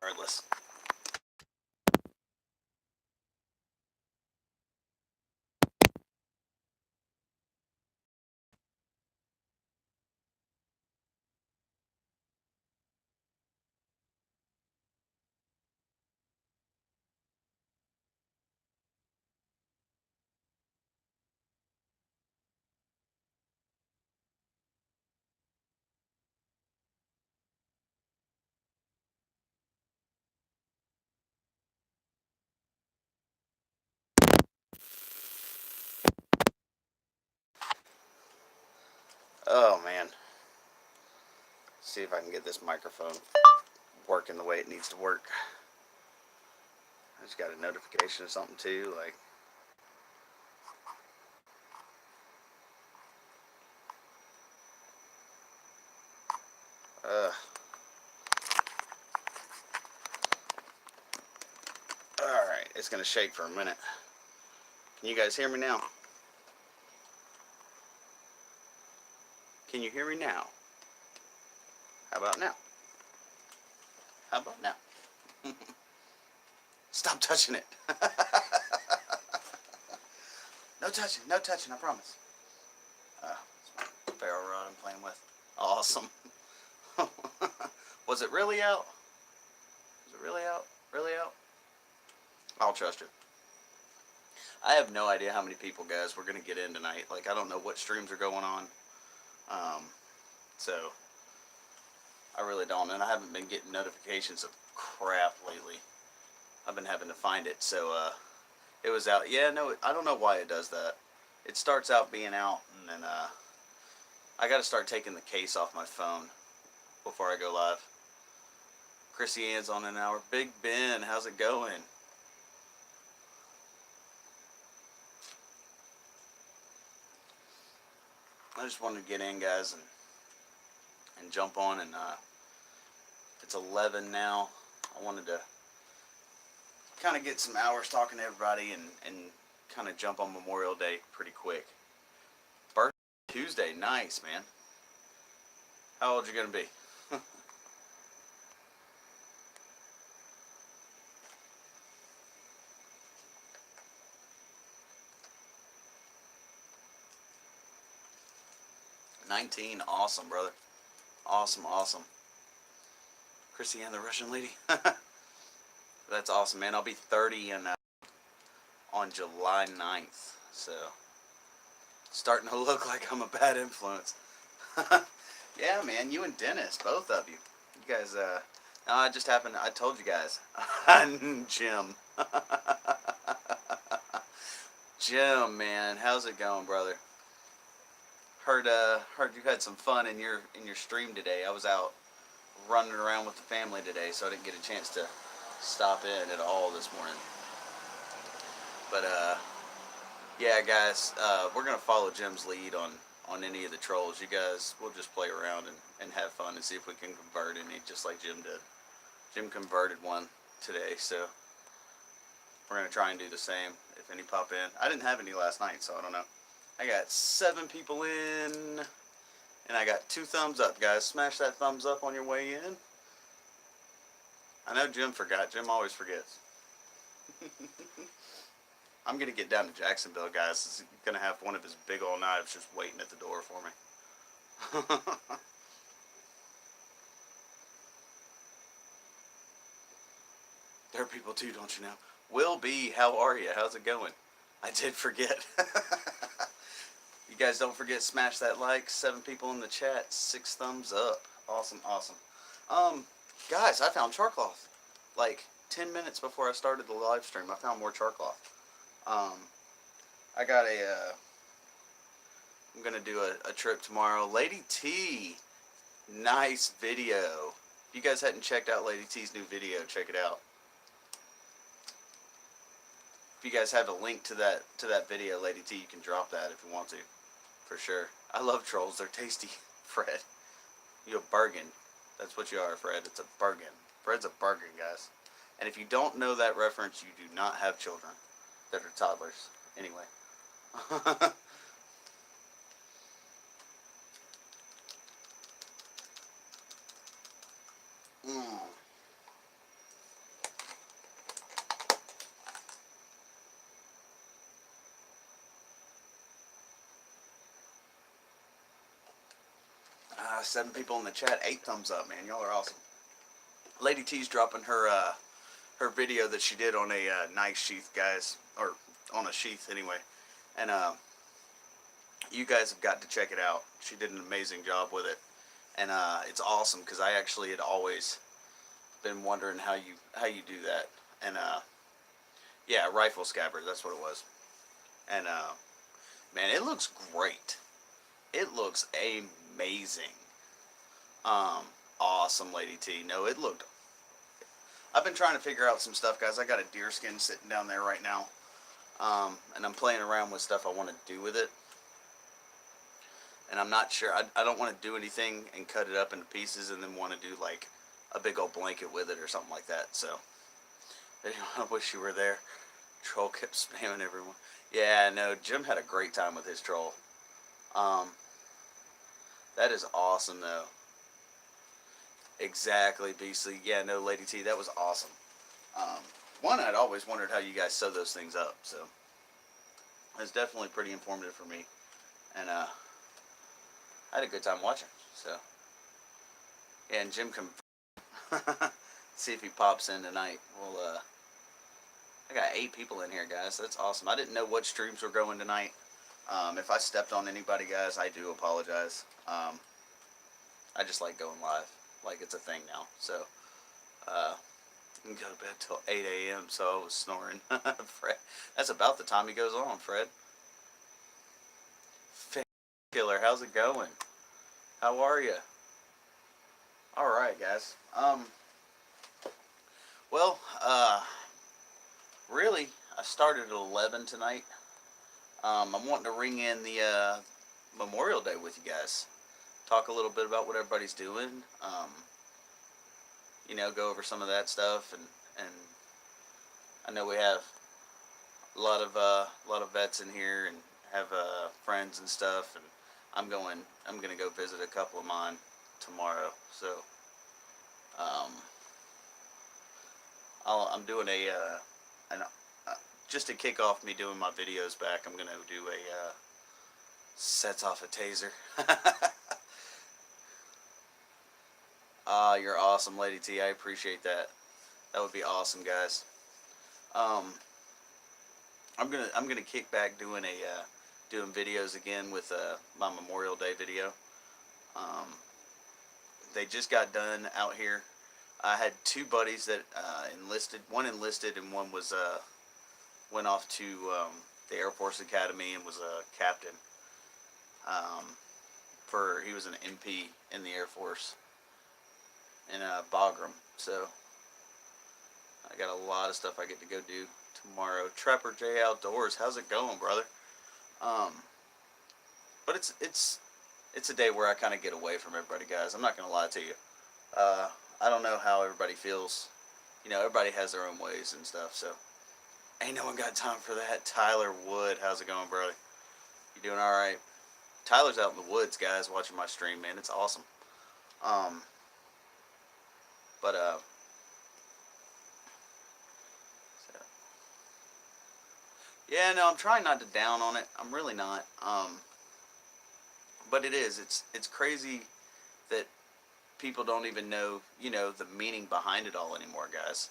regardless. Oh man. See if I can get this microphone working the way it needs to work. I just got a notification of something too, like alright, it's gonna shake for a minute. Can you guys hear me now? Can you hear me now? How about now? How about now? Stop touching it. No touching, no touching, I promise. It's my ferro rod I'm playing with. Awesome. Was it really out? Was it really out? Really out? I'll trust you. I have no idea how many people, guys, we're going to get in tonight. Like, I don't know what streams are going on. So, I really don't. And I haven't been getting notifications of crap lately. I've been having to find it. So, it was out. Yeah, no, I don't know why it does that. It starts out being out, and then, I got to start taking the case off my phone before I go live. Chrissy Ann's on an hour. Big Ben, how's it going? I just wanted to get in, guys, and jump on, and it's 11 now. I wanted to kind of get some hours talking to everybody and kind of jump on Memorial Day pretty quick. Birthday Tuesday, nice, man. How old you gonna be? 19, awesome, brother. Awesome, awesome. Chrissy Ann, the Russian lady. That's awesome, man. I'll be 30 on July 9th, so starting to look like I'm a bad influence. Yeah, man, you and Dennis, both of you. You guys, no, I just happened, I told you guys. Jim. Jim, man, how's it going, brother? Heard you had some fun in your stream today. I was out running around with the family today, so I didn't get a chance to stop in at all this morning. But yeah, guys, we're gonna follow Jim's lead on any of the trolls. You guys, we'll just play around and have fun and see if we can convert any, just like Jim did. Jim converted one today, so we're gonna try and do the same if any pop in. I didn't have any last night, so I don't know. I got 7 people in, and I got 2 thumbs up, guys. Smash that thumbs up on your way in. I know Jim forgot. Jim always forgets. I'm going to get down to Jacksonville, guys. He's going to have one of his big old knives just waiting at the door for me. There are people too, don't you know? Will B, how are you? How's it going? I did forget. You guys don't forget, smash that like. 7 people in the chat, 6 thumbs up. Awesome, awesome. Guys, I found char cloth. Like 10 minutes before I started the live stream, I found more char cloth. I got I'm gonna do a trip tomorrow. Lady T, nice video. If you guys hadn't checked out Lady T's new video, check it out. If you guys have a link to that video, Lady T, you can drop that if you want to, for sure. I love trolls. They're tasty. Fred, you a bargain. That's what you are, Fred. It's a bargain. Fred's a bargain, guys. And if you don't know that reference, you do not have children that are toddlers. Anyway. 7 people in the chat. 8 thumbs up, man. Y'all are awesome. Lady T's dropping her her video that she did on a knife sheath, guys, or on a sheath anyway. And you guys have got to check it out. She did an amazing job with it, and it's awesome because I actually had always been wondering how you do that. And yeah, rifle scabbard, that's what it was. And man, it looks great. It looks amazing. Awesome, Lady T. No, it looked. I've been trying to figure out some stuff, guys. I got a deer skin sitting down there right now, and I'm playing around with stuff I want to do with it. And I'm not sure. I don't want to do anything and cut it up into pieces and then want to do like a big old blanket with it or something like that. So I wish you were there. Troll kept spamming everyone. Yeah, no, Jim had a great time with his troll. That is awesome, though. Exactly, Beastly. Yeah, no, Lady T, that was awesome. One, I'd always wondered how you guys sew those things up, so it's definitely pretty informative for me. And I had a good time watching, so. Yeah, and Jim can see if he pops in tonight. We'll, I got 8 people in here, guys. That's awesome. I didn't know what streams were going tonight. If I stepped on anybody, guys, I do apologize. I just like going live. Like it's a thing now. So, I can go to bed till 8 a.m. So I was snoring. Fred, that's about the time he goes on, Fred. Killer, how's it going? How are you? Alright, guys. Well, really, I started at 11 tonight. I'm wanting to ring in the Memorial Day with you guys. Talk a little bit about what everybody's doing. You know, go over some of that stuff, and I know we have a lot of vets in here and have friends and stuff, and I'm gonna go visit a couple of mine tomorrow. So I'm doing just to kick off me doing my videos back. I'm gonna do a sets off a taser. You're awesome, Lady T. I appreciate that. That would be awesome, guys. I'm gonna kick back doing doing videos again with my Memorial Day video. They just got done out here. I had 2 buddies that enlisted. One enlisted, and one was went off to the Air Force Academy and was a captain. He was an MP in the Air Force in Bagram. So I got a lot of stuff I get to go do tomorrow. Trapper J Outdoors, how's it going, brother? But it's a day where I kind of get away from everybody, guys. I'm not gonna lie to you. I don't know how everybody feels. You know, everybody has their own ways and stuff. So ain't no one got time for that. Tyler Wood, how's it going, brother? You doing all right? Tyler's out in the woods, guys, watching my stream, man. It's awesome. So, yeah, no, I'm trying not to down on it. I'm really not. But it is. It's crazy that people don't even know, you know, the meaning behind it all anymore, guys.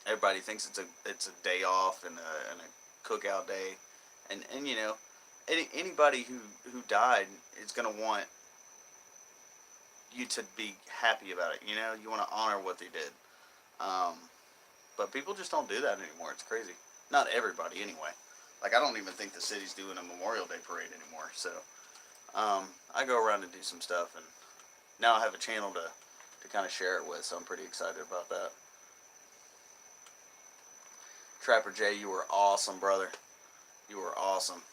Everybody thinks it's a day off and a cookout day, and you know, anybody who died is gonna want you to be happy about it. You know, you want to honor what they did. But people just don't do that anymore. It's crazy. Not everybody, anyway. Like, I don't even think the city's doing a Memorial Day parade anymore. So, I go around and do some stuff, and now I have a channel to kind of share it with, so I'm pretty excited about that. Trapper J, you were awesome, brother. You were awesome.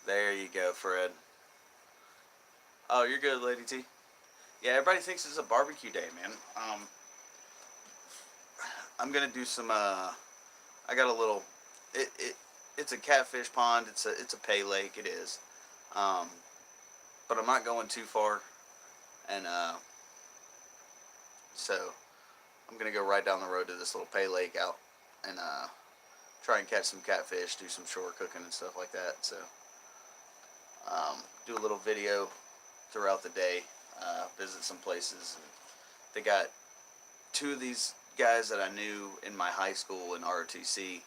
There you go, Fred. Oh, you're good, Lady T. Yeah, everybody thinks it's a barbecue day, man. I'm gonna do some. I got a little. It's a catfish pond. It's a pay lake. It is. But I'm not going too far, and so I'm gonna go right down the road to this little pay lake out, and try and catch some catfish, do some shore cooking and stuff like that. So do a little video throughout the day, visit some places. They got two of these guys that I knew in my high school in ROTC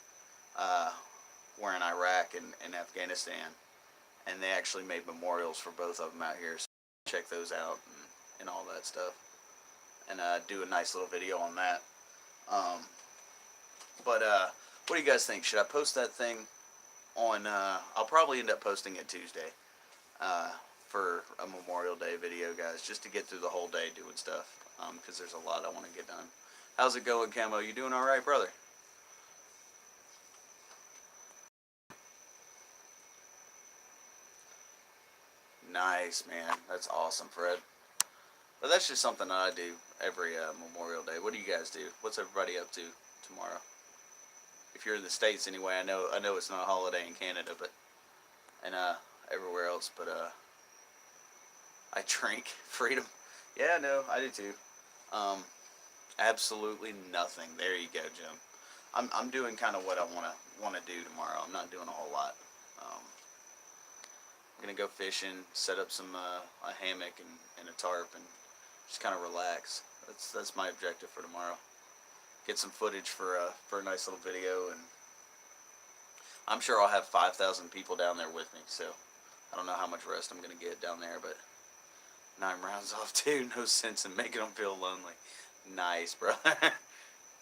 were in Iraq and Afghanistan, and they actually made memorials for both of them out here. So check those out and all that stuff, and do a nice little video on that. Um, but what do you guys think? Should I post that thing on? I'll probably end up posting it Tuesday for a Memorial Day video, guys, just to get through the whole day doing stuff. Because there's a lot I want to get done. How's it going, Camo? You doing all right, brother? Nice, man. That's awesome, Fred. But that's just something that I do every Memorial Day. What do you guys do? What's everybody up to tomorrow? If you're in the States, anyway, I know it's not a holiday in Canada, but and everywhere else. But I drink freedom. Yeah, no, I do too. Absolutely nothing. There you go, Jim. I'm doing kind of what I wanna do tomorrow. I'm not doing a whole lot. I'm gonna go fishing, set up some a hammock and a tarp, and just kind of relax. That's my objective for tomorrow. Get some footage for a nice little video, and I'm sure I'll have 5,000 people down there with me. So I don't know how much rest I'm gonna get down there, but 9 rounds off too. No sense in making them feel lonely. Nice, brother.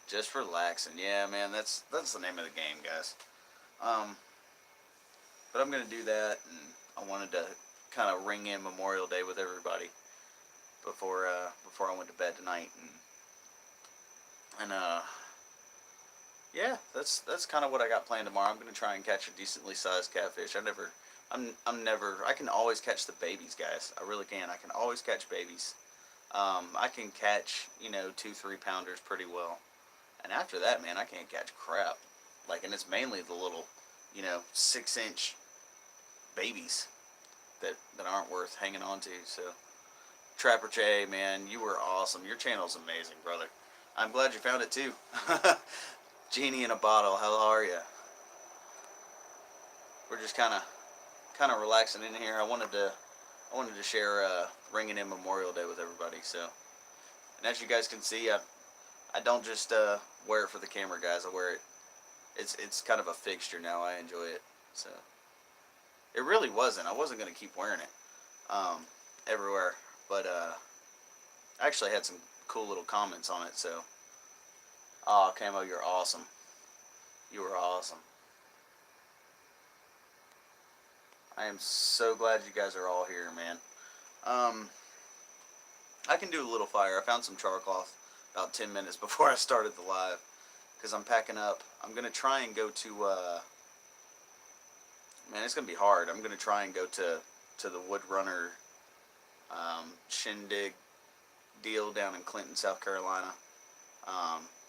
Just relaxing. Yeah, man. That's the name of the game, guys. But I'm gonna do that, and I wanted to kind of ring in Memorial Day with everybody before I went to bed tonight, and yeah, that's kind of what I got planned tomorrow. I'm gonna try and catch a decently sized catfish. I can always catch the babies, guys. I really can. I can always catch babies. I can catch 2-3 pounders pretty well, and after that, man, I can't catch crap. And it's mainly the little 6-inch babies that aren't worth hanging on to. So Trapper J, man, you were awesome. Your channel's amazing, brother. I'm glad you found it too. Genie in a bottle, how are you? We're just kind of relaxing in here. I wanted to share ringing in Memorial Day with everybody. So, and as you guys can see, I don't just wear it for the camera, guys. I wear it. It's kind of a fixture now. I enjoy it. So it really wasn't. I wasn't gonna keep wearing it everywhere, but I actually had some cool little comments on it. So, oh, Camo, you're awesome. You were awesome. I am so glad you guys are all here, man. I can do a little fire. I found some char cloth about 10 minutes before I started the live, because I'm packing up. I'm going to try and go to, man, it's going to be hard. I'm going to try and go to the Woodrunner Shindig deal down in Clinton, South Carolina.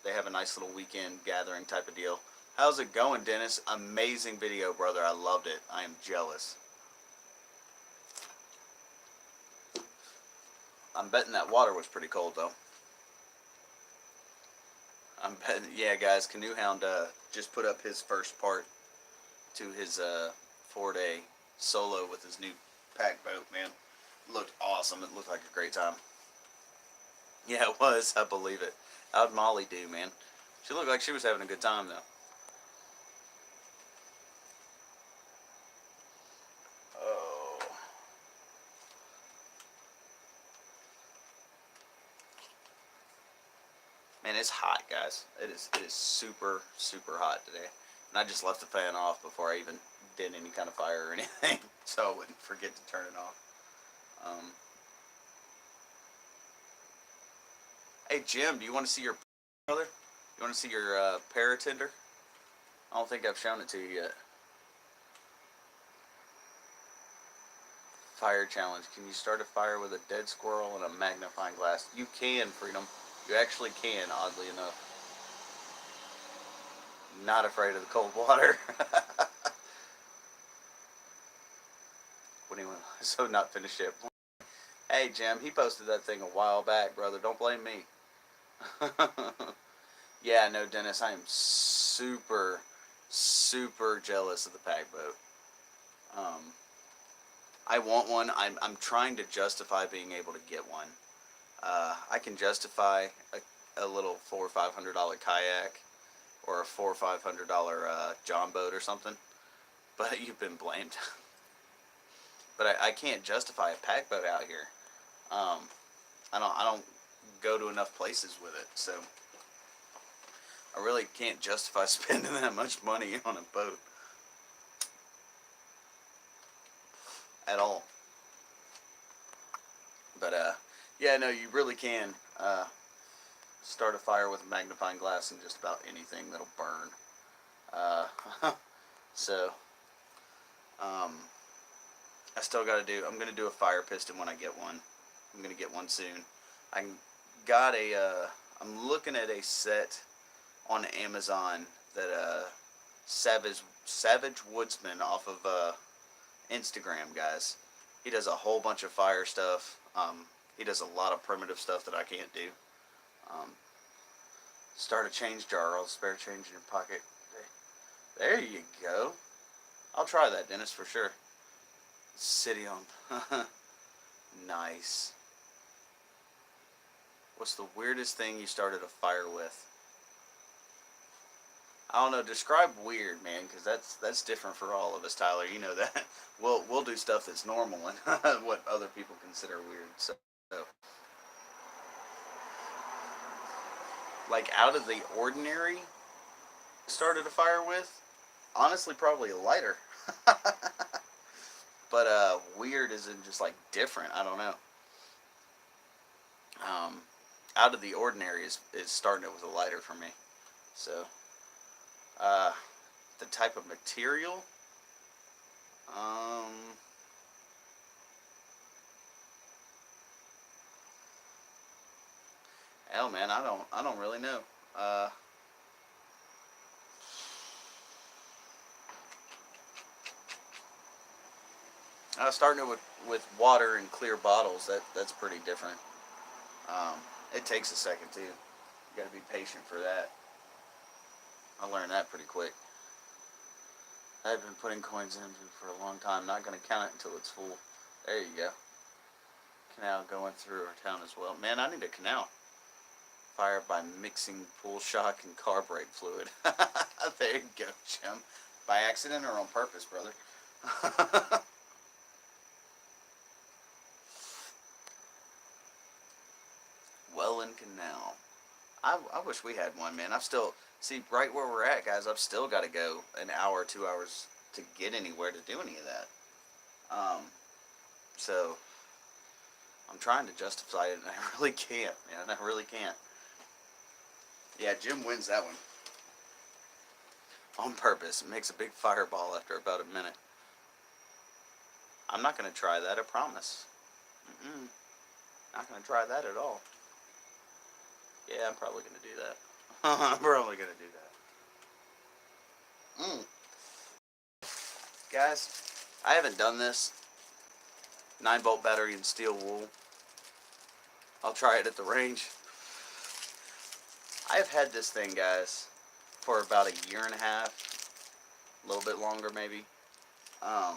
They have a nice little weekend gathering type of deal. How's it going, Dennis? Amazing video, brother. I loved it. I am jealous. I'm betting that water was pretty cold, though. I'm betting, yeah, guys, Canoe Hound just put up his first part to his 4-day solo with his new pack boat, man. It looked awesome. It looked like a great time. Yeah, it was. I believe it. How'd Molly do, man? She looked like she was having a good time, though. Man, it's hot, guys. It is super, super hot today. And I just left the fan off before I even did any kind of fire or anything, so I wouldn't forget to turn it off. Hey, Jim, do you want to see your brother? You want to see your paratender? I don't think I've shown it to you yet. Fire challenge. Can you start a fire with a dead squirrel and a magnifying glass? You can, Freedom. You actually can, oddly enough. Not afraid of the cold water. What do you want? So not finished yet. Hey, Jim, he posted that thing a while back, brother. Don't blame me. Yeah, no, Dennis, I am super, super jealous of the pack boat. I want one. I'm trying to justify being able to get one. I can justify a little $400 or $500 kayak or a $400 or $500 John boat or something, but you've been blamed. But I can't justify a pack boat out here. Um, I don't go to enough places with it, so I really can't justify spending that much money on a boat at all. But yeah, no, you really can start a fire with a magnifying glass and just about anything that'll burn. Uh, so um, I still got to do. I'm gonna do a fire piston when I get one. I'm gonna get one soon. I got a. I'm looking at a set on Amazon that Savage Woodsman off of Instagram, guys. He does a whole bunch of fire stuff. He does a lot of primitive stuff that I can't do. Um, Start a change jar, all spare change in your pocket. There you go. I'll try that, Dennis, for sure. City on. Nice. What's the weirdest thing you started a fire with? I don't know. Describe weird, man, because that's different for all of us, Tyler. You know that. We'll do stuff that's normal and what other people consider weird. So, like out of the ordinary, started a fire with. Honestly, probably a lighter. But weird isn't just like different. I don't know. Um, Out of the ordinary is starting it with a lighter for me. So, uh, the type of material. Um, Hell, man, I don't really know. Uh, I was starting it with water and clear bottles. That's pretty different. Um, it takes a second too. You got to be patient for that. I learned that pretty quick. I've been putting coins in for a long time. Not going to count it until it's full. There you go. Canal going through our town as well. Man, I need a canal. Fire by mixing pool shock and carburetor fluid. There you go, Jim. By accident or on purpose, brother? Welland Canal. I wish we had one, man. I've still, see, right where we're at, guys, I've still got to go an hour, 2 hours to get anywhere to do any of that. So, I'm trying to justify it, and I really can't, man. I really can't. Yeah, Jim wins that one. On purpose. It makes a big fireball after about a minute. I'm not going to try that, I promise. Not going to try that at all. Yeah, I'm probably going to do that. I'm probably going to do that. Guys, I haven't done this. 9-volt battery and steel wool. I'll try it at the range. I've had this thing, guys, for about a year and a half. A little bit longer, maybe. I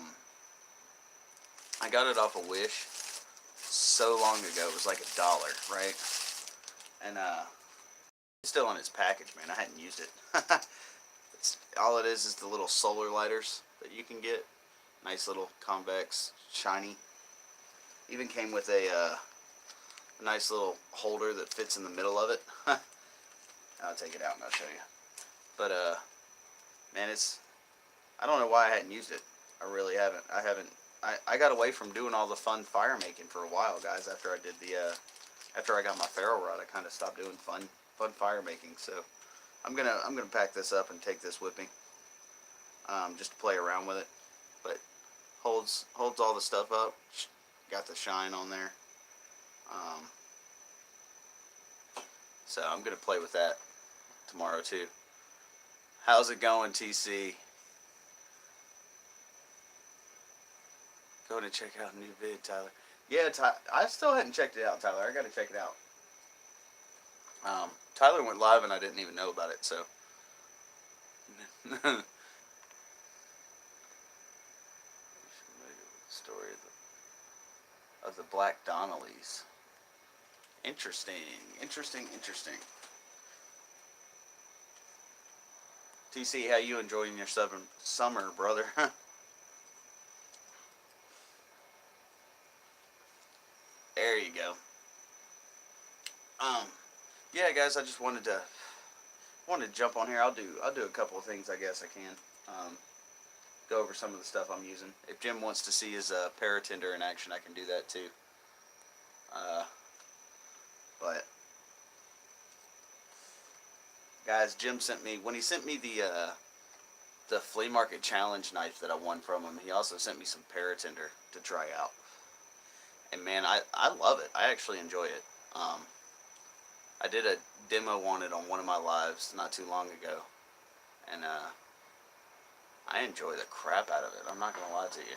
got it off of Wish so long ago. It was like $1, right? And it's still in its package, man. I hadn't used it. All it is the little solar lighters that you can get. Nice little convex, shiny. Even came with a nice little holder that fits in the middle of it. I'll take it out and I'll show you. But man, I don't know why I hadn't used it. I really haven't. I got away from doing all the fun fire making for a while, guys. After I did after I got my ferro rod, I kind of stopped doing fun fire making. So I'm gonna pack this up and take this with me, just to play around with it. But holds all the stuff up. Got the shine on there. So I'm gonna play with that tomorrow too. How's it going, TC? Going to check out a new vid, Tyler. Yeah, I still hadn't checked it out, Tyler. I gotta check it out. Tyler went live and I didn't even know about it, so. Story of the of the Black Donnellys. Interesting, interesting, interesting. TC, how you enjoying your summer, brother? There you go. Um, yeah, guys, I just wanted to jump on here. I'll do a couple of things. I guess I can. Go over some of the stuff I'm using. If Jim wants to see his paratender in action, I can do that too. Uh, but guys, Jim sent me when he sent me the flea market challenge knife that I won from him. He also sent me some paratender to try out. And man, I love it. I actually enjoy it. I did a demo on it on one of my lives not too long ago, and I enjoy the crap out of it. I'm not gonna lie to you.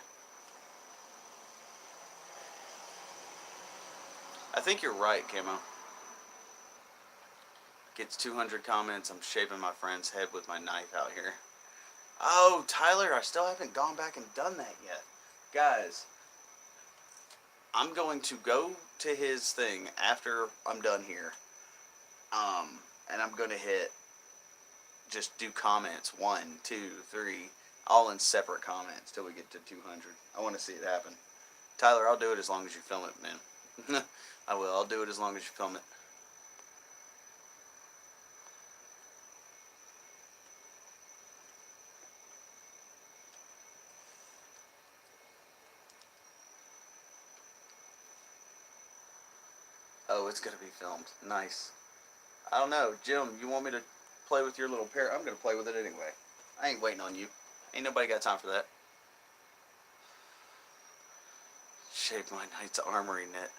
I think you're right, Camo. Gets 200 comments. I'm shaping my friend's head with my knife out here. Oh, Tyler, I still haven't gone back and done that yet. Guys, I'm going to go to his thing after I'm done here. And I'm going to just do comments. 1, 2, 3, all in separate comments till we get to 200. I want to see it happen. Tyler, I'll do it as long as you film it, man. I will. I'll do it as long as you film it. Oh, it's going to be filmed. Nice. I don't know. Jim, you want me to play with your little pair? I'm going to play with it anyway. I ain't waiting on you. Ain't nobody got time for that. Shape my knight's armory net.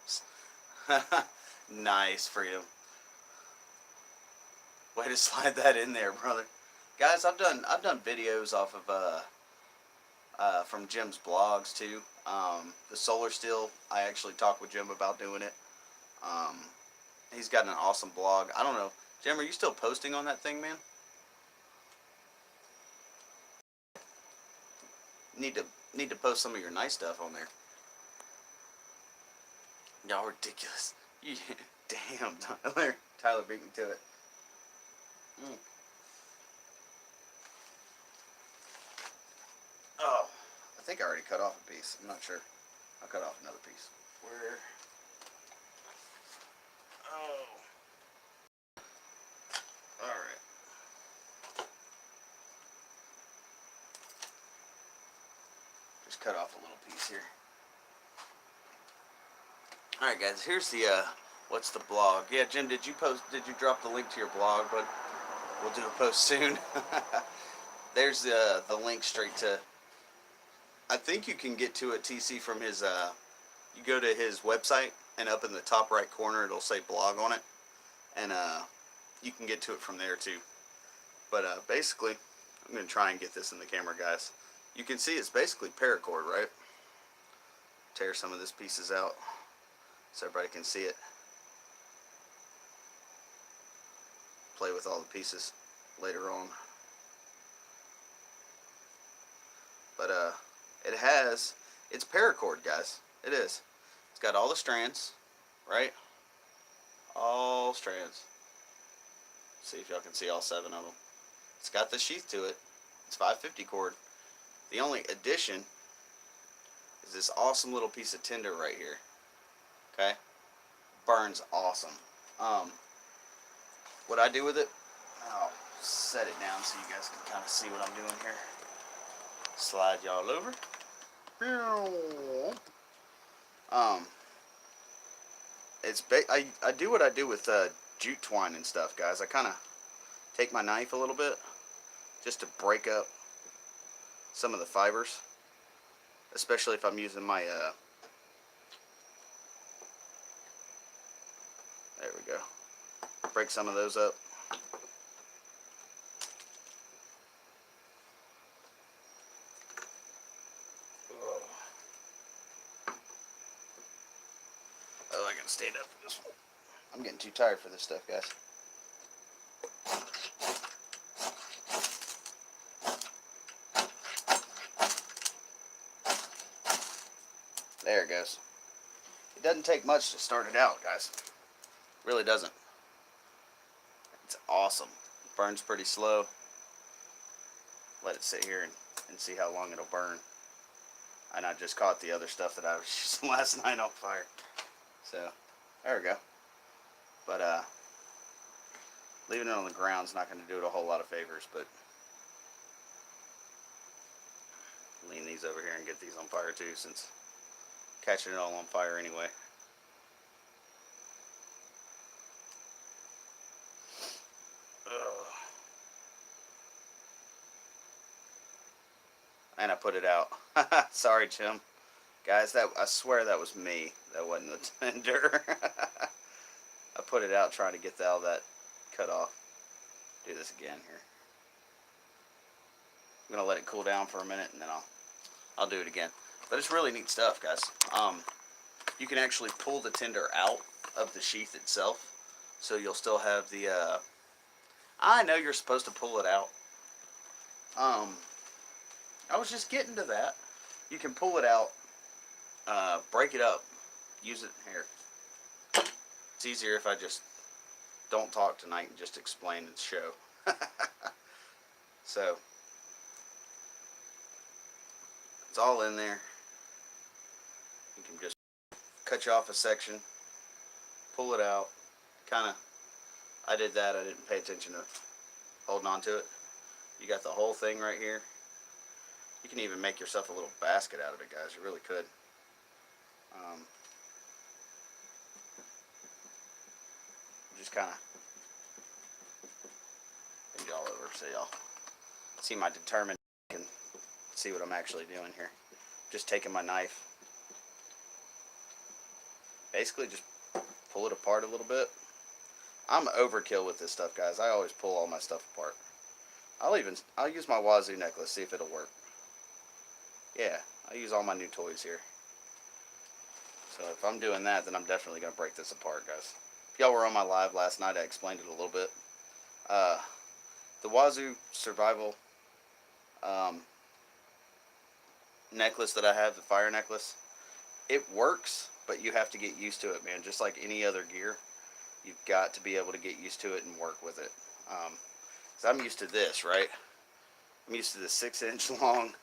Nice. Nice, Freedom. Way to slide that in there, brother. Guys, I've done videos off of from Jim's blogs too. The solar steel, I actually talked with Jim about doing it. He's got an awesome blog. I don't know, Jim, are you still posting on that thing, man? Need to post some of your nice stuff on there. Y'all ridiculous. Damn, Tyler. Tyler beat me to it. Oh, I think I already cut off a piece. I'm not sure. I'll cut off another piece. Where? Oh. Alright. Just cut off a little piece here. Alright, guys, here's the, what's the blog? Yeah, Jim, did you drop the link to your blog? But we'll do a post soon. There's the link straight to, I think you can get to it, TC, from his, you go to his website, and up in the top right corner, it'll say blog on it. And, you can get to it from there, too. But, basically, I'm going to try and get this in the camera, guys. You can see it's basically paracord, right? Tear some of this pieces out so everybody can see it. Play with all the pieces later on. But it's paracord, guys. It is. It's got all the strands, right? All strands. See if y'all can see all 7 of them. It's got the sheath to it. It's 550 cord. The only addition is this awesome little piece of tinder right here. Okay? Burns awesome. What I do with it, I'll set it down so you guys can kind of see what I'm doing here. Slide y'all over. I do what I do with jute twine and stuff, guys. I kind of take my knife a little bit just to break up some of the fibers, especially if I'm using my there we go. Break some of those up. Oh, I gotta stand up for this one. I'm getting too tired for this stuff, guys. There it goes. It doesn't take much to start it out, guys. Really doesn't. It's awesome. It burns pretty slow. Let it sit here and see how long it'll burn. And I just caught the other stuff that I was using last night on fire. So, there we go. But, leaving it on the ground is not going to do it a whole lot of favors, but lean these over here and get these on fire too, since catching it all on fire anyway. Ugh. And I put it out. Sorry, Jim. Guys, that I swear that was me. That wasn't the tinder. I put it out trying to get all that cut off. Do this again here. I'm gonna let it cool down for a minute and then I'll do it again. But it's really neat stuff, guys. You can actually pull the tinder out of the sheath itself, so you'll still have the. I know you're supposed to pull it out. I was just getting to that. You can pull it out, break it up, use it here. It's easier if I just don't talk tonight and just explain and show. So, it's all in there. You can just cut you off a section, pull it out, kind of, I did that, I didn't pay attention to holding on to it. You got the whole thing right here. You can even make yourself a little basket out of it, guys, you really could. Just kind of bend y'all over so y'all see my determination and see what I'm actually doing here. Just taking my knife, basically just pull it apart a little bit. I'm overkill with this stuff, guys. I always pull all my stuff apart. I'll use my wazoo necklace, see if it'll work. Yeah, I use all my new toys here. So if I'm doing that, then I'm definitely going to break this apart, guys. If y'all were on my live last night, I explained it a little bit. The wazoo survival necklace that I have, the fire necklace, it works, but you have to get used to it, man. Just like any other gear, you've got to be able to get used to it and work with it. 'Cause I'm used to this, right? I'm used to the 6-inch long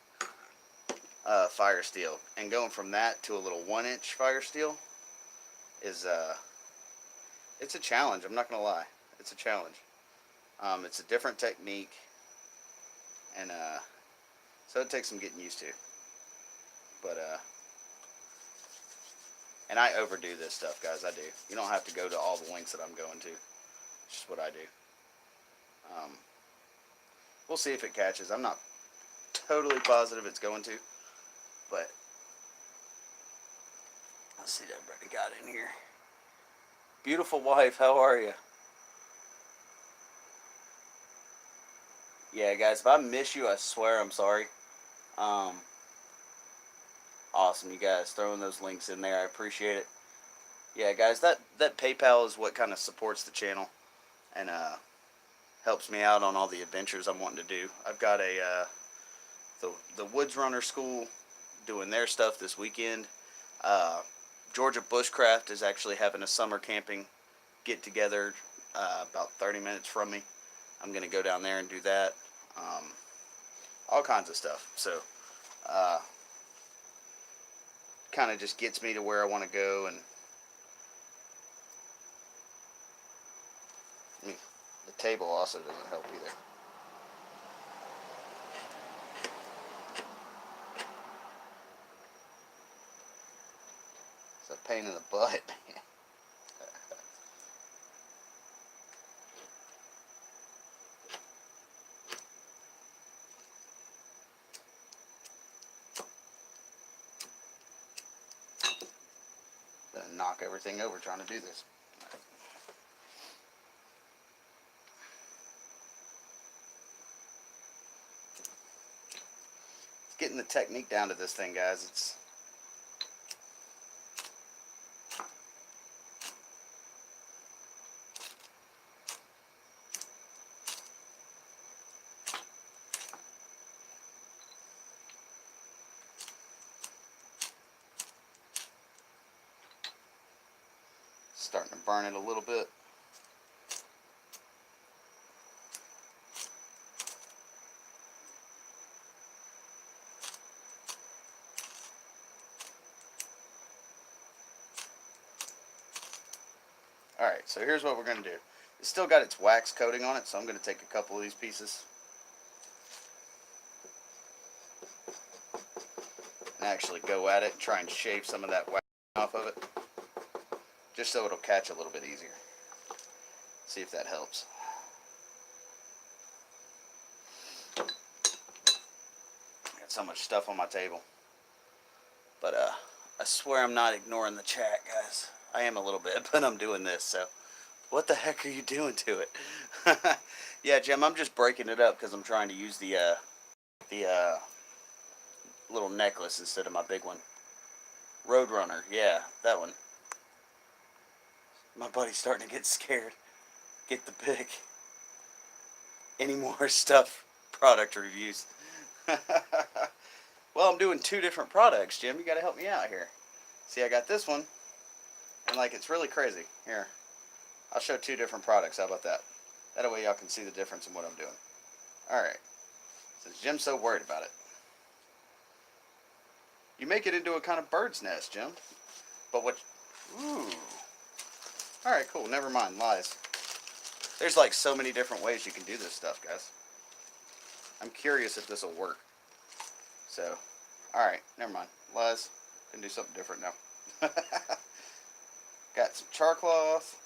fire steel, and going from that to a little 1-inch fire steel is it's a challenge. I'm not gonna lie, it's a challenge. It's a different technique, and so it takes some getting used to. But and I overdo this stuff, guys. I do. You don't have to go to all the lengths that I'm going to. It's just what I do. We'll see if it catches. I'm not totally positive it's going to, but let's see what everybody got in here. Beautiful wife, how are you? Yeah, guys, if I miss you, I swear I'm sorry. Awesome, you guys throwing those links in there. I appreciate it. Yeah, guys, that PayPal is what kind of supports the channel and helps me out on all the adventures I'm wanting to do. I've got the Woods Runner School doing their stuff this weekend. Day-bushcraft is actually having a summer camping get together about 30 minutes from me. I'm going to go down there and do that. All kinds of stuff. So, kind of just gets me to where I want to go. And the table also doesn't help either. It's a pain in the butt. Gonna knock everything over trying to do this. It's getting the technique down to this thing, guys. It's Starting to burn it a little bit. Alright, so here's what we're going to do. It's still got its wax coating on it, so I'm going to take a couple of these pieces and actually go at it and try and shave some of that wax off of it, just so it'll catch a little bit easier. See if that helps. Got so much stuff on my table. But I swear I'm not ignoring the chat, guys. I am a little bit, but I'm doing this, so what the heck are you doing to it? Yeah, Jim, I'm just breaking it up because I'm trying to use the little necklace instead of my big one. Roadrunner, yeah, that one. My buddy's starting to get scared. Get the pick. Any more stuff, product reviews. Well, I'm doing 2 different products, Jim. You got to help me out here. See, I got this one, and like it's really crazy. Here, I'll show 2 different products. How about that? That way y'all can see the difference in what I'm doing. Alright, since Jim's so worried about it. You make it into a kind of bird's nest, Jim. But what... Ooh. Alright, cool. Never mind. Lies. There's like so many different ways you can do this stuff, guys. I'm curious if this will work. So, alright. Never mind. Lies. Can do something different now. Got some char cloth.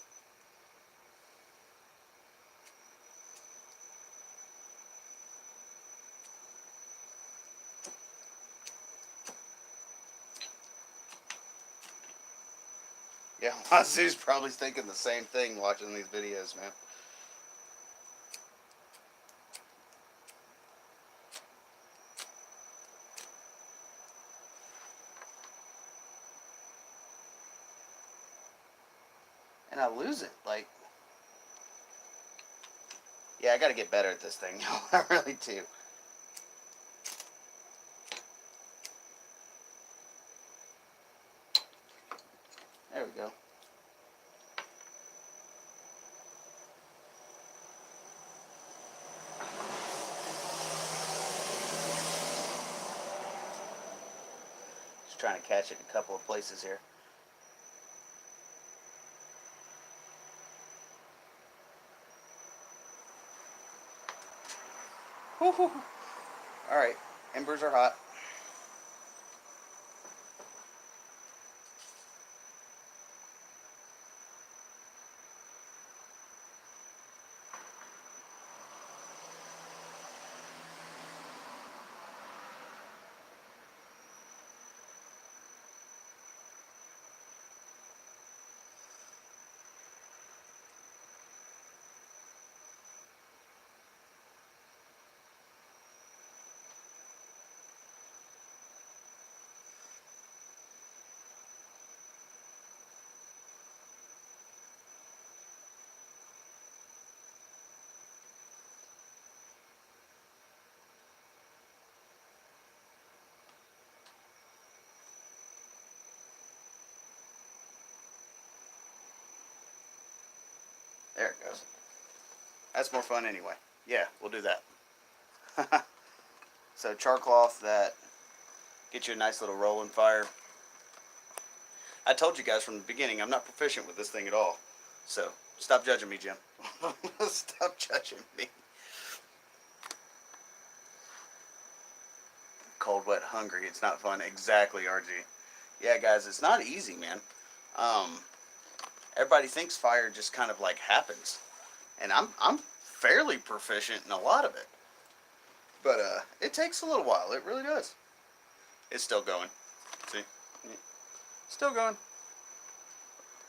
Yeah, Wazoo's probably thinking the same thing watching these videos, man. And I lose it, like... Yeah, I gotta get better at this thing. I really do. There we go. Just trying to catch it in a couple of places here. Alright, embers are hot. There it goes. That's more fun anyway. Yeah, we'll do that. So char cloth that gets you a nice little rolling fire. I told you guys from the beginning I'm not proficient with this thing at all. So stop judging me, Jim. Stop judging me. Cold, wet, hungry. It's not fun. Exactly, RG. Yeah, guys, it's not easy, man. Everybody thinks fire just kind of like happens, and I'm fairly proficient in a lot of it. But it takes a little while. It really does. It's still going. See, still going.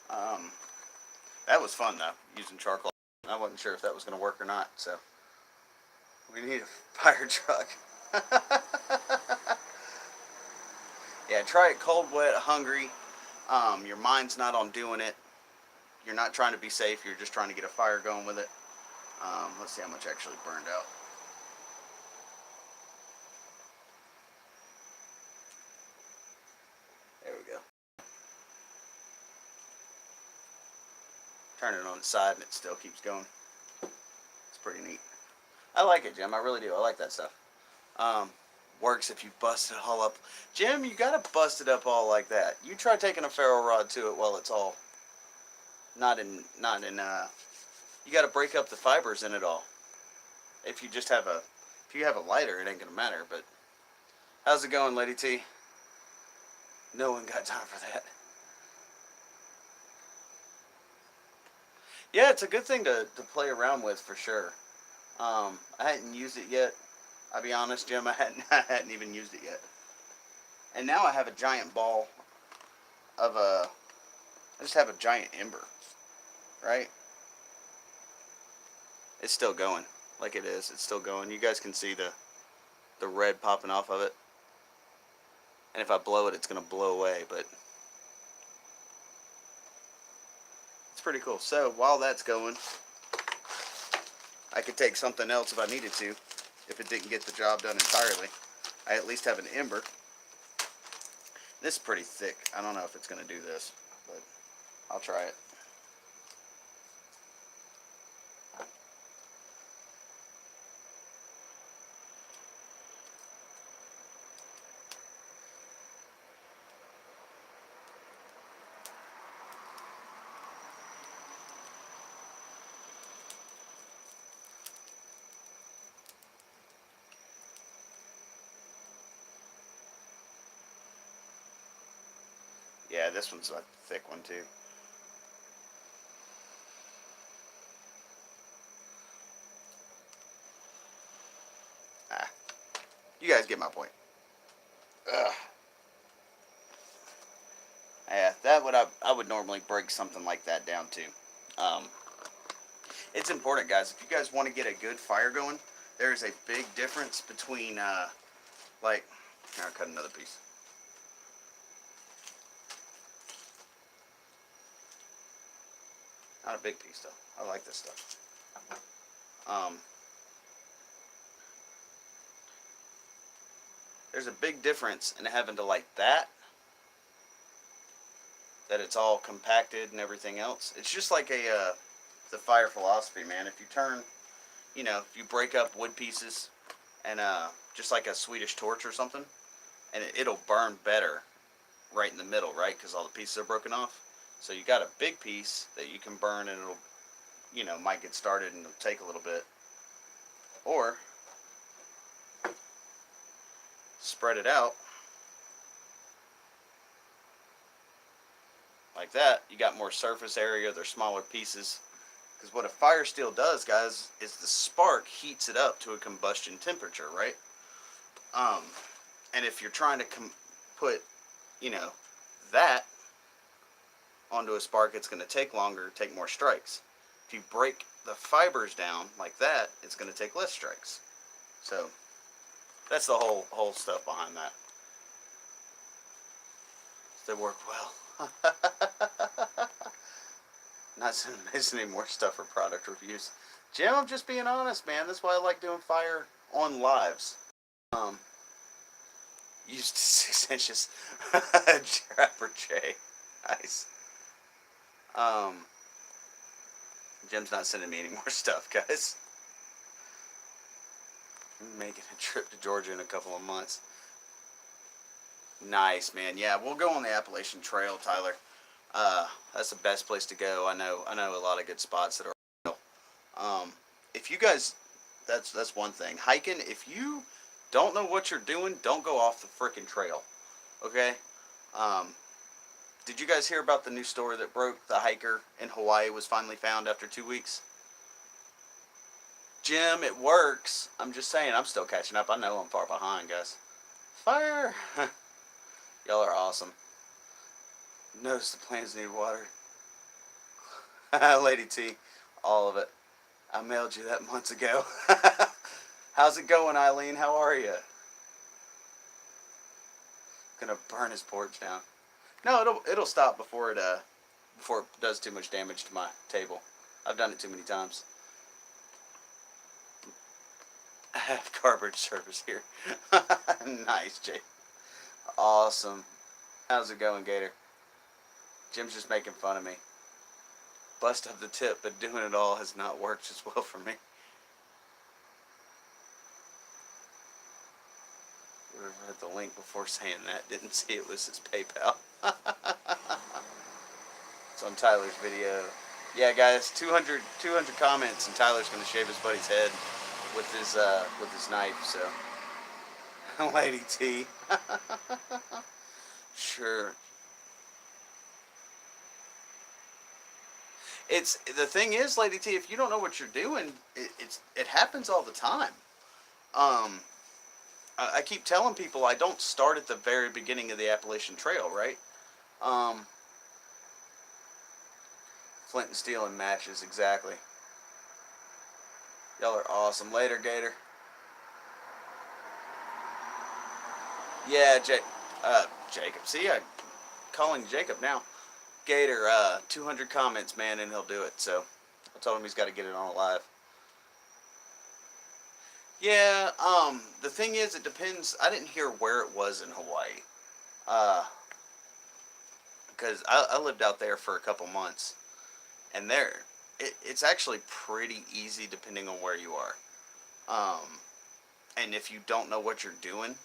That was fun though, using charcoal. I wasn't sure if that was going to work or not, so we need a fire truck. Yeah, try it cold, wet, hungry. Your mind's not on doing it. You're not trying to be safe. You're just trying to get a fire going with it. Let's see how much actually burned out. There we go. Turn it on its side and it still keeps going. It's pretty neat. I like it, Jim. I really do. I like that stuff. Um, Works if you bust it all up. Jim, you gotta bust it up all like that. You try taking a ferro rod to it while it's all not in you gotta break up the fibers in it all. If you just have a if you have a lighter, it ain't gonna matter. But how's it going, Lady T? No one got time for that. Yeah, it's a good thing to play around with for sure. I hadn't used it yet. I'll be honest, Jim, I hadn't even used it yet. And now I have a giant ball of a. I just have a giant ember, right? It's still going, like it is. It's still going. You guys can see the red popping off of it. And if I blow it, it's gonna blow away. But it's pretty cool. So while that's going, I could take something else if I needed to. If it didn't get the job done entirely, I at least have an ember. This is pretty thick. I don't know if it's going to do this, but I'll try it. Yeah, this one's a thick one too. Ah, you guys get my point. Ugh. Yeah, that would I would normally break something like that down too. Um, it's important, guys. If you guys want to get a good fire going, there is a big difference between like. Here, I'll cut another piece. Not a big piece though. I like this stuff. There's a big difference in having to light that it's all compacted and everything else. It's just like the fire philosophy, man. If you turn, if you break up wood pieces and just like a Swedish torch or something, and it'll burn better right in the middle, right? Because all the pieces are broken off. So you got a big piece that you can burn and it'll, might get started and it'll take a little bit. Or spread it out like that. You got more surface area. They're smaller pieces. Because what a fire steel does, guys, is the spark heats it up to a combustion temperature, right? And if you're trying to put, that onto a spark, it's going to take longer, take more strikes. If you break the fibers down like that, it's going to take less strikes. So that's the whole stuff behind that. They work well. Not missing any more stuff for product reviews. Jim, I'm just being honest, man. That's why I like doing fire on lives. Used 6 inches. Trapper J. Nice. Jim's not sending me any more stuff, guys. I'm making a trip to Georgia in a couple of months. Nice, man. Yeah, we'll go on the Appalachian Trail, Tyler. That's the best place to go. I know a lot of good spots that are. If you guys, that's one thing. Hiking, if you don't know what you're doing, don't go off the frickin' trail. Okay? Did you guys hear about the new story that broke? The hiker in Hawaii was finally found after 2 weeks. Jim, it works. I'm just saying, I'm still catching up. I know I'm far behind, guys. Fire! Y'all are awesome. Notice the plants need water. Lady T, all of it. I mailed you that months ago. How's it going, Eileen? How are you? Gonna burn his porch down. No, it'll stop before it does too much damage to my table. I've done it too many times. I have garbage service here. Nice, Jay. Awesome. How's it going, Gator? Jim's just making fun of me. Bust up the tip, but doing it all has not worked as well for me. Whoever had the link before saying that didn't see it was his PayPal. It's on Tyler's video. Yeah, guys, 200 comments, and Tyler's gonna shave his buddy's head with his knife. So, Lady T, sure. It's the thing is, Lady T, if you don't know what you're doing, it happens all the time. Um, I keep telling people I don't start at the very beginning of the Appalachian Trail, right? Um, Flint and steel and matches, exactly. Y'all are awesome. Later, Gator. Yeah, Jacob. See, I'm calling Jacob now. Gator, 200 comments, man, and he'll do it. So I told him he's got to get it on live. Yeah, the thing is, it depends. I didn't hear where it was in Hawaii. Because I lived out there for a couple months. And it's actually pretty easy depending on where you are. And if you don't know what you're doing,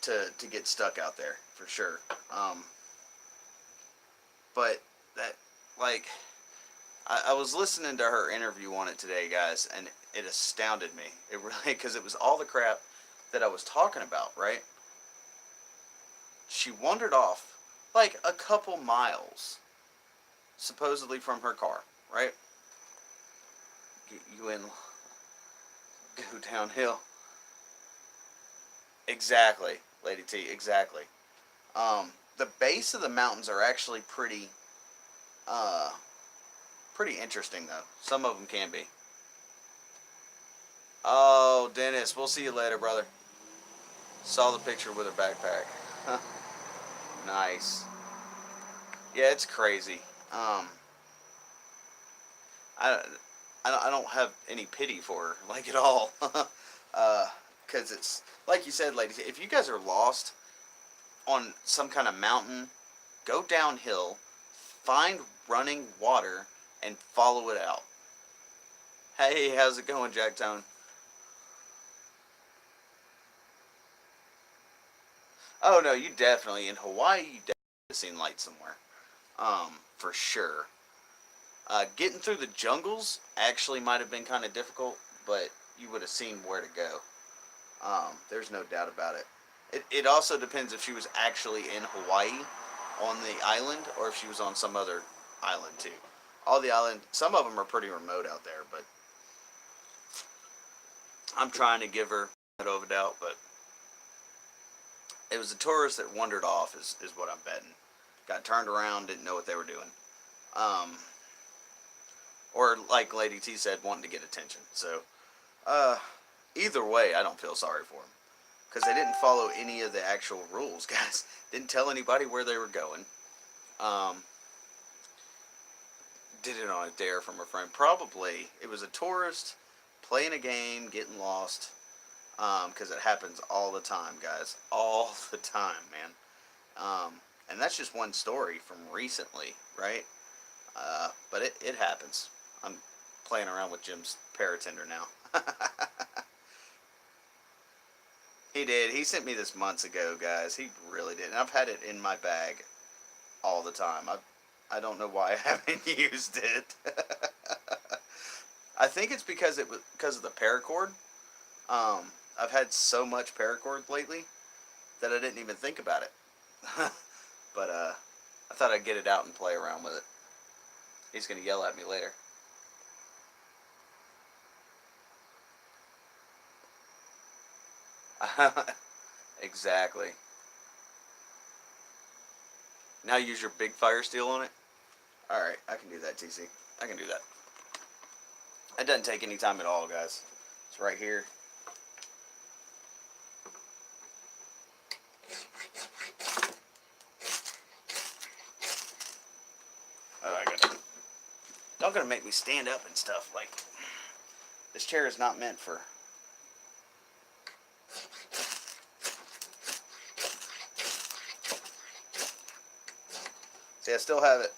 to get stuck out there, for sure. But that, like, I was listening to her interview on it today, guys, and it astounded me. It really, because it was all the crap that I was talking about, right? She wandered off like a couple miles, supposedly from her car, right? Get you in, go downhill. Exactly, Lady T, exactly. The base of the mountains are actually uh, pretty interesting, though. Some of them can be. Oh, Dennis, we'll see you later, brother. Saw the picture with her backpack. Nice. Yeah, it's crazy. I, I don't have any pity for her, like, at all. Because it's, like you said, ladies, if you guys are lost on some kind of mountain, go downhill, find running water, and follow it out. Hey, how's it going, Jack Tone? Oh no, you definitely in Hawaii. You definitely seen light somewhere, for sure. Getting through the jungles actually might have been kind of difficult, but you would have seen where to go. There's no doubt about it. It also depends if she was actually in Hawaii on the island or if she was on some other island too. All the island, some of them are pretty remote out there, but I'm trying to give her a bit of a doubt, but it was a tourist that wandered off, is what I'm betting. Got turned around, didn't know what they were doing. Um, or like Lady T said, wanting to get attention. So, uh, either way, I don't feel sorry for them. Because they didn't follow any of the actual rules, guys. Didn't tell anybody where they were going. Um, did it on a dare from a friend. Probably. It was a tourist playing a game, getting lost. Because it happens all the time, guys. All the time, man. And that's just one story from recently, right? But it happens. I'm playing around with Jim's paratender now. He did. He sent me this months ago, guys. He really did. And I've had it in my bag all the time. I don't know why I haven't used it. I think it's because of the paracord. I've had so much paracord lately that I didn't even think about it. But I thought I'd get it out and play around with it. He's gonna yell at me later. Exactly. Now use your big fire steel on it. All right, I can do that, TC. I can do that. It doesn't take any time at all, guys. It's right here. Oh, I got it. Y'all gonna make me stand up and stuff. Like, this chair is not meant for. See, I still have it.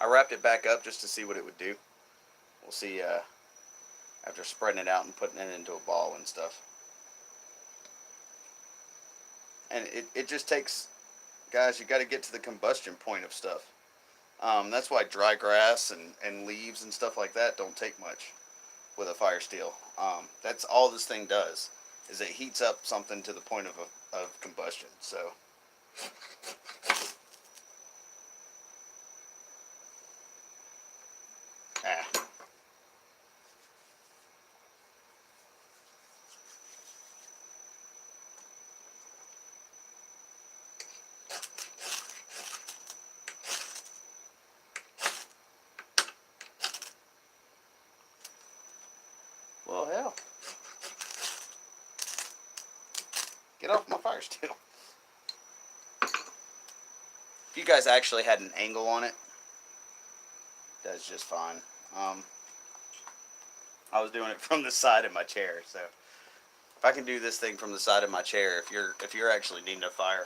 I wrapped it back up just to see what it would do. We'll see after spreading it out and putting it into a ball and stuff. And it just takes, guys, you got to get to the combustion point of stuff. That's why dry grass and leaves and stuff like that don't take much with a fire steel. That's all this thing does, is it heats up something to the point of combustion. So well, hell, get off my fire steel. If you guys actually had an angle on it, that's just fine. I was doing it from the side of my chair, so if I can do this thing from the side of my chair, if you're actually needing a fire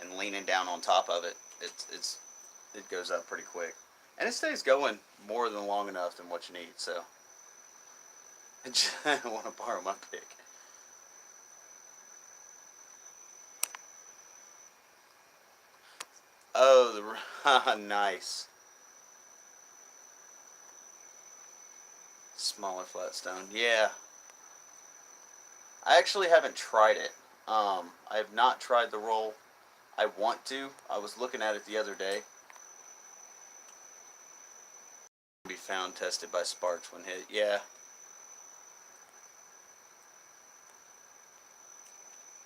and leaning down on top of it, it goes up pretty quick, and it stays going more than long enough than what you need. So I want to borrow my pick. Oh, nice. Smaller flat stone. Yeah. I actually haven't tried it. I have not tried the roll. I want to. I was looking at it the other day. Be found tested by sparks when hit. Yeah.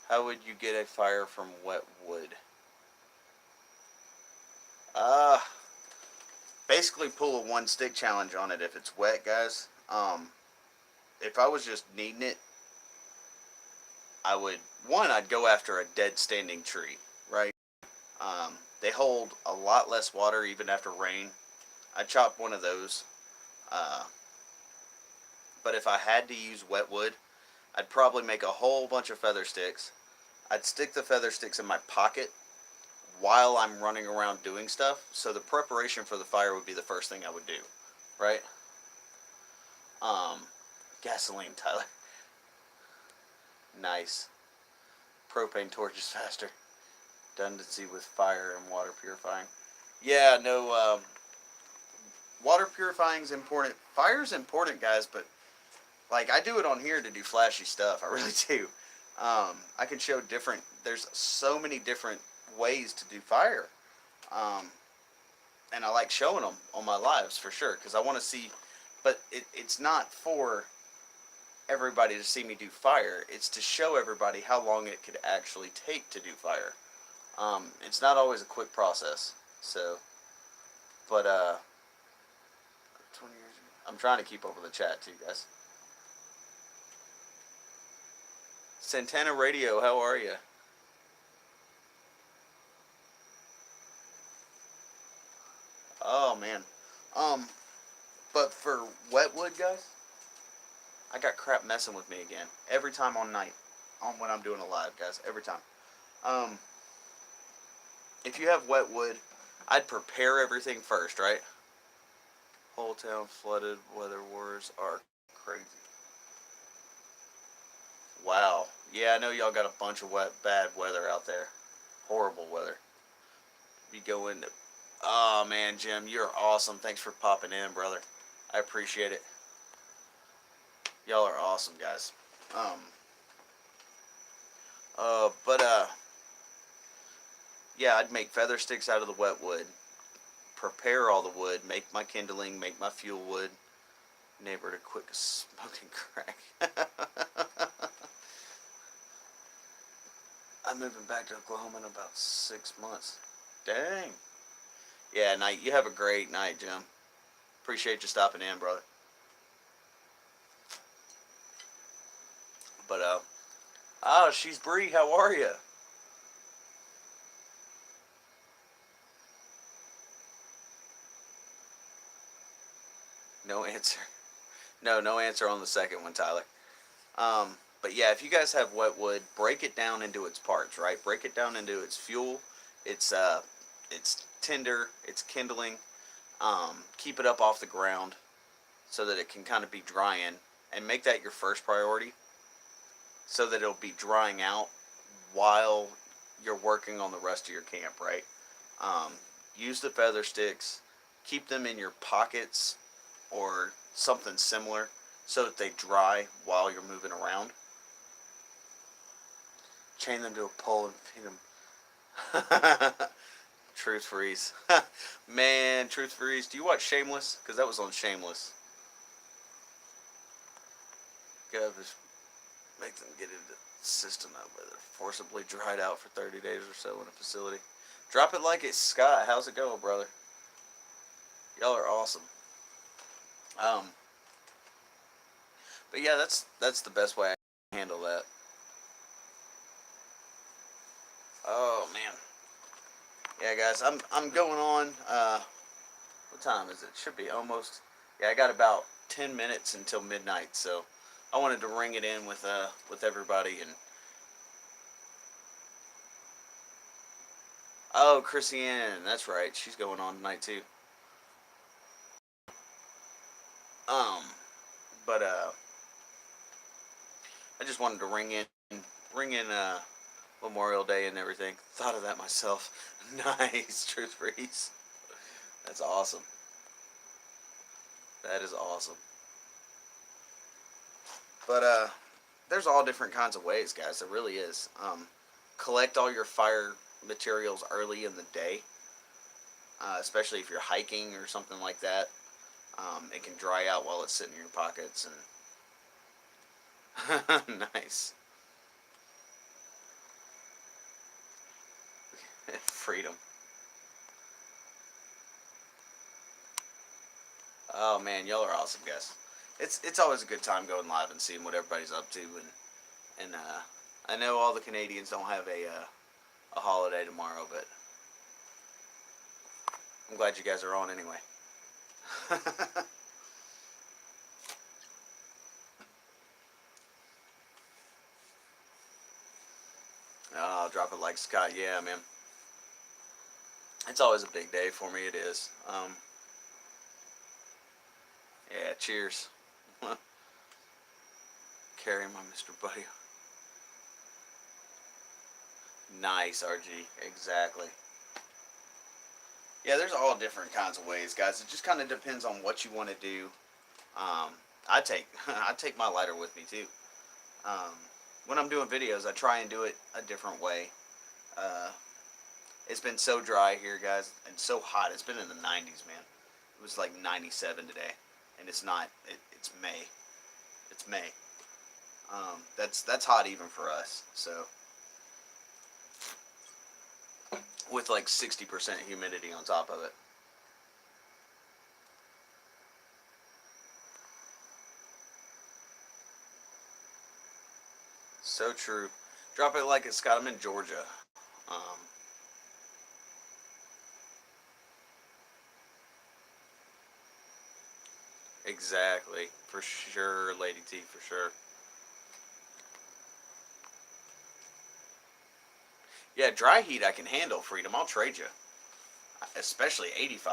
How would you get a fire from wet wood? Basically pull a one stick challenge on it if it's wet, guys. If I was just needing it, I'd go after a dead standing tree, right? They hold a lot less water even after rain. I chopped one of those. But if I had to use wet wood, I'd probably make a whole bunch of feather sticks. I'd stick the feather sticks in my pocket while I'm running around doing stuff. So the preparation for the fire would be the first thing I would do, right? Gasoline, Tyler. Nice. Propane torches faster. Redundancy with fire and water purifying. Yeah, no, water purifying is important. Fire's important, guys, but like I do it on here to do flashy stuff. I really do. I can show there's so many different ways to do fire. And I like showing them on my lives for sure, because I want to see, but it's not for everybody to see me do fire. It's to show everybody how long it could actually take to do fire. It's not always a quick process. So, but 20 years ago. I'm trying to keep up with the chat too, guys. Santana Radio, how are you? Oh man. But for wet wood, guys, I got crap messing with me again every time on when I'm doing a live, guys. Every time. If you have wet wood, I'd prepare everything first, right? Whole town flooded. Weather wars are crazy. Wow. Yeah, I know y'all got a bunch of bad weather out there. Horrible weather. You go into. Oh man, Jim, you're awesome. Thanks for popping in, brother. I appreciate it. Y'all are awesome, guys. Yeah, I'd make feather sticks out of the wet wood. Prepare all the wood. Make my kindling. Make my fuel wood. Neighbor to quit smoking crack. I'm moving back to Oklahoma in about 6 months. Dang. Yeah, night. You have a great night, Jim. Appreciate you stopping in, brother. But, she's Bree. How are you? No answer. No answer on the second one, Tyler. But yeah, if you guys have wet wood, break it down into its parts, right? Break it down into its fuel, its tinder, its kindling. Keep it up off the ground so that it can kind of be drying, and make that your first priority so that it'll be drying out while you're working on the rest of your camp, right? Um, Use the feather sticks, keep them in your pockets or something similar so that they dry while you're moving around. Chain them to a pole and feed them. Truth Freeze. Man, Truth Freeze. Do you watch Shameless? Because that was on Shameless. Gotta just make them get into the system that way. They're forcibly dried out for 30 days or so in a facility. Drop it like it's Scott. How's it going, brother? Y'all are awesome. Um, but yeah, that's the best way I can handle that. Oh man. Yeah, guys, I'm going on. What time is it? Should be almost. Yeah, I got about 10 minutes until midnight, so I wanted to ring it in with everybody. And oh, Chrissy Ann, that's right, she's going on tonight too. Um, but I just wanted to ring in Memorial Day and everything. Thought of that myself. Nice, Truth Freeze. That's awesome. That is awesome. But there's all different kinds of ways, guys. There really is. Collect all your fire materials early in the day, especially if you're hiking or something like that. It can dry out while it's sitting in your pockets. And nice. Freedom. Oh man, y'all are awesome, guys. It's always a good time going live and seeing what everybody's up to, and I know all the Canadians don't have a holiday tomorrow, but I'm glad you guys are on anyway. I'll drop it like Scott. Yeah, man. It's always a big day for me. It is. Yeah. Cheers. Carry my Mr. Buddy. Nice, RG. Exactly. Yeah, there's all different kinds of ways, guys. It just kind of depends on what you want to do. I take I take my lighter with me too. Um, when I'm doing videos, I try and do it a different way. Uh, it's been so dry here, guys, and so hot. It's been in the 90s, man. It was like 97 today, and it's not. It's May. It's May. That's hot even for us. So with like 60% humidity on top of it. So true. Drop it like it's Scott. I'm in Georgia. Um, exactly. For sure, Lady T. For sure. Yeah, dry heat I can handle, Freedom. I'll trade you. Especially 85.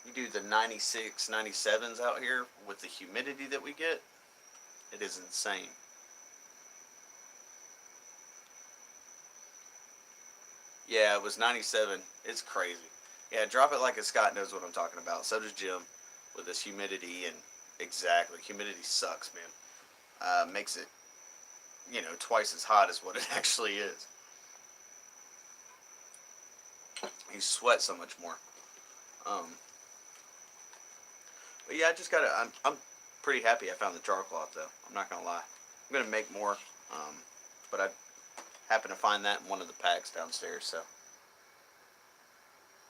You do the 96, 97s out here with the humidity that we get, it is insane. Yeah, it was 97. It's crazy. Yeah, drop it like a Scott knows what I'm talking about. So does Jim with this humidity and exactly. Humidity sucks, man. Makes it, twice as hot as what it actually is. You sweat so much more. Um, but yeah, I just gotta. I'm pretty happy I found the char cloth though. I'm not gonna lie. I'm gonna make more, but I happened to find that in one of the packs downstairs. So,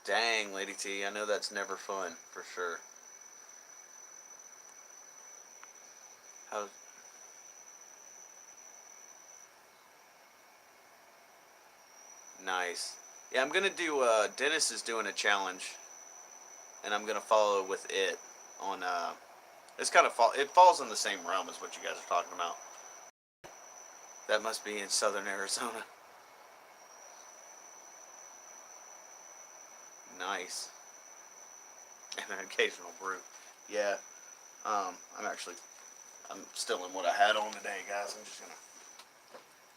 dang, Lady T, I know that's never fun for sure. How nice. Yeah, I'm gonna do. Dennis is doing a challenge, and I'm gonna follow with it on. It's kind of it falls in the same realm as what you guys are talking about. That must be in southern Arizona. Nice. and an occasional brew. Yeah. I'm still in what I had on today, guys.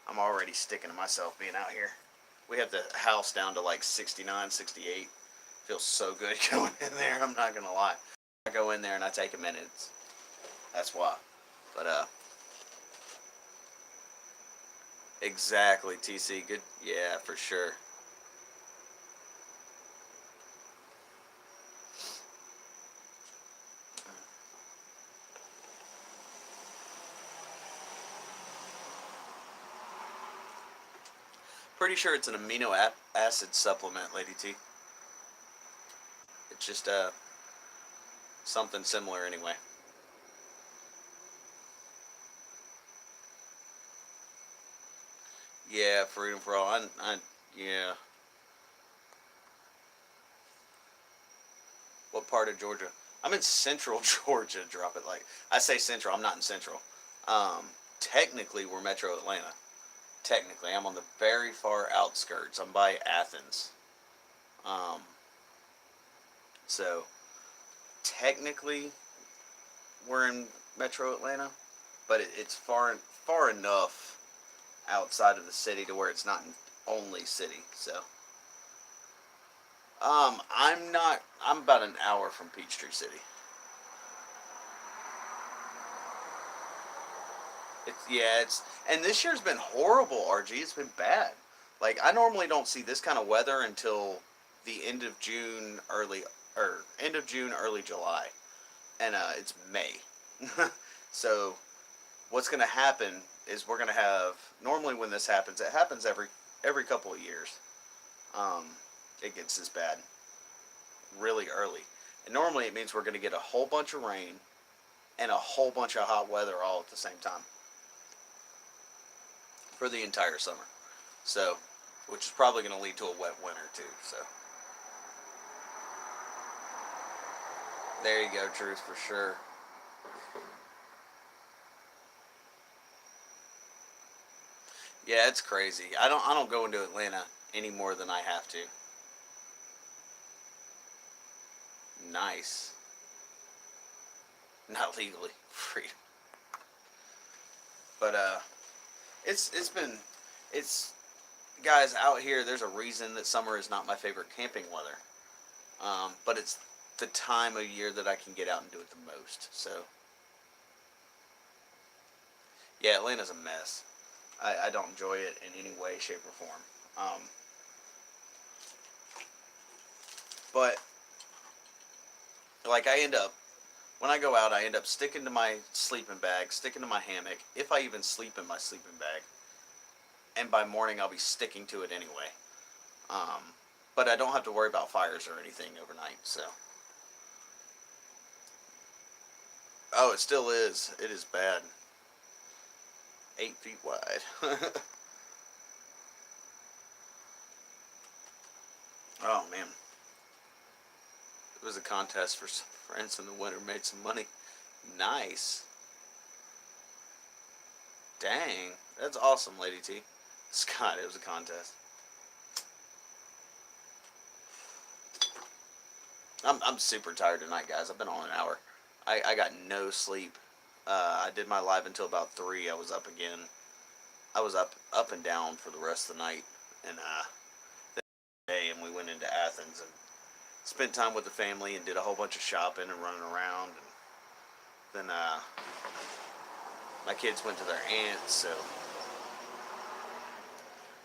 I'm already sticking to myself being out here. We have the house down to like 69, 68. Feels so good going in there. I'm not gonna lie. I go in there and I take a minute. That's why. But exactly, TC. Good. Yeah, for sure. Pretty sure it's an amino acid supplement, Lady T. It's just something similar anyway. Yeah, freedom for all. Yeah. What part of Georgia? I'm in central Georgia. Drop it like I say central. I'm not in central. Um, Technically, we're Metro Atlanta. Technically, I'm on the very far outskirts. I'm by Athens. Um, so technically, we're in Metro Atlanta, but it's far enough outside of the city to where it's not an only city. So, I'm not. I'm about an hour from Peachtree City. And this year's been horrible. RG, it's been bad. Like I normally don't see this kind of weather until the end of June, early July, and it's May. So what's going to happen is we're going to have normally when this happens, it happens every couple of years. Um, it gets this bad really early, and normally it means we're going to get a whole bunch of rain and a whole bunch of hot weather all at the same time for the entire summer. So, which is probably going to lead to a wet winter too. So, there you go, Truth, for sure. Yeah, it's crazy. I don't go into Atlanta any more than I have to. Nice. Not legally. Freedom. But it's been it's guys out here. There's a reason that summer is not my favorite camping weather. But it's the time of year that I can get out and do it the most. So yeah, Atlanta's a mess. I don't enjoy it in any way, shape, or form. But like I end up when I go out, I end up sticking to my sleeping bag, sticking to my hammock, if I even sleep in my sleeping bag. And by morning, I'll be sticking to it anyway. Um, but I don't have to worry about fires or anything overnight. So, oh, it still is. It is bad. 8 feet wide. Oh man, it was a contest for some friends, and the winner made some money. Nice. Dang, that's awesome, Lady T. Scott, it was a contest. I'm super tired tonight, guys. I've been on an hour. I got no sleep. I did my live until about 3. I was up again. I was up and down for the rest of the night, and day, and we went into Athens and spent time with the family and did a whole bunch of shopping and running around. And then my kids went to their aunt's, so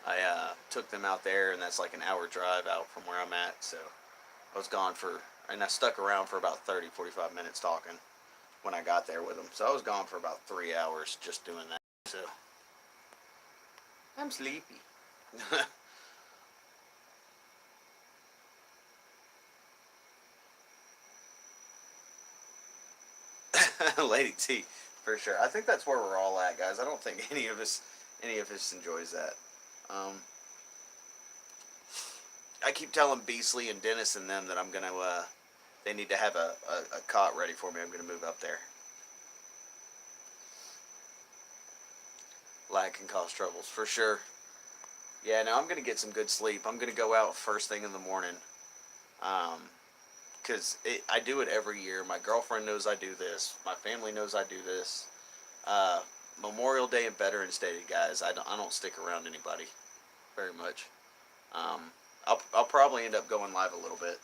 I took them out there, and that's like an hour drive out from where I'm at. So I was gone and I stuck around for about 30, 45 minutes talking when I got there with them. So I was gone for about 3 hours just doing that. So I'm sleepy. Lady T, for sure. I think that's where we're all at, guys. I don't think any of us enjoys that. Um, I keep telling Beasley and Dennis and them that I'm gonna. They need to have a cot ready for me. I'm gonna move up there. Lack can cause troubles for sure. Yeah, no, I'm gonna get some good sleep. I'm gonna go out first thing in the morning. Um, because I do it every year. My girlfriend knows I do this. My family knows I do this. Uh, Memorial Day and Veterans Day, guys. I don't stick around anybody very much. Um, I'll probably end up going live a little bit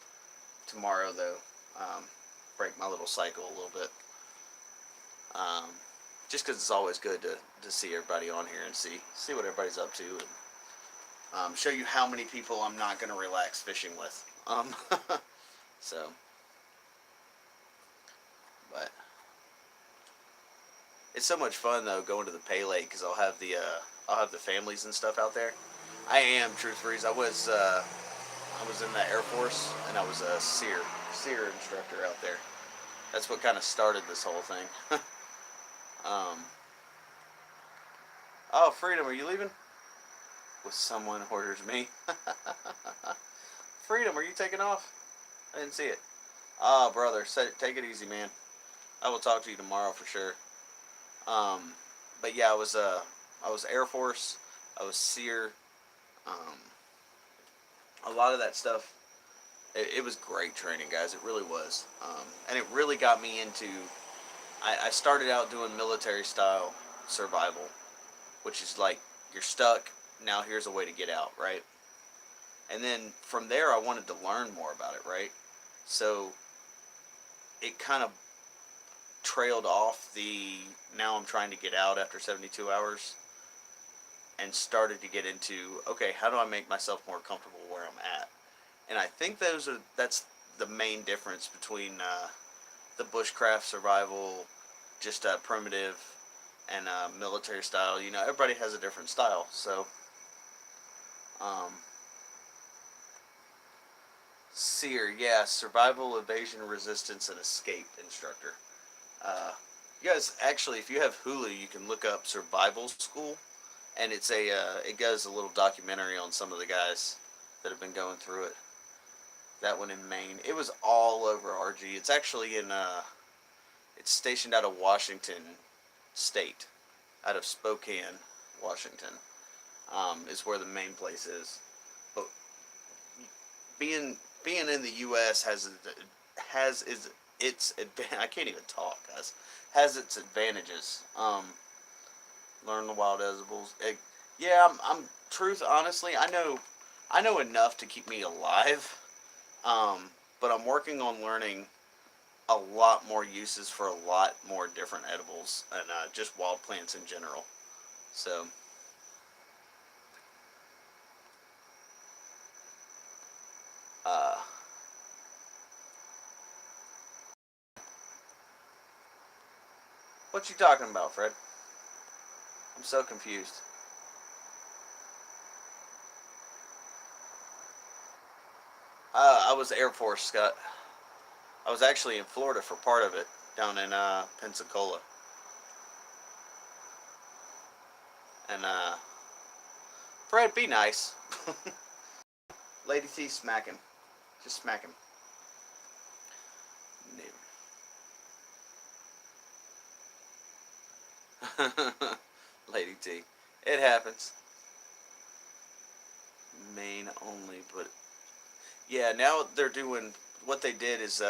tomorrow though. Um, Break my little cycle a little bit. Um, just because it's always good to see everybody on here and see what everybody's up to, and show you how many people I'm not going to relax fishing with. So, but it's so much fun though going to the pay lake because I'll have the families and stuff out there. I am truth freeze. I was in the Air Force and I was a seer instructor out there. That's what kind of started this whole thing. um, oh, Freedom, are you leaving? With someone orders me. Freedom, are you taking off? I didn't see it. Ah, brother, take it easy, man. I will talk to you tomorrow for sure. Um, but yeah, I was Air Force. I was seer. Um, a lot of that stuff. It was great training, guys. It really was, and it really got me into. I started out doing military style survival, which is like you're stuck. Now here's a way to get out, right? And then from there, I wanted to learn more about it, right? So it kind of trailed off the now I'm trying to get out after 72 hours and started to get into, okay, how do I make myself more comfortable where I'm at? And I think that's the main difference between the bushcraft survival, just primitive, and military style. You know, everybody has a different style. So, um, SEER, yeah, survival, evasion, resistance, and escape instructor. Uh, you guys, actually, if you have Hulu, you can look up Survival School, and it does a little documentary on some of the guys that have been going through it. That one in Maine. It was all over RG. It's actually it's stationed out of Washington State, out of Spokane, Washington, is where the main place is. But being in the U.S. has its I can't even talk, guys. Has its advantages. Learn the wild edibles. Yeah, I'm truth. Honestly, I know enough to keep me alive. But I'm working on learning a lot more uses for a lot more different edibles and just wild plants in general. So, uh, what you talking about, Fred? I'm so confused. I was Air Force, Scott. I was actually in Florida for part of it, down in Pensacola. And Fred, be nice. Lady T, smack him. Just smack him. Lady T. It happens. Maine only, but yeah, now they're doing what they did is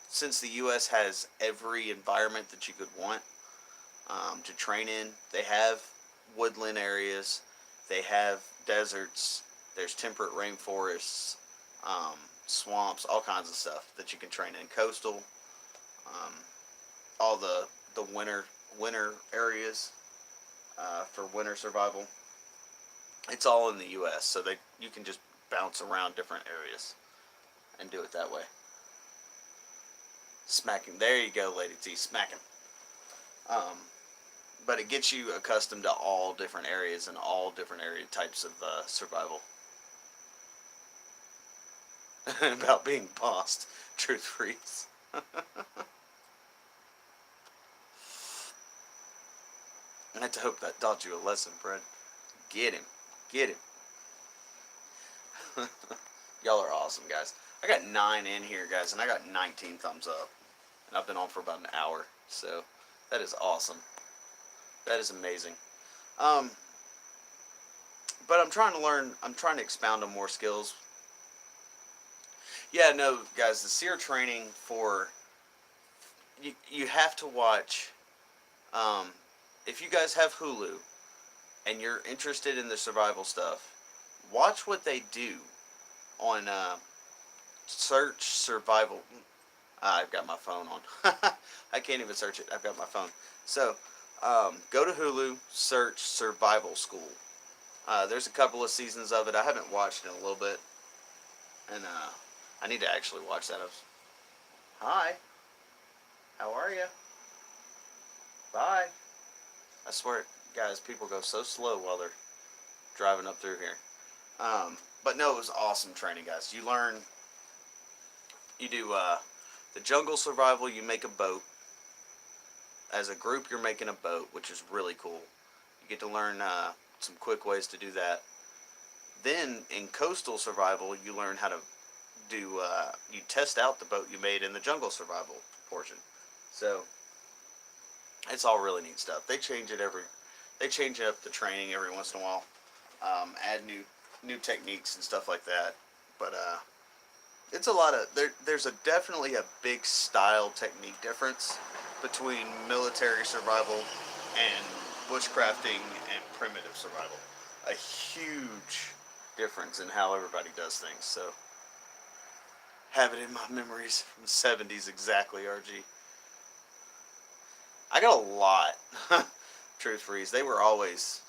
since the U.S. has every environment that you could want to train in, they have woodland areas, they have deserts, there's temperate rainforests, um, swamps, all kinds of stuff that you can train in. Coastal, um, all the winter areas for winter survival. It's all in the U.S., so you can just bounce around different areas and do it that way. Smack him. There you go, Lady T. Smack him. Um, but it gets you accustomed to all different areas and all different area types of survival. About being bossed. Truth freeze. I had to hope that taught you a lesson, Fred. Get him. Get him. Y'all are awesome, guys. I got 9 in here, guys, and I got 19 thumbs up. And I've been on for about an hour. So, that is awesome. That is amazing. Um, but I'm trying to expound on more skills. Yeah, no, guys, the SEER training for you have to watch. Um, if you guys have Hulu and you're interested in the survival stuff, watch what they do on search survival. I've got my phone on. I can't even search it. I've got my phone. So go to Hulu, search Survival School. There's a couple of seasons of it. I haven't watched in a little bit, and I need to actually watch that. Hi, how are you? Bye. I swear, guys, people go so slow while they're driving up through here. But no, it was awesome training, guys. You learn, you do the jungle survival. You make a boat. As a group, you're making a boat, which is really cool. You get to learn some quick ways to do that. Then in coastal survival, you learn how to do. You test out the boat you made in the jungle survival portion. So it's all really neat stuff. They change it every. They change up the training every once in a while. Add new techniques and stuff like that. But it's a lot of there's definitely a big style technique difference between military survival and bushcrafting and primitive survival. A huge difference in how everybody does things. So have it in my memories from the 70s exactly, RG. I got a lot. Truth freeze. They were always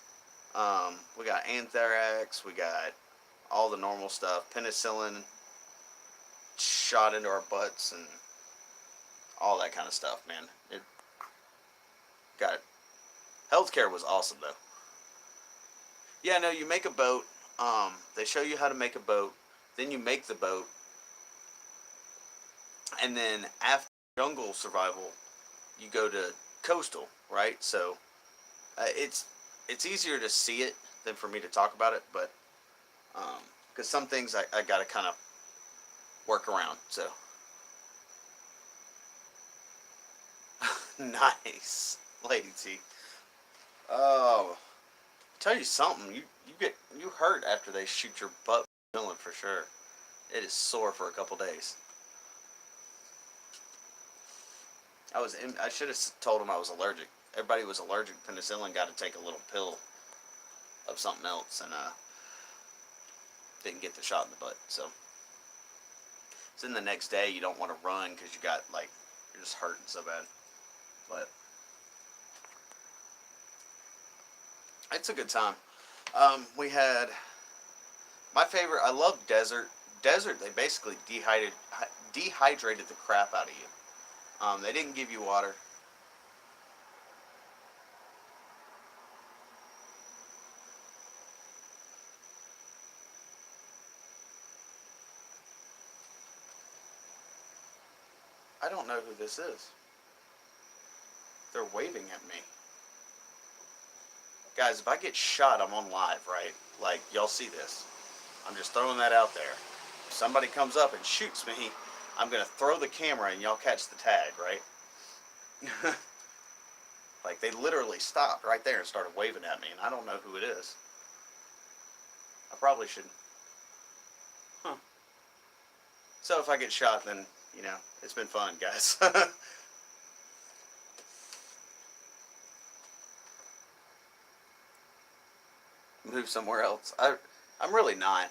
we got anthrax, we got all the normal stuff, penicillin shot into our butts and all that kind of stuff, man. It got it. Healthcare was awesome though. Yeah, no, you make a boat. They show you how to make a boat. Then you make the boat, and then after jungle survival, you go to coastal, right? So it's easier to see it than for me to talk about it, but because some things I got to kind of work around. So nice, Lady T. Oh, tell you something. You hurt after they shoot your butt villain for sure. It is sore for a couple days. I should have told him I was allergic. Everybody was allergic. Penicillin got to take a little pill of something else, and didn't get the shot in the butt. So then the next day you don't want to run because you're just hurting so bad. But it's a good time. We had my favorite. I love desert. Desert. They basically dehydrated the crap out of you. They didn't give you water. I don't know who this is. They're waving at me. Guys, if I get shot, I'm on live, right? Like, y'all see this. I'm just throwing that out there. If somebody comes up and shoots me, I'm going to throw the camera and y'all catch the tag, right? Like, they literally stopped right there and started waving at me, and I don't know who it is. I probably should. Huh. So if I get shot, then, it's been fun, guys. Move somewhere else. I'm really not.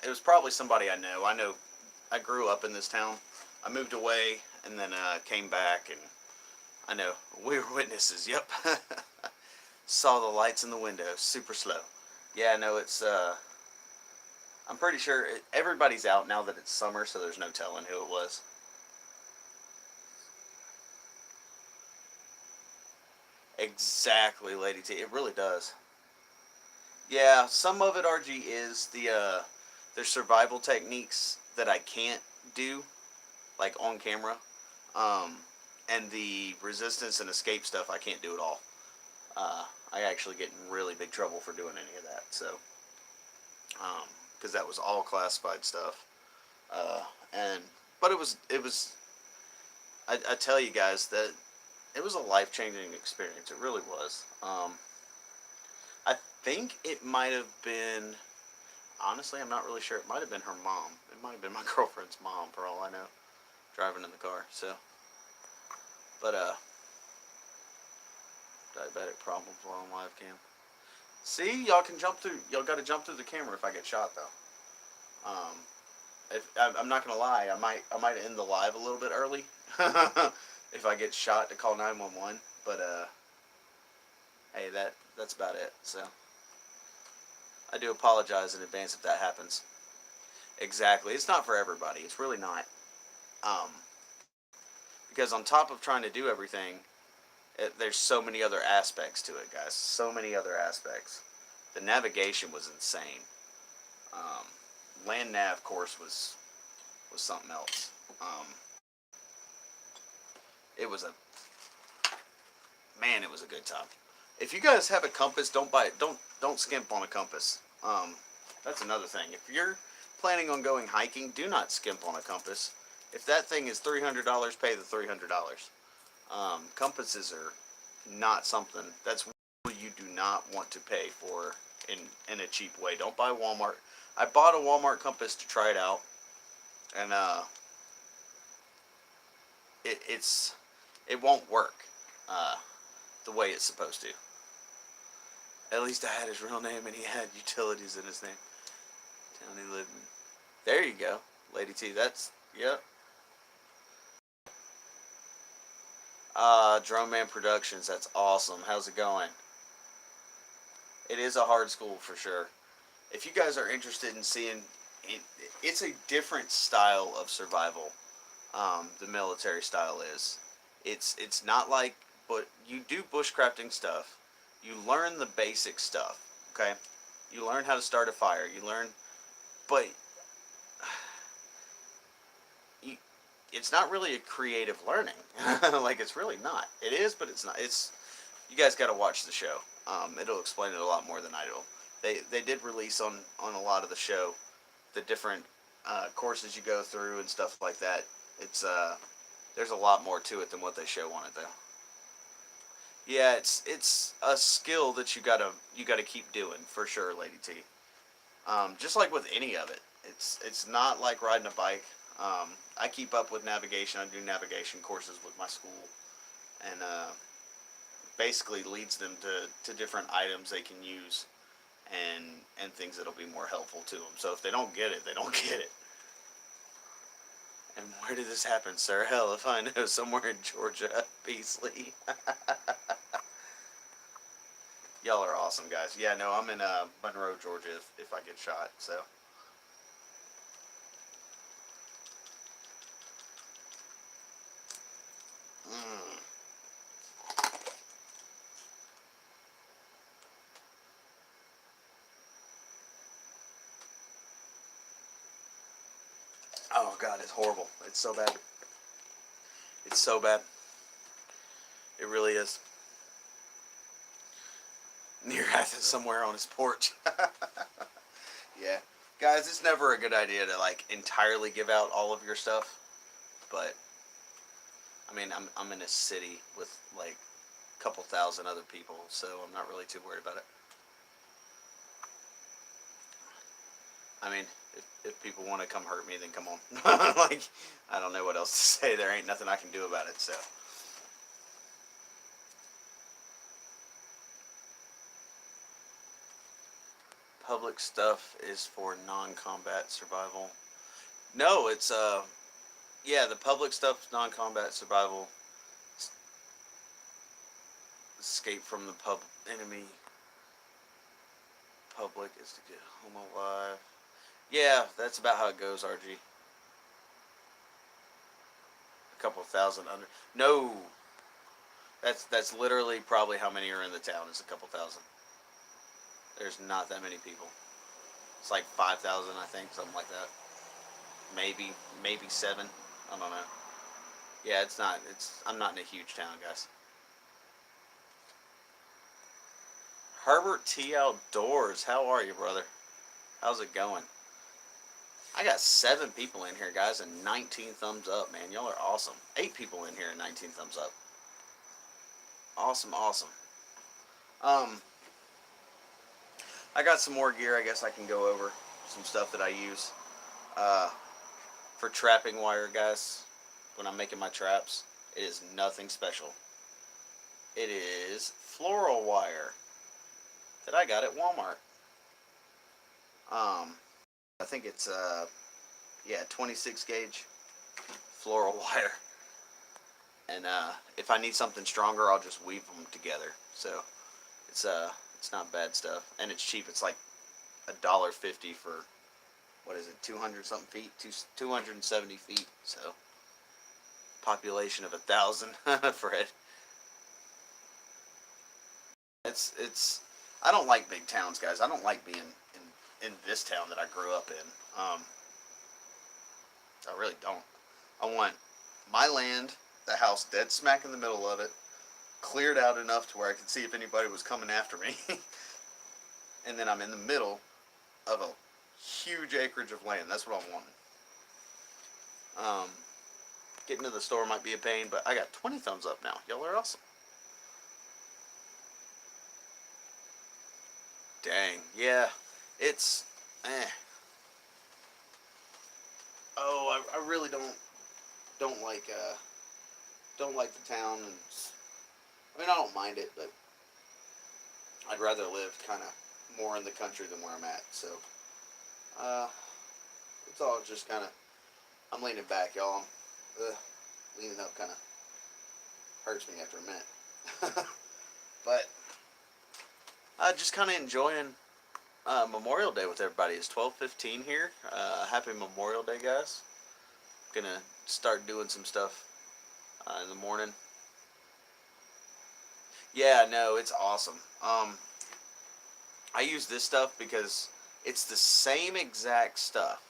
It was probably somebody I know. I grew up in this town. I moved away and then came back, and I know we were witnesses. Yep. Saw the lights in the window. Super slow. Yeah, no, it's. I'm pretty sure everybody's out now that it's summer, so there's no telling who it was. Exactly, Lady T. It really does. Yeah, some of it, RG, is there's survival techniques that I can't do, like on camera, um, and the resistance and escape stuff I can't do at all. I actually get in really big trouble for doing any of that. So, because that was all classified stuff, uh, and but it was. I tell you guys that it was a life changing experience. It really was. I think it might have been. honestly, I'm not really sure. It might have been her mom. It might have been my girlfriend's mom, for all I know, driving in the car. So, but diabetic problems while on live cam. See, y'all can jump through. Y'all got to jump through the camera if I get shot, though. If I'm not gonna lie, I might end the live a little bit early if I get shot to call 911. But hey, that's about it. So I do apologize in advance if that happens. Exactly, it's not for everybody. It's really not. Um, because on top of trying to do everything, there's so many other aspects to it, guys. So many other aspects. The navigation was insane. Um, Land nav course was something else. It was a man. It was a good time. If you guys have a compass, don't buy it. Don't skimp on a compass. That's another thing. If you're planning on going hiking, do not skimp on a compass. If that thing is $300, pay the $300. Compasses are not something that's what you do not want to pay for in a cheap way. Don't buy Walmart. I bought a Walmart compass to try it out, and it won't work the way it's supposed to. At least I had his real name and he had utilities in his name. Town he lived in. There you go, Lady T. That's yep. Drone Man Productions. That's awesome. How's it going? It is a hard school for sure. If you guys are interested in seeing, it's a different style of survival. The military style is. It's not like, but you do bushcrafting stuff. You learn the basic stuff. Okay, you learn how to start a fire. You learn, but you, it's not really a creative learning. Like it's really not. It is, but it's not. It's you guys got to watch the show. It'll explain it a lot more than I do. They did release on a lot of the show the different courses you go through and stuff like that. It's there's a lot more to it than what they show on it though. Yeah, it's a skill that you gotta keep doing for sure, Lady T. Just like with any of it, it's not like riding a bike. I keep up with navigation. I do navigation courses with my school, and basically leads them to different items they can use, and things that'll be more helpful to them. So if they don't get it, they don't get it. And where did this happen, sir? Hell, if I know, somewhere in Georgia, Beasley. Y'all are awesome, guys. Yeah, no, I'm in Monroe, Georgia. If I get shot, so. Mm. Oh God, it's horrible. It's so bad. It's so bad. It really is. Near Athens, somewhere on his porch. Yeah, guys, it's never a good idea to like entirely give out all of your stuff, but I mean, I'm in a city with like a couple thousand other people, so I'm not really too worried about it. I mean, if people want to come hurt me, then come on. Like, I don't know what else to say. There ain't nothing I can do about it, so. Public stuff is for non-combat survival. No, it's, yeah, the public stuff is non-combat survival. Escape from the enemy. Public is to get home alive. Yeah, that's about how it goes, RG. A couple of thousand under. No, that's literally probably how many are in the town. Is a couple thousand. There's not that many people. It's like 5,000, I think, something like that. Maybe 7. I don't know. Yeah, it's not. I'm not in a huge town, guys. Herbert T Outdoors. How are you, brother? How's it going? I got 7 people in here, guys, and 19 thumbs up, man. Y'all are awesome. 8 people in here and 19 thumbs up. Awesome, awesome. I got some more gear I guess I can go over. some stuff that I use uh, for trapping wire, guys. When I'm making my traps, it is nothing special. It is floral wire that I got at Walmart. Um, I think it's 26 gauge floral wire. And if I need something stronger, I'll just weave them together. So it's not bad stuff, and it's cheap. It's like $1.50 for, what is it, 200 something feet, 270 feet. So population of 1,000 for it. It's. I don't like big towns, guys. I don't like being in this town that I grew up in. I really don't. I want my land, the house dead smack in the middle of it, cleared out enough to where I could see if anybody was coming after me. And then I'm in the middle of a huge acreage of land. That's what I'm wanting. Getting to the store might be a pain, but I got 20 thumbs up now. Y'all are awesome. Dang, yeah, it's Oh, I really don't like the town, and I mean I don't mind it, but I'd rather live kind of more in the country than where I'm at. So uh, it's all just kind of, I'm leaning back, y'all. Leaning up kind of hurts me after a minute, but just kind of enjoying Memorial Day with everybody. It's 12:15 here. Happy Memorial Day, guys. Gonna start doing some stuff in the morning. Yeah, no, it's awesome. I use this stuff because it's the same exact stuff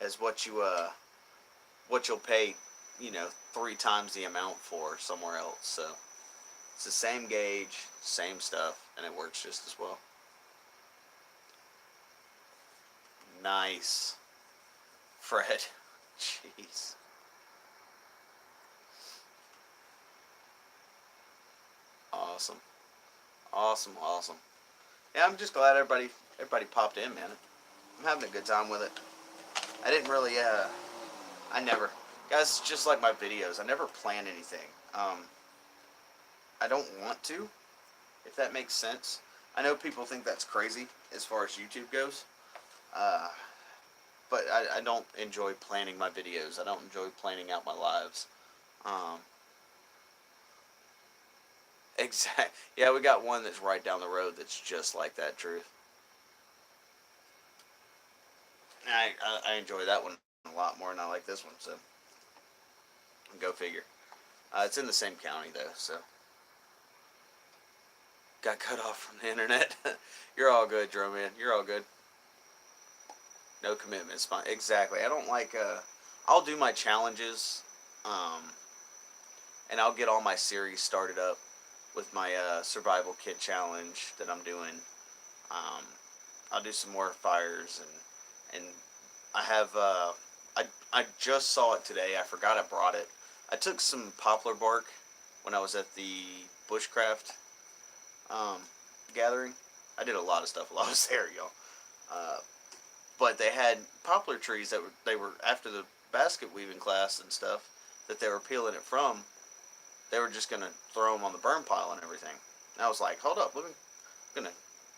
as what you'll pay, 3 times the amount for somewhere else. So it's the same gauge, same stuff, and it works just as well. Nice, Fred. Jeez. Awesome. Awesome, awesome. Yeah, I'm just glad everybody popped in, man. I'm having a good time with it. I didn't really I never, guys, it's just like my videos. I never plan anything. I don't want to, if that makes sense. I know people think that's crazy as far as YouTube goes. Uh, but I don't enjoy planning my videos. I don't enjoy planning out my lives. Um, exact. Yeah, we got one that's right down the road that's just like that. Truth. I enjoy that one a lot more than I like this one. So go figure. It's in the same county though, so got cut off from the internet. You're all good, Droman. You're all good. No commitments. Fine. Exactly. I don't like. I'll do my challenges, um, and I'll get all my series started up with my survival kit challenge that I'm doing. Um, I'll do some more fires, and I have. I just saw it today. I forgot I brought it. I took some poplar bark when I was at the bushcraft um, gathering. I did a lot of stuff while I was there, y'all. Uh, but they had poplar trees that they were after the basket weaving class and stuff that they were peeling it from. They were just gonna throw them on the burn pile and everything. And I was like, hold up, I'm gonna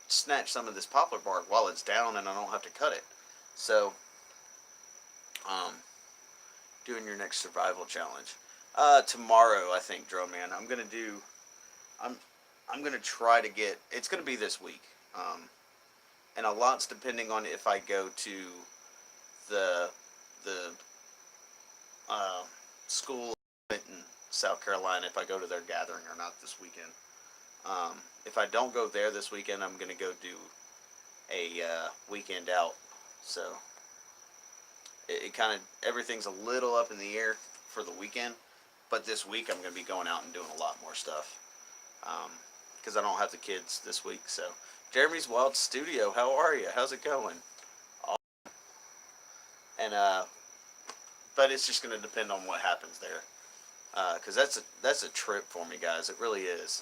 snatch some of this poplar bark while it's down and I don't have to cut it. So, um, doing your next survival challenge. Tomorrow, I think, Drum Man. I'm I'm gonna try to get. It's gonna be this week. And a lot's depending on if I go to the the uh, school in South Carolina, if I go to their gathering or not this weekend. If I don't go there this weekend, I'm gonna go do a weekend out. So it kind of, everything's a little up in the air for the weekend, but this week I'm gonna be going out and doing a lot more stuff because I don't have the kids this week. So Jeremy's Wild Studio, how are you? How's it going? And but it's just gonna depend on what happens there, because that's a trip for me, guys. It really is.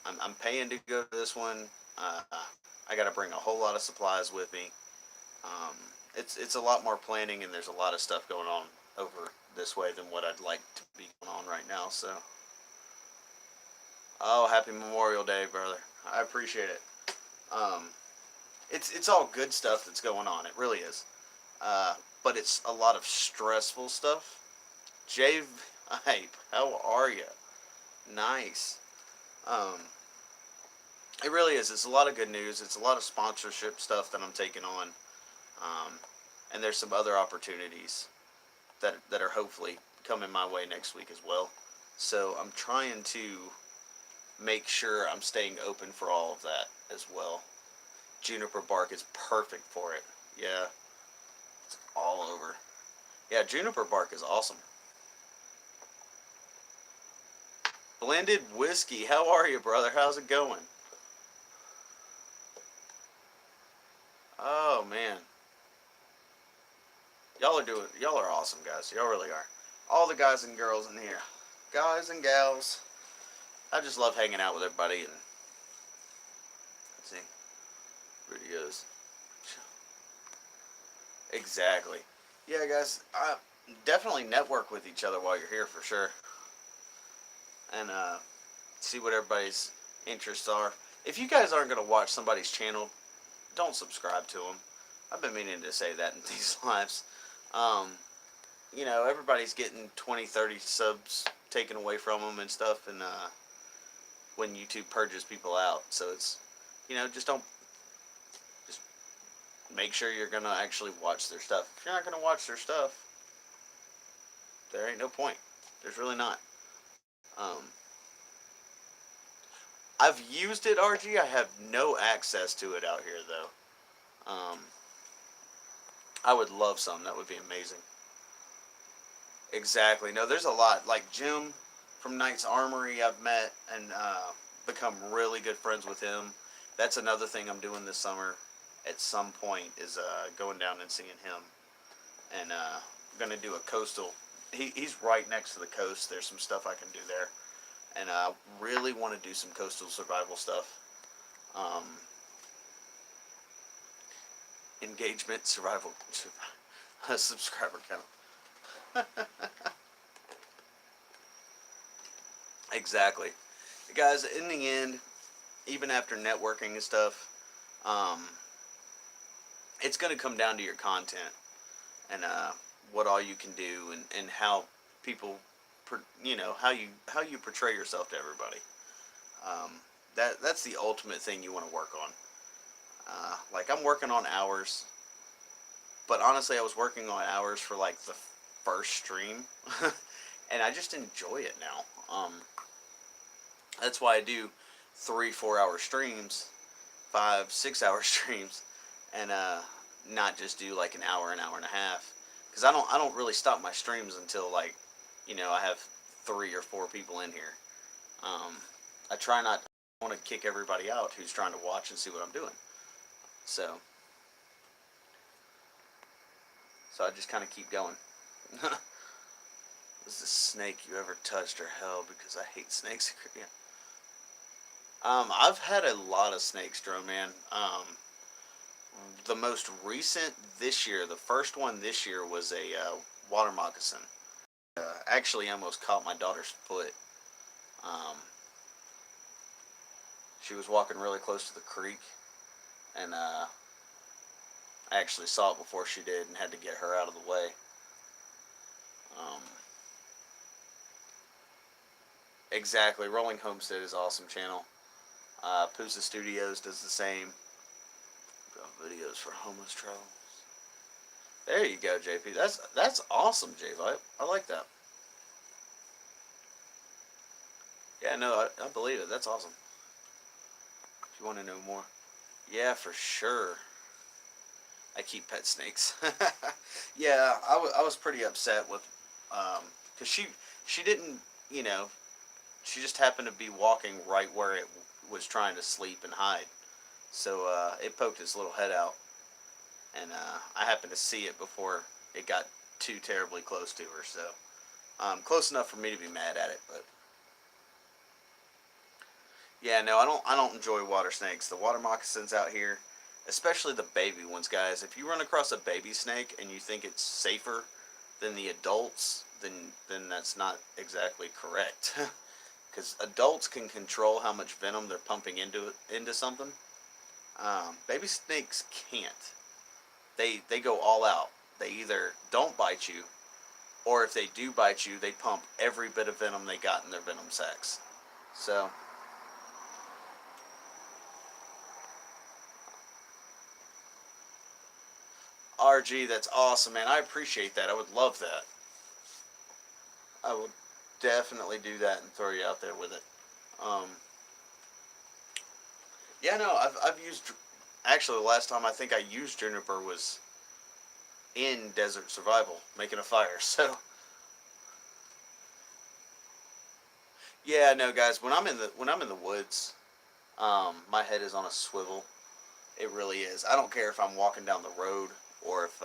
I'm paying to go to this one. I got to bring a whole lot of supplies with me, Um, it's a lot more planning, and there's a lot of stuff going on over this way than what I'd like to be going on right now. So, oh, happy Memorial Day, brother. I appreciate it. Um, it's all good stuff that's going on. It really is. But it's a lot of stressful stuff. Jay, hype. How are you? Nice. Um, it really is. It's a lot of good news. It's a lot of sponsorship stuff that I'm taking on. Um, and there's some other opportunities that are hopefully coming my way next week as well. So I'm trying to make sure I'm staying open for all of that as well. Juniper bark is perfect for it. Yeah, it's all over. Yeah, juniper bark is awesome. Blended whiskey, how are you, brother? How's it going? Oh man, y'all are awesome, guys. Y'all really are. All the guys and girls in here, guys and gals. I just love hanging out with everybody and let's see, where he goes. Exactly. Yeah, guys. Definitely network with each other while you're here for sure, and see what everybody's interests are. If you guys aren't gonna watch somebody's channel, don't subscribe to them. I've been meaning to say that in these lives. Um, everybody's getting 20, 30 subs taken away from them and stuff, and when YouTube purges people out, so it's just don't just make sure you're gonna actually watch their stuff. If you're not gonna watch their stuff, there ain't no point. There's really not. Um, I've used it, RG. I have no access to it out here though. I would love some. That would be amazing. Exactly. No, there's a lot. Like Jim from Knight's Armory, I've met and become really good friends with him. That's another thing I'm doing this summer. At some point, is going down and seeing him, and gonna do a coastal. He's right next to the coast. There's some stuff I can do there, and I really want to do some coastal survival stuff. Um, engagement, survival, subscriber count. Exactly. Guys, in the end, even after networking and stuff, um, it's going to come down to your content and what all you can do and how people, how you portray yourself to everybody. Um, that's the ultimate thing you want to work on. Like I'm working on hours, but honestly, I was working on hours for like the first stream, and I just enjoy it now. That's why I do 3, 4 hour streams, 5, 6 hour streams, and not just do like an hour and a half. Because I don't really stop my streams until like, I have 3 or 4 people in here. Um, I try not. I want to kick everybody out who's trying to watch and see what I'm doing. So I just kind of keep going. Was the snake you ever touched or held? Because I hate snakes. Yeah. I've had a lot of snakes, Drone Man. The most recent this year, the first one this year was a water moccasin. Actually, almost caught my daughter's foot. Um, she was walking really close to the creek, and I actually saw it before she did and had to get her out of the way. Um, exactly. Rolling Homestead is awesome channel. Pusa Studios does the same. Videos for homeless travels. There you go, JP. That's awesome, JP. I like that. Yeah, no, I believe it. That's awesome. If you want to know more, yeah, for sure. I keep pet snakes. Yeah, I was pretty upset with, because she didn't, she just happened to be walking right where it was trying to sleep and hide. So it poked its little head out, and I happened to see it before it got too terribly close to her. So close enough for me to be mad at it, but yeah, no, I don't enjoy water snakes. The water moccasins out here, especially the baby ones, guys. If you run across a baby snake and you think it's safer than the adults, then that's not exactly correct. Because adults can control how much venom they're pumping into something. Baby snakes can't. They go all out. They either don't bite you, or if they do bite you, they pump every bit of venom they got in their venom sacs. So, RG, that's awesome, man. I appreciate that. I would love that. I will definitely do that and throw you out there with it. Um, yeah, no, I've used. Actually, the last time I think I used juniper was in desert survival, making a fire. So, yeah, no, guys, when I'm in the woods, my head is on a swivel. It really is. I don't care if I'm walking down the road or if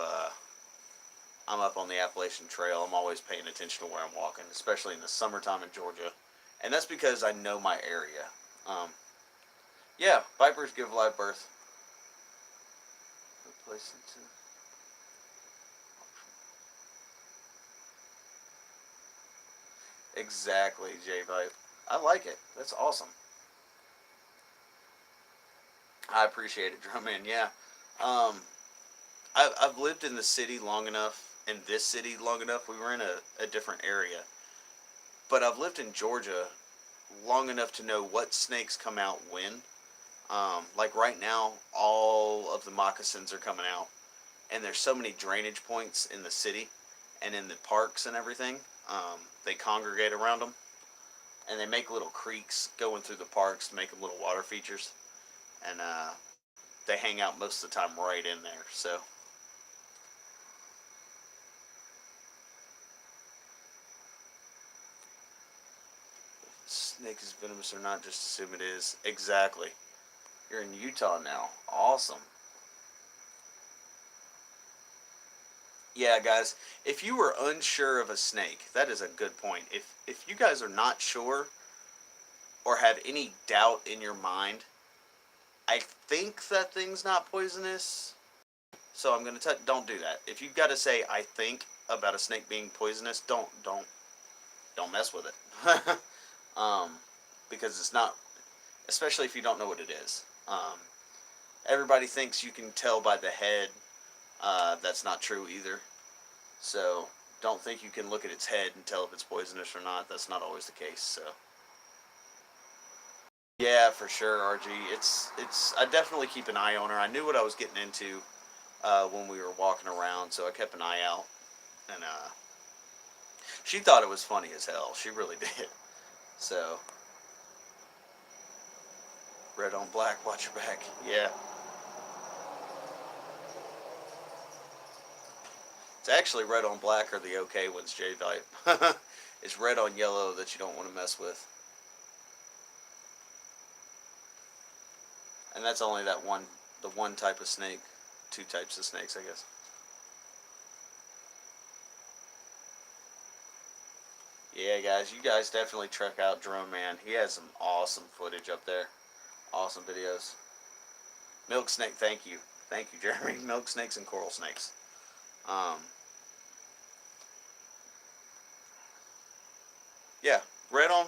I'm up on the Appalachian Trail. I'm always paying attention to where I'm walking, especially in the summertime in Georgia, and that's because I know my area. Um, yeah, vipers give live birth. Exactly, J Vipe. I like it. That's awesome. I appreciate it, Drumman. Yeah. Um, I've lived in the city long enough, in this city long enough. We were in a different area. But I've lived in Georgia long enough to know what snakes come out when. Like right now, all of the moccasins are coming out. And there's so many drainage points in the city and in the parks and everything. They congregate around them. And they make little creeks going through the parks to make them little water features. And they hang out most of the time right in there. So snake is venomous or not, just assume it is. Exactly. You're in Utah now. Awesome. Yeah, guys, if you were unsure of a snake, that is a good point. If you guys are not sure or have any doubt in your mind, I think that thing's not poisonous. So I'm gonna don't do that. If you've got to say I think about a snake being poisonous, don't mess with it. um, because it's not, especially if you don't know what it is. Everybody thinks you can tell by the head. That's not true either. So don't think you can look at its head and tell if it's poisonous or not. That's not always the case. So yeah, for sure, RG. It's. I definitely keep an eye on her. I knew what I was getting into when we were walking around, so I kept an eye out, and she thought it was funny as hell. She really did. So red on black, watch your back. Yeah, it's actually red on black are the okay ones, J Vipe. It's red on yellow that you don't want to mess with, and that's only the one type of snake, two types of snakes, I guess. Yeah, guys, you guys definitely check out Drone Man. He has some awesome footage up there, awesome videos. Milk snake, thank you, Jeremy. Milk snakes and coral snakes. Um, yeah, red on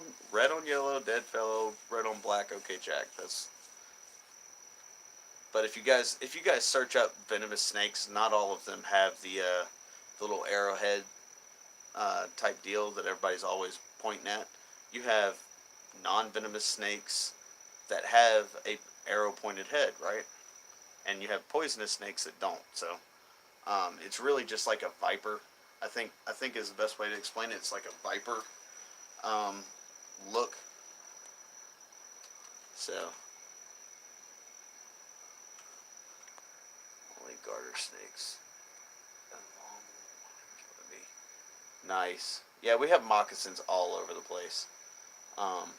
yellow, dead fellow. Red on black, okay, Jack. That's. But if you guys search up venomous snakes, not all of them have the little arrowhead type deal that everybody's always pointing at. You have non-venomous snakes that have a arrow pointed head, right? And you have poisonous snakes that don't. So it's really just like a viper. I think is the best way to explain it. It's like a viper um, look. So only garter snakes. Nice. Yeah, we have moccasins all over the place. Um,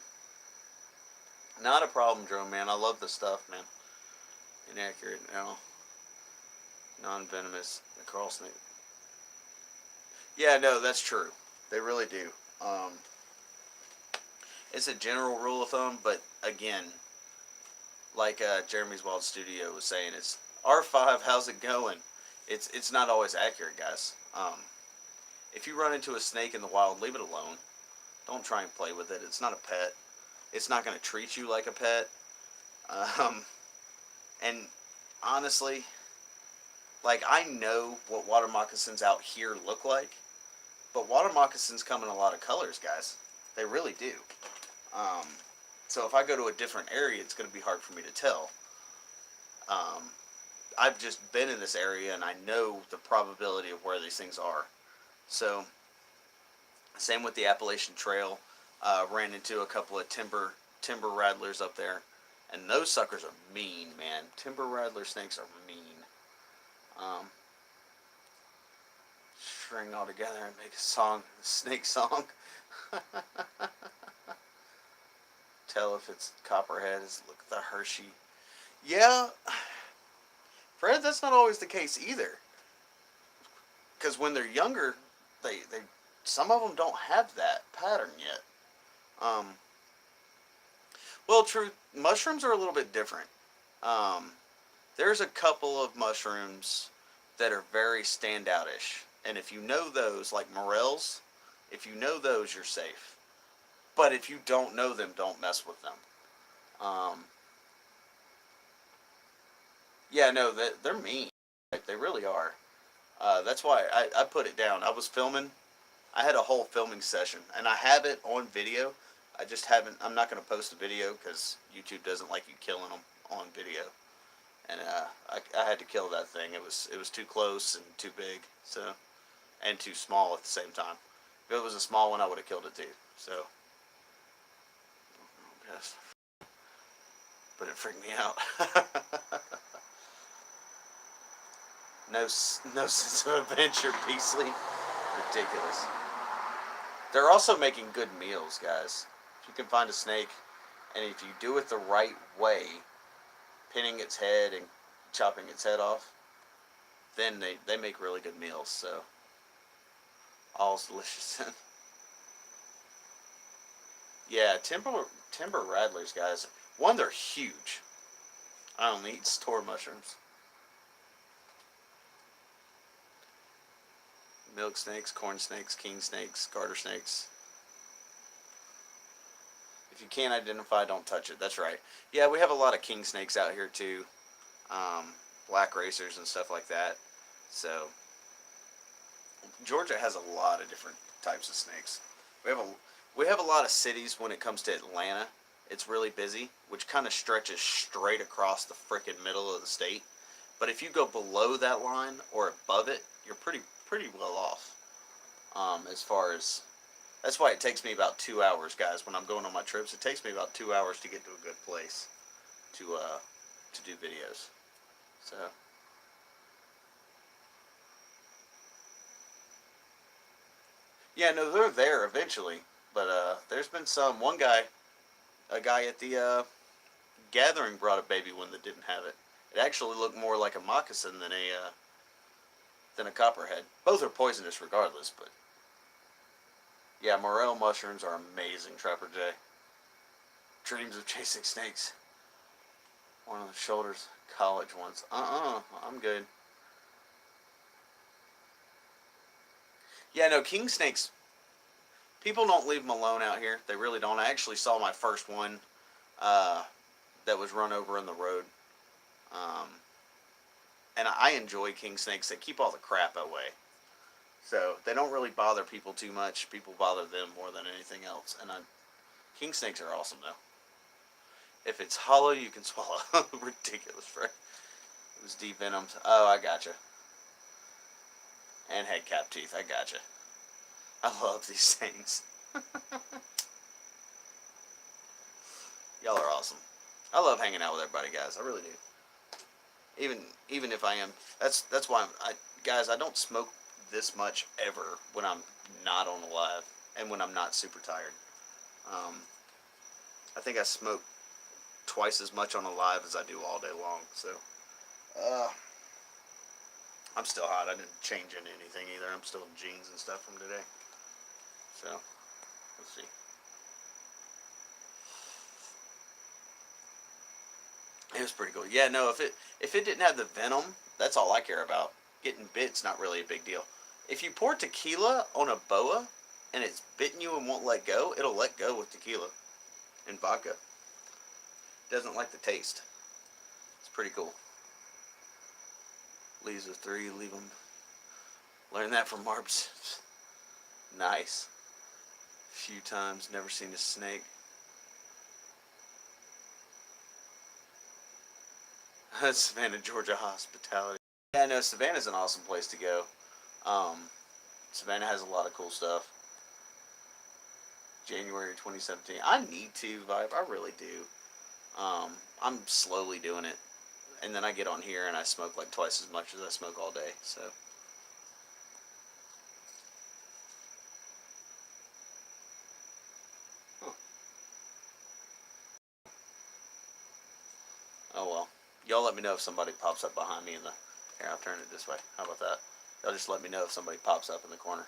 Not a problem, Drone Man. I love the stuff, man. Inaccurate now. Non-venomous. The coral snake. Yeah, no, that's true. They really do. It's a general rule of thumb, but again, like Jeremy's Wild Studio was saying, it's R5. How's it going? It's not always accurate, guys. If you run into a snake in the wild, leave it alone. Don't try and play with it. It's not a pet. It's not going to treat you like a pet. Um, and honestly, like, I know what water moccasins out here look like, but water moccasins come in a lot of colors, guys. They really do. Um, so if I go to a different area, it's going to be hard for me to tell. Um, I've just been in this area and I know the probability of where these things are. So, same with the Appalachian Trail. Ran into a couple of timber rattlers up there, and those suckers are mean, man. Timber rattler snakes are mean. Um, String all together and make a snake song. Tell if it's copperhead. Look at the Hershey. Yeah, Fred, that's not always the case either. Because when they're younger, they some of them don't have that pattern yet. Um, well, true, mushrooms are a little bit different. Um, there's a couple of mushrooms that are very standoutish, and if you know those, like morels, if you know those, you're safe. But if you don't know them, don't mess with them. Um, yeah, no, they're mean. Like, they really are. That's why I put it down. I was filming. I had a whole filming session, and I have it on video. I just haven't. I'm not going to post the video because YouTube doesn't like you killing them on video. And I had to kill that thing. It was too close and too big, so, and too small at the same time. If it was a small one, I would have killed it too. So, yes, but it freaked me out. No sense of adventure, Beasley. Ridiculous. They're also making good meals, guys. If you can find a snake, and if you do it the right way, pinning its head and chopping its head off, then they make really good meals. So, all's delicious. Yeah, timber rattlers, guys. One, they're huge. I don't eat store mushrooms. Milk snakes, corn snakes, king snakes, garter snakes. If you can't identify, don't touch it. That's right. Yeah, we have a lot of king snakes out here too. Black racers and stuff like that. So, Georgia has a lot of different types of snakes. We have a lot of cities when it comes to Atlanta. It's really busy, which kind of stretches straight across the frickin' middle of the state. But if you go below that line or above it, you're pretty well off. As far as That's why it takes me about 2 hours, guys. When I'm going on my trips, it takes me about 2 hours to get to a good place to do videos. So. Yeah, no, they're there eventually, but there's been a guy at the gathering brought a baby one that didn't have it. It actually looked more like a moccasin than a copperhead. Both are poisonous regardless, but yeah, morel mushrooms are amazing, Trapper J. Dreams of chasing snakes. One on the shoulders, college ones. I'm good. Yeah, no, king snakes, people don't leave them alone out here. They really don't. I actually saw my first one uh, that was run over in the road. Um, and I enjoy king snakes. They keep all the crap away. So they don't really bother people too much. People bother them more than anything else. And king snakes are awesome, though. If it's hollow, you can swallow. Ridiculous, Fred. It was deep venomed. Oh, I gotcha. And had cap teeth. I gotcha. I love these things. Y'all are awesome. I love hanging out with everybody, guys. I really do. Even if I am, that's why guys, I don't smoke this much ever when I'm not on a live and when I'm not super tired. I think I smoke twice as much on a live as I do all day long. So, I'm still hot. I didn't change into anything either. I'm still in jeans and stuff from today. So, let's see. It was pretty cool. Yeah, no, if it didn't have the venom, that's all I care about. Getting bit's not really a big deal. If you pour tequila on a boa and it's bitten you and won't let go, it'll let go with tequila and vodka. It doesn't like the taste. It's pretty cool. Leaves of three, leave them. Learn that from Marbs. Nice. Few times, never seen a snake. Savannah, Georgia hospitality. Yeah, no, Savannah's an awesome place to go. Um, Savannah has a lot of cool stuff. January 2017. I need to vibe. I really do. I'm slowly doing it, and then I get on here and I smoke like twice as much as I smoke all day. So. Huh. Oh well. Y'all let me know if somebody pops up behind me in the. Here, I'll turn it this way. How about that? Y'all just let me know if somebody pops up in the corner.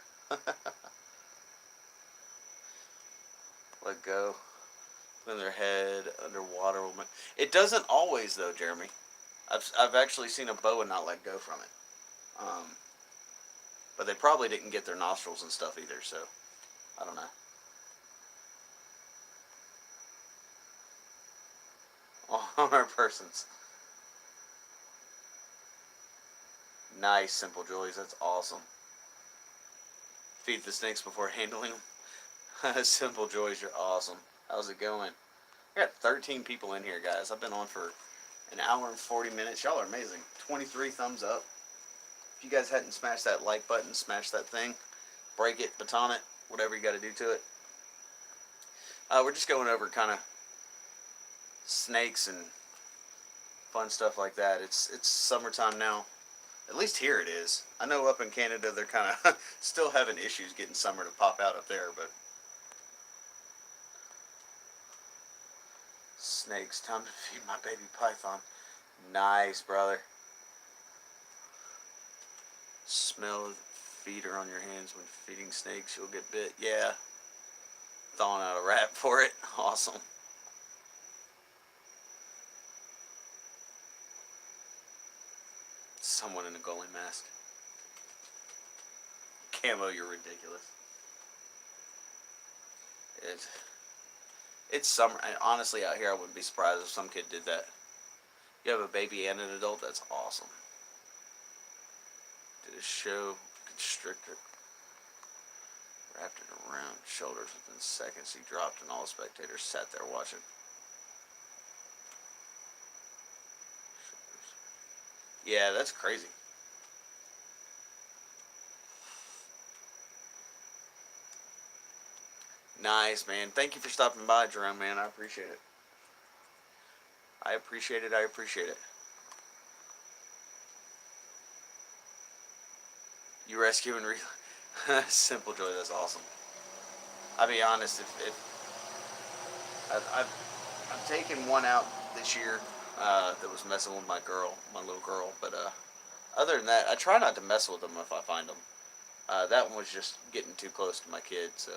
Let go. Then their head underwater. It doesn't always though, Jeremy. I've actually seen a boa not let go from it. But they probably didn't get their nostrils and stuff either, so I don't know. All our persons. Nice, Simple Joys. That's awesome. Feed the snakes before handling them. Simple Joys, you're awesome. How's it going? I got 13 people in here, guys. I've been on for an hour and 40 minutes. Y'all are amazing. 23 thumbs up. If you guys hadn't smashed that like button, smash that thing. Break it, baton it, whatever you got to do to it. We're just going over kind of snakes and fun stuff like that. It's summertime now. At least here it is. I know up in Canada they're kind of still having issues getting summer to pop out up there, but snakes, time to feed my baby python. Nice, brother. Smell the feeder on your hands when feeding snakes. You'll get bit. Yeah. Thawing out a wrap for it. Awesome. Someone in a goalie mask. Camo, you're ridiculous. It's summer. And honestly, out here, I wouldn't be surprised if some kid did that. You have a baby and an adult. That's awesome. Did a show constrictor. Wrapped it around shoulders within seconds. He dropped, and all spectators sat there watching. Yeah, that's crazy. Nice, man. Thank you for stopping by, Jerome, man. I appreciate it. I appreciate it. I appreciate it. You rescue and Simple Joy, that's awesome. I'll be honest, if I've taken one out this year that was messing with my little girl, but other than that, I try not to mess with them if I find them. That one was just getting too close to my kid, so.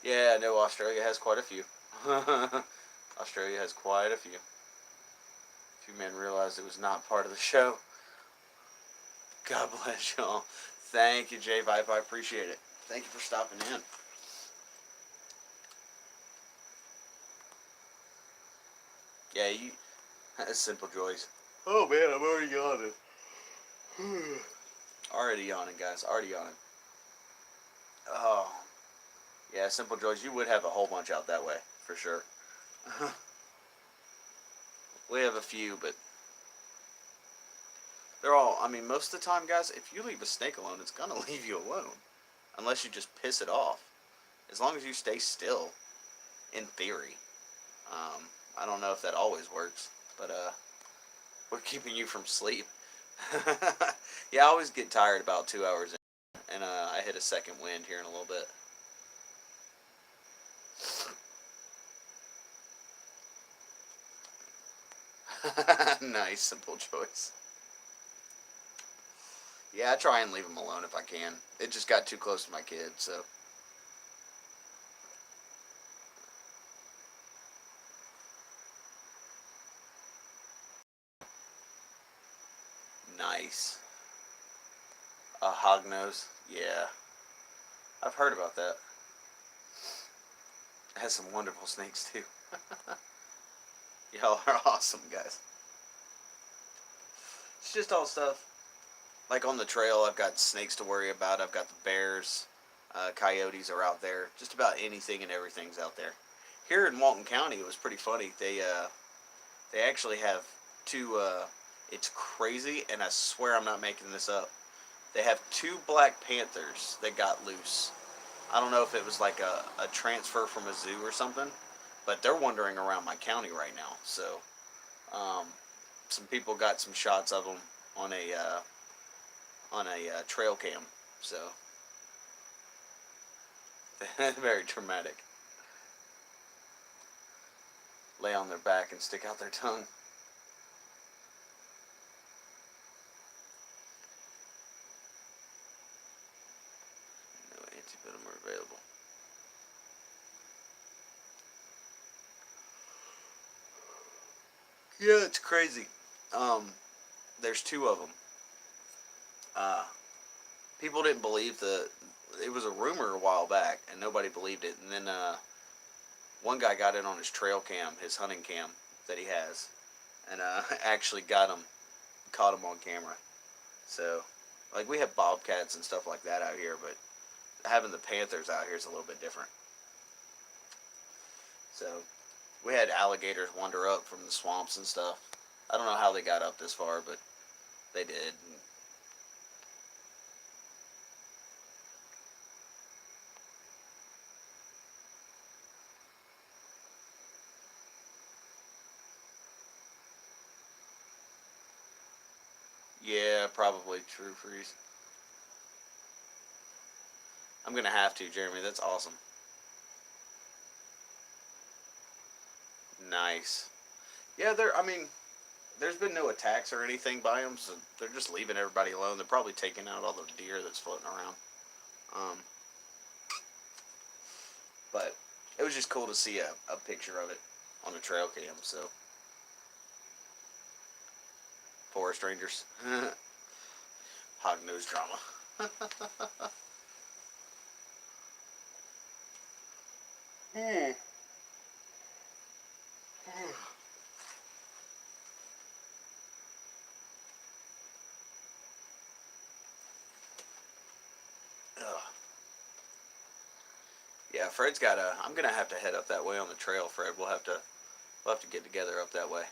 Yeah, I know Australia has quite a few. Australia has quite a few. Few men realized it was not part of the show. God bless y'all. Thank you, J Vibe. I appreciate it. Thank you for stopping in. Yeah, you. Simple Joys. Oh man, I'm already yawning. Already yawning, guys. Already yawning. Oh. Yeah, Simple Joys, you would have a whole bunch out that way, for sure. We have a few, but they're all, I mean, most of the time, guys, if you leave a snake alone, it's going to leave you alone. Unless you just piss it off. As long as you stay still, in theory. I don't know if that always works, but we're keeping you from sleep. Yeah, I always get tired about 2 hours in, and I hit a second wind here in a little bit. Nice, Simple Choice. Yeah, I try and leave them alone if I can. It just got too close to my kid, so. Nice. A hognose. Yeah. I've heard about that. It has some wonderful snakes too. Y'all are awesome, guys. It's just all stuff. Like on the trail, I've got snakes to worry about. I've got the bears. Coyotes are out there. Just about anything and everything's out there. Here in Walton County, it was pretty funny. They actually have two. It's crazy, and I swear I'm not making this up. They have two black panthers that got loose. I don't know if it was like a transfer from a zoo or something, but they're wandering around my county right now. So, um, some people got some shots of them on a trail cam. So, very traumatic. Lay on their back and stick out their tongue. No antivenom are available. Yeah, it's crazy. Um, there's two of them. Uh, People didn't believe the. It was a rumor a while back, and nobody believed it. And then one guy got in on his trail cam, his hunting cam that he has, and actually caught him on camera. So, like we have bobcats and stuff like that out here, but having the panthers out here is a little bit different. So, we had alligators wander up from the swamps and stuff. I don't know how they got up this far, but they did. Yeah, probably true freeze. I'm gonna have to, Jeremy. That's awesome. Nice. Yeah, I mean, there's been no attacks or anything by them, so they're just leaving everybody alone. They're probably taking out all the deer that's floating around. Um, but it was just cool to see a picture of it on the trail cam. So, forest rangers, hog nose drama. Hmm. Ugh. Yeah, Fred's got a. I'm gonna have to head up that way on the trail, Fred. We'll have to get together up that way.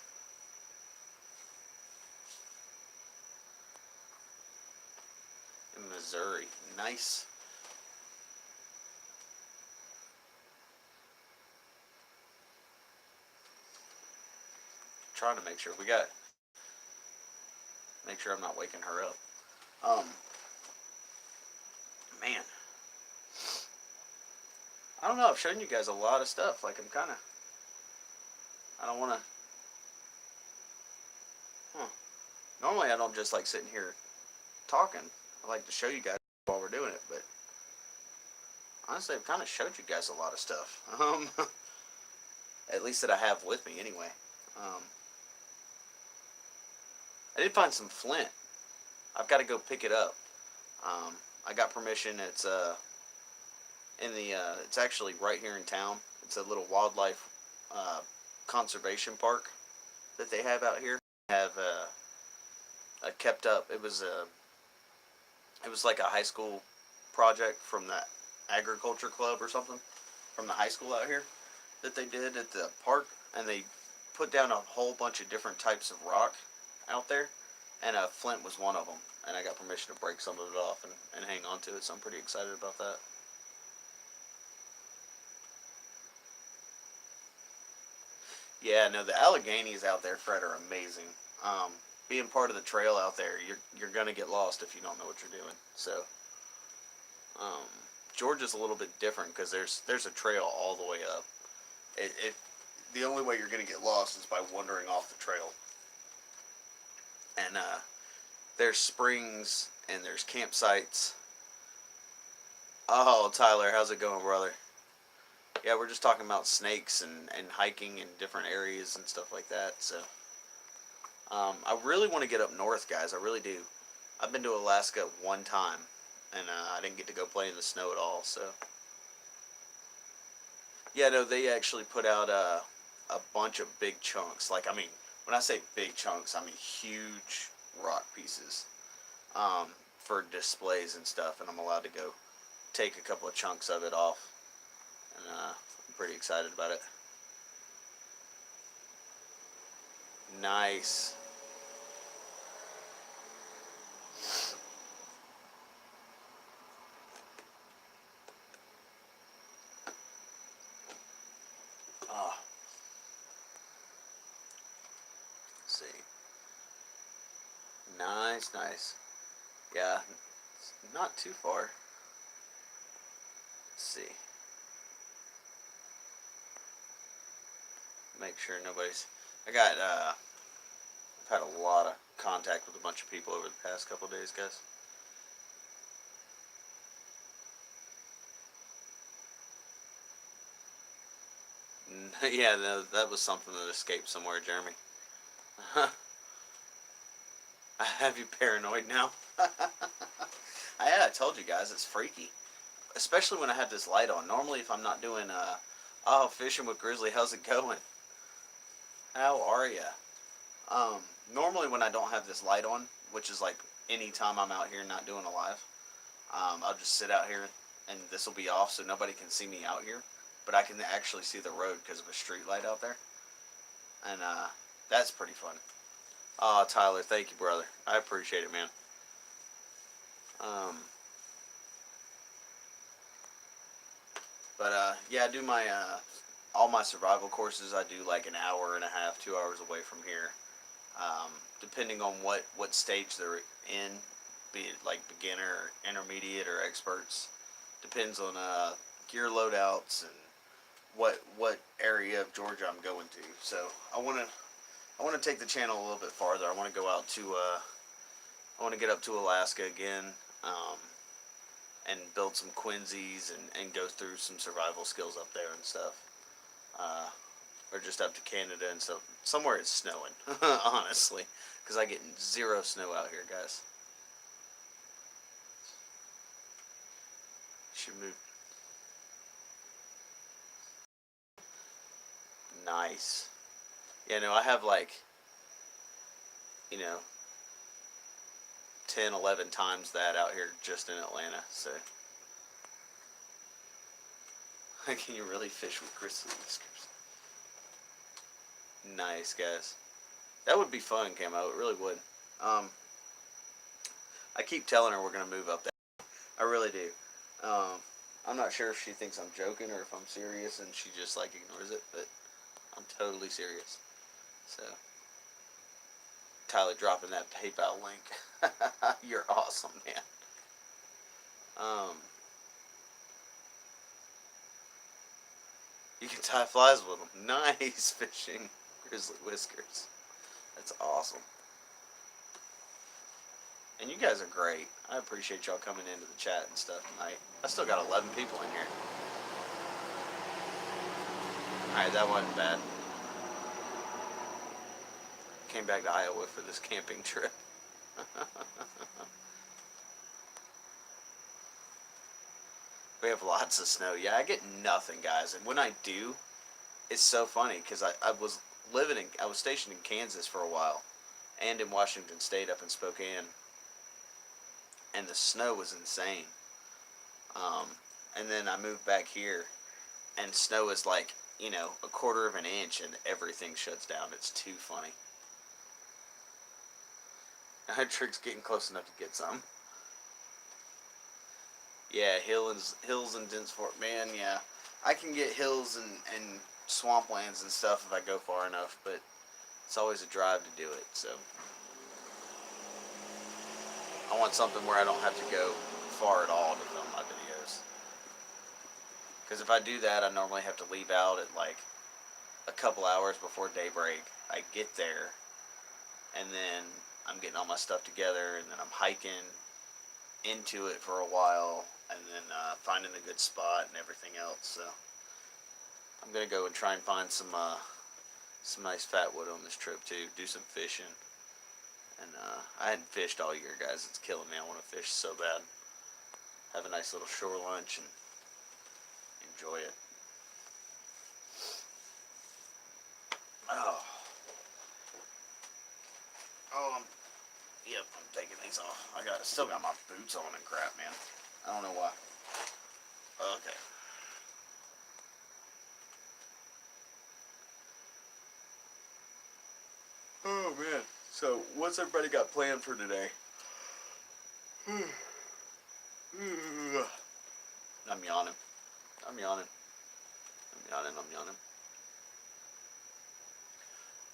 In Missouri, nice. Trying to make sure I'm not waking her up. Um, man, I don't know. I've shown you guys a lot of stuff. Like I'm kind of. I don't want to. Huh. Normally, I don't just like sitting here talking. I like to show you guys while we're doing it, but honestly, I've kind of showed you guys a lot of stuff. At least that I have with me anyway. Um, I did find some flint. I've got to go pick it up. I got permission. It's actually right here in town. It's a little wildlife uh, conservation park that they have out here. Have kept up. It was like a high school project from the agriculture club or something from the high school out here that they did at the park, and they put down a whole bunch of different types of rock out there, and flint was one of them. And I got permission to break some of it off and hang on to it, so I'm pretty excited about that. Yeah, no, the Alleghenies out there, Fred, are amazing. Um, Being part of the trail out there, you're gonna get lost if you don't know what you're doing. So, um, Georgia's a little bit different because there's a trail all the way up. The only way you're gonna get lost is by wandering off the trail. And there's springs and there's campsites. Oh, Tyler, how's it going, brother? Yeah, we're just talking about snakes and hiking in different areas and stuff like that. So, I really want to get up north, guys. I really do. I've been to Alaska one time, and I didn't get to go play in the snow at all. So yeah, no, they actually put out a bunch of big chunks. Like, I mean, when I say big chunks, I mean huge rock pieces, um, for displays and stuff. And I'm allowed to go take a couple of chunks of it off, and I'm pretty excited about it. Nice. Ah, see. Nice, nice. Yeah, it's not too far. Let's see. Make sure nobody's. I got. I've had a lot of contact with a bunch of people over the past couple of days, guys. Yeah, that was something that escaped somewhere, Jeremy. I have you paranoid now. I told you guys it's freaky, especially when I have this light on. Normally, if I'm not doing oh, fishing with Grizzly, how's it going? How are ya? Um, Normally when I don't have this light on, which is like any time I'm out here not doing a live, I'll just sit out here and this will be off so nobody can see me out here, but I can actually see the road because of a street light out there, and that's pretty fun. Oh, Tyler, thank you, brother. I appreciate it, man. Um, but yeah, I do my all my survival courses. I do like an hour and a half, 2 hours away from here, depending on what stage they're in, be it like beginner, intermediate, or experts. Depends on gear loadouts and what area of Georgia I'm going to. So I want to take the channel a little bit farther. I want to go out to I want to get up to Alaska again, um, and build some Quincy's and go through some survival skills up there and stuff. Uh, or just up to Canada and stuff. Somewhere it's snowing, honestly, because I get zero snow out here, guys. Should move. Nice. Yeah, no, I have like, you know, 10, 11 times that out here just in Atlanta. So, can you really fish with grizzly whiskers? Nice, guys. That would be fun, Camo. It really would. Um, I keep telling her we're gonna move up there. I really do. Um, I'm not sure if she thinks I'm joking or if I'm serious, and she just like ignores it. But I'm totally serious. So, Tyler dropping that PayPal link. You're awesome, man. Um, you can tie flies with them. Nice fishing, grizzly whiskers. That's awesome. And you guys are great. I appreciate y'all coming into the chat and stuff tonight. I still got 11 people in here. Alright, that wasn't bad. Came back to Iowa for this camping trip. We have lots of snow. Yeah, I get nothing, guys. And when I do, it's so funny because I was stationed in Kansas for a while and in Washington State up in Spokane, and the snow was insane. Um, and then I moved back here, and snow is like, a quarter of an inch, and everything shuts down. It's too funny. Trick's getting close enough to get some. Yeah, hills and dense forest. Man, yeah, I can get hills and swamplands and stuff if I go far enough, but it's always a drive to do it. So I want something where I don't have to go far at all to film my videos. Because if I do that, I normally have to leave out at like a couple hours before daybreak. I get there, and then I'm getting all my stuff together, and then I'm hiking into it for a while, and then finding a good spot and everything else. So I'm gonna go and try and find some nice fat wood on this trip too. Do some fishing, And I hadn't fished all year, guys. It's killing me. I want to fish so bad. Have a nice little shore lunch and enjoy it. Oh. Oh, yep, I'm taking these off. Still got my boots on and crap, man. I don't know why. Okay. Oh, man. So, what's everybody got planned for today? I'm yawning. I'm yawning. I'm yawning. I'm yawning.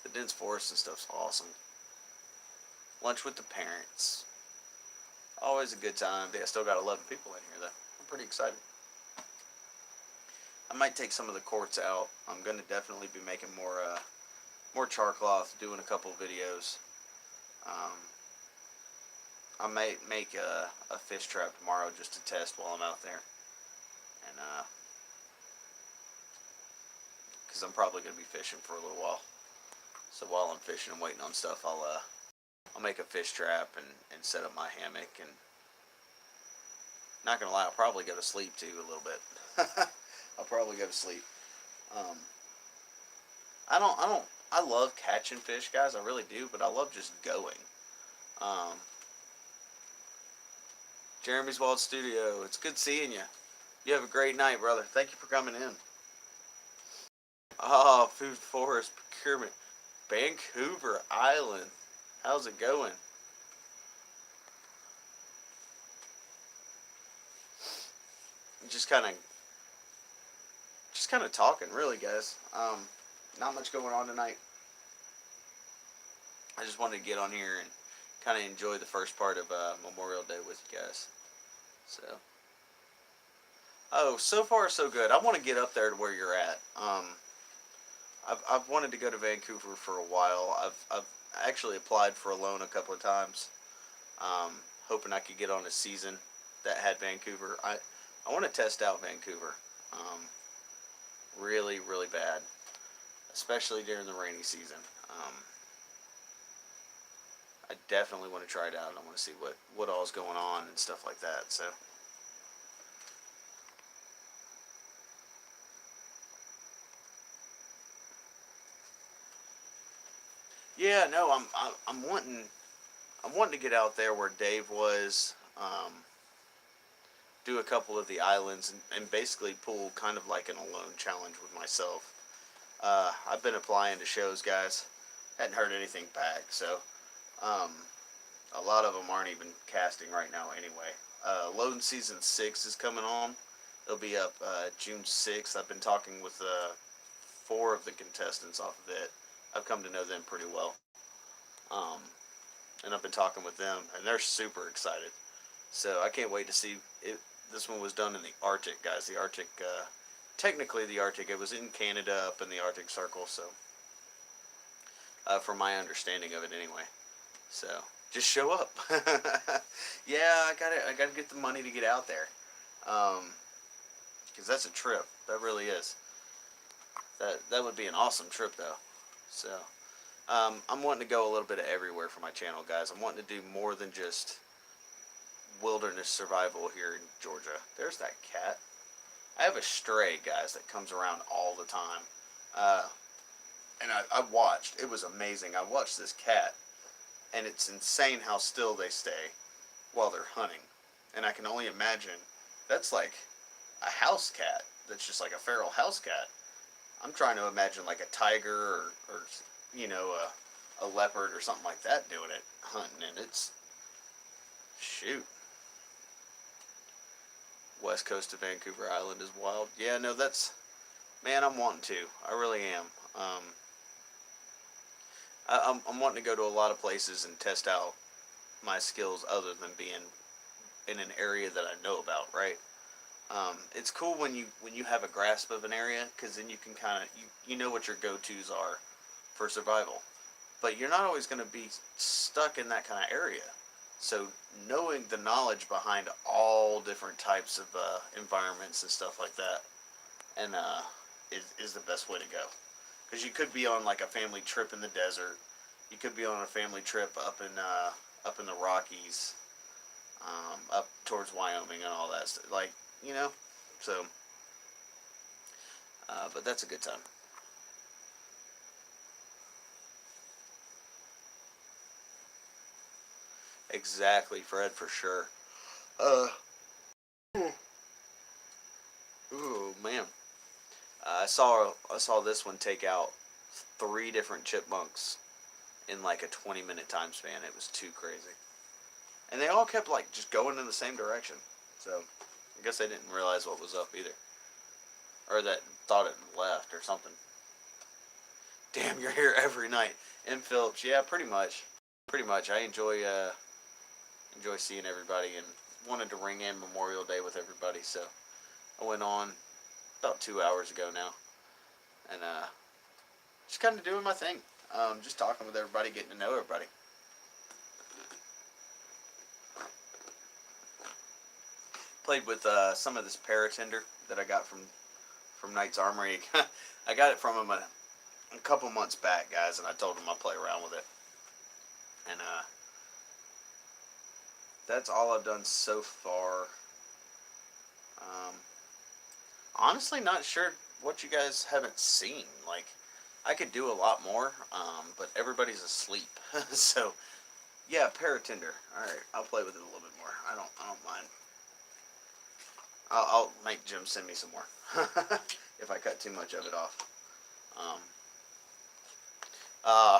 The dense forest and stuff's awesome. Lunch with the parents. Always a good time. I still got 11 people in here, though. I'm pretty excited. I might take some of the quartz out. I'm going to definitely be making more char cloth, doing a couple videos. I might make a fish trap tomorrow just to test while I'm out there. And, because I'm probably going to be fishing for a little while. So while I'm fishing and waiting on stuff, I'll make a fish trap and set up my hammock. And not gonna lie, I'll probably go to sleep too a little bit. I'll probably go to sleep. I love catching fish, guys. I really do, but I love just going. Jeremy's Wild Studio. It's good seeing you. You have a great night, brother. Thank you for coming in. Oh, Food Forest Procurement. Vancouver Island. How's it going? Just kind of talking, really, guys. Not much going on tonight. I just wanted to get on here and kind of enjoy the first part of Memorial Day with you guys. So, so far so good. I want to get up there to where you're at. I've wanted to go to Vancouver for a while. I've actually applied for a loan a couple of times, hoping I could get on a season that had Vancouver. I want to test out Vancouver, really, really bad, especially during the rainy season. I definitely want to try it out. I want to see what all is going on and stuff like that. So. Yeah, no, I'm wanting to get out there where Dave was, do a couple of the islands and basically pull kind of like an alone challenge with myself. I've been applying to shows, guys. Hadn't heard anything back, so a lot of them aren't even casting right now anyway. Loan Season 6 is coming on. It'll be up June 6th. I've been talking with 4 of the contestants off of it. I've come to know them pretty well. And I've been talking with them, and they're super excited. So I can't wait to see it. This one was done in the Arctic, guys. The Arctic, technically the Arctic. It was in Canada, up in the Arctic Circle. So, from my understanding of it, anyway. So just show up. Yeah, I gotta get the money to get out there. Because that's a trip. That really is. That would be an awesome trip, though. So, I'm wanting to go a little bit of everywhere for my channel, guys. I'm wanting to do more than just wilderness survival here in Georgia. There's that cat. I have a stray, guys, that comes around all the time. And I watched. It was amazing. I watched this cat, and it's insane how still they stay while they're hunting. And I can only imagine that's like a house cat. That's just like a feral house cat. I'm trying to imagine like a tiger or you know, a leopard or something like that doing it, hunting, and it's, shoot. West coast of Vancouver Island is wild. Yeah, no, that's, man, I'm wanting to. I really am. I'm wanting to go to a lot of places and test out my skills other than being in an area that I know about, right? It's cool when you have a grasp of an area, because then you can kind of, you know what your go-tos are for survival. But you're not always going to be stuck in that kind of area. So knowing the knowledge behind all different types of environments and stuff like that, and is the best way to go. Because you could be on like a family trip in the desert, You could be on a family trip up in the Rockies, up towards Wyoming and all that stuff. Like, you know, so. But that's a good time. Exactly, Fred, for sure. Uh, ooh, man. I saw this one take out three different chipmunks in like a 20-minute time span. It was too crazy, and they all kept like just going in the same direction. So I guess they didn't realize what was up either, or that thought it left or something. Damn, you're here every night in Phillips. Yeah, pretty much. Pretty much. I enjoy seeing everybody and wanted to ring in Memorial Day with everybody. So I went on about 2 hours ago now, and just kind of doing my thing. Just talking with everybody, getting to know everybody. Played with some of this paratender that I got from Knight's Armory. I got it from him a couple months back, guys, and I told him I'd play around with it. And that's all I've done so far. Um, Honestly, not sure what you guys haven't seen. Like, I could do a lot more, but everybody's asleep. So, yeah, paratender. All right, I'll play with it a little bit more. I don't mind. I'll make Jim send me some more if I cut too much of it off. Um,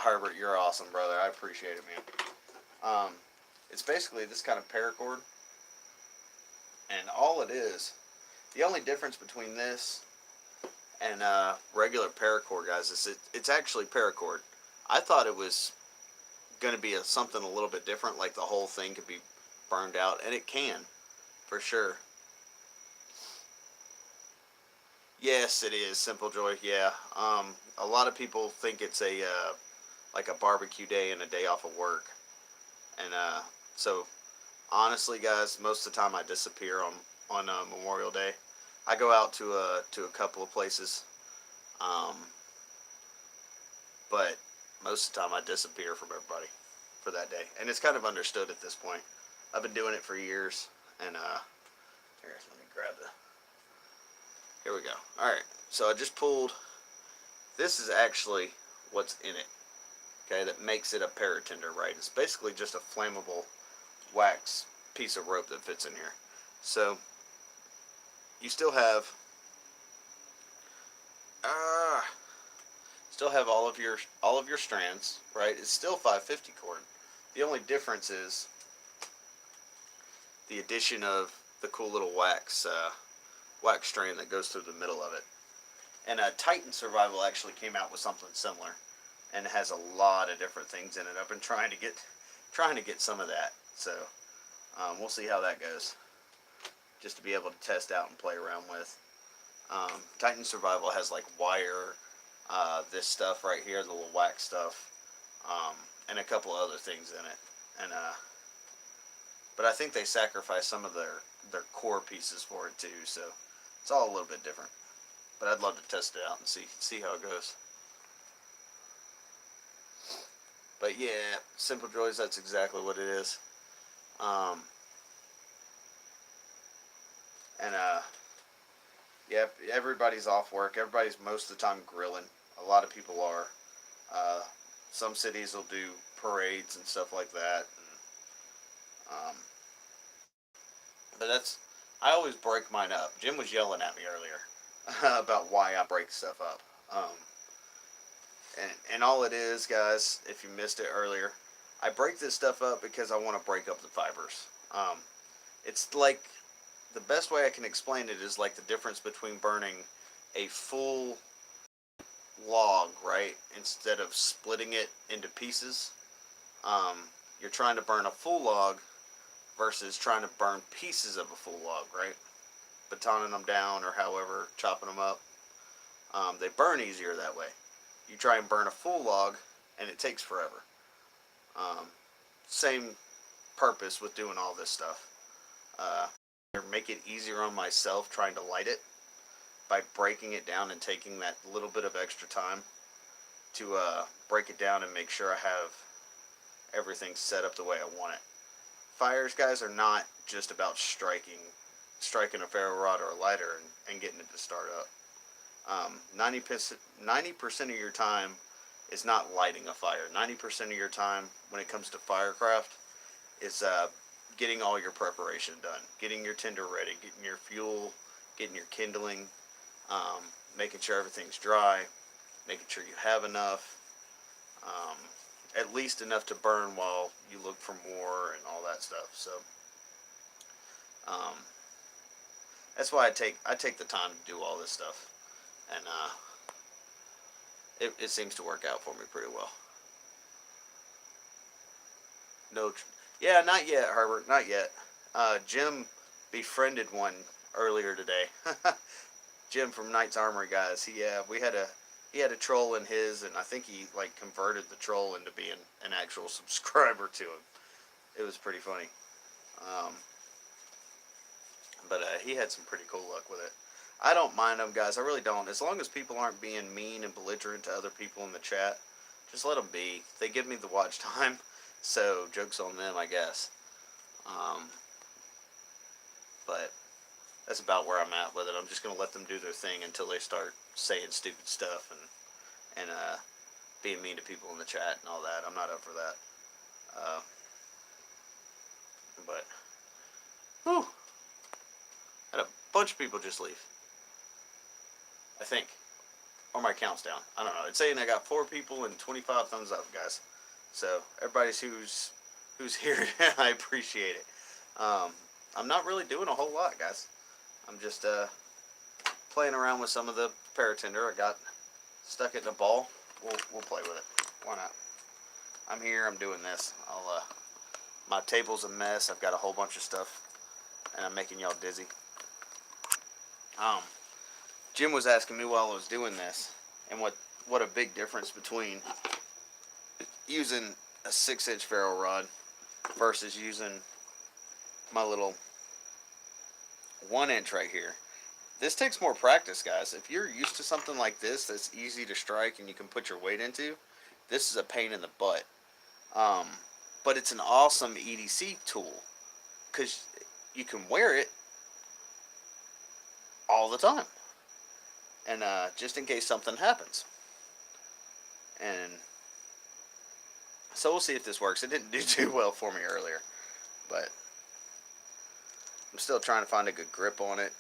Herbert, you're awesome, brother. I appreciate it, man. It's basically this kind of paracord, and all it is, the only difference between this and regular paracord, guys, is it's actually paracord. I thought it was going to be something a little bit different, like the whole thing could be burned out, and it can, for sure. Yes, it is Simple Joy. Yeah, a lot of people think it's a like a barbecue day and a day off of work, and so honestly, guys, most of the time I disappear on Memorial Day. I go out to a couple of places, um, but most of the time I disappear from everybody for that day, and it's kind of understood at this point. I've been doing it for years, and here, let me grab the. Here we go. All right, so I just pulled. This is actually what's in it. Okay, that makes it a paratender, right? It's basically just a flammable wax piece of rope that fits in here. So you uh, still have all of your strands, right? It's still 550 cord. The only difference is the addition of the cool little wax strand that goes through the middle of it. And Titan Survival actually came out with something similar, and it has a lot of different things in it. I've been trying to get some of that, so we'll see how that goes. Just to be able to test out and play around with. Titan Survival has like wire, this stuff right here, the little wax stuff, and a couple other things in it. And but I think they sacrifice some of their core pieces for it too, so it's all a little bit different. But I'd love to test it out and see how it goes. But yeah, Simple Joys, that's exactly what it is. Um, and yeah, everybody's off work. Everybody's most of the time grilling. A lot of people are. Uh, some cities will do parades and stuff like that. And, but that's, I always break mine up. Jim was yelling at me earlier about why I break stuff up. And all it is, guys, if you missed it earlier, I break this stuff up because I want to break up the fibers. It's like, the best way I can explain it is like the difference between burning a full log, right, instead of splitting it into pieces. You're trying to burn a full log versus trying to burn pieces of a full log, right? Batoning them down or however, chopping them up. They burn easier that way. You try and burn a full log, and it takes forever. Um, Same purpose with doing all this stuff. Make it easier on myself trying to light it by breaking it down and taking that little bit of extra time. to break it down and make sure I have everything set up the way I want it. Fires, guys, are not just about striking a ferro rod or a lighter and getting it to start up. 90% of your time is not lighting a fire. 90% of your time when it comes to firecraft is getting all your preparation done, getting your tinder ready, getting your fuel, getting your kindling, making sure everything's dry, making sure you have enough, at least enough to burn while you look for more and all that stuff. So that's why I take the time to do all this stuff, and it seems to work out for me pretty well. No, yeah, not yet, Herbert, not yet. Jim befriended one earlier today. Jim from Knight's Armory, guys. He had a troll in his, and I think he like converted the troll into being an actual subscriber to him. It was pretty funny. But he had some pretty cool luck with it. I don't mind them, guys. I really don't. As long as people aren't being mean and belligerent to other people in the chat, just let them be. They give me the watch time, so joke's on them, I guess. But that's about where I'm at with it. I'm just going to let them do their thing until they start saying stupid stuff and being mean to people in the chat and all that. I'm not up for that. But, whew, had a bunch of people just leave, I think. Or my count's down. I don't know. It's saying I got 4 people and 25 thumbs up, guys. So, everybody who's here, I appreciate it. I'm not really doing a whole lot, guys. I'm just playing around with some of the paratinder. I got stuck it in a ball. We'll play with it. Why not? I'm here. I'm doing this. My table's a mess. I've got a whole bunch of stuff, and I'm making y'all dizzy. Jim was asking me while I was doing this, and what a big difference between using a 6-inch ferro rod versus using my little 1-inch right here. This takes more practice, guys. If you're used to something like this that's easy to strike and you can put your weight into, this is a pain in the butt. But it's an awesome EDC tool because you can wear it all the time, and just in case something happens. And so we'll see if this works. It didn't do too well for me earlier, but I'm still trying to find a good grip on it.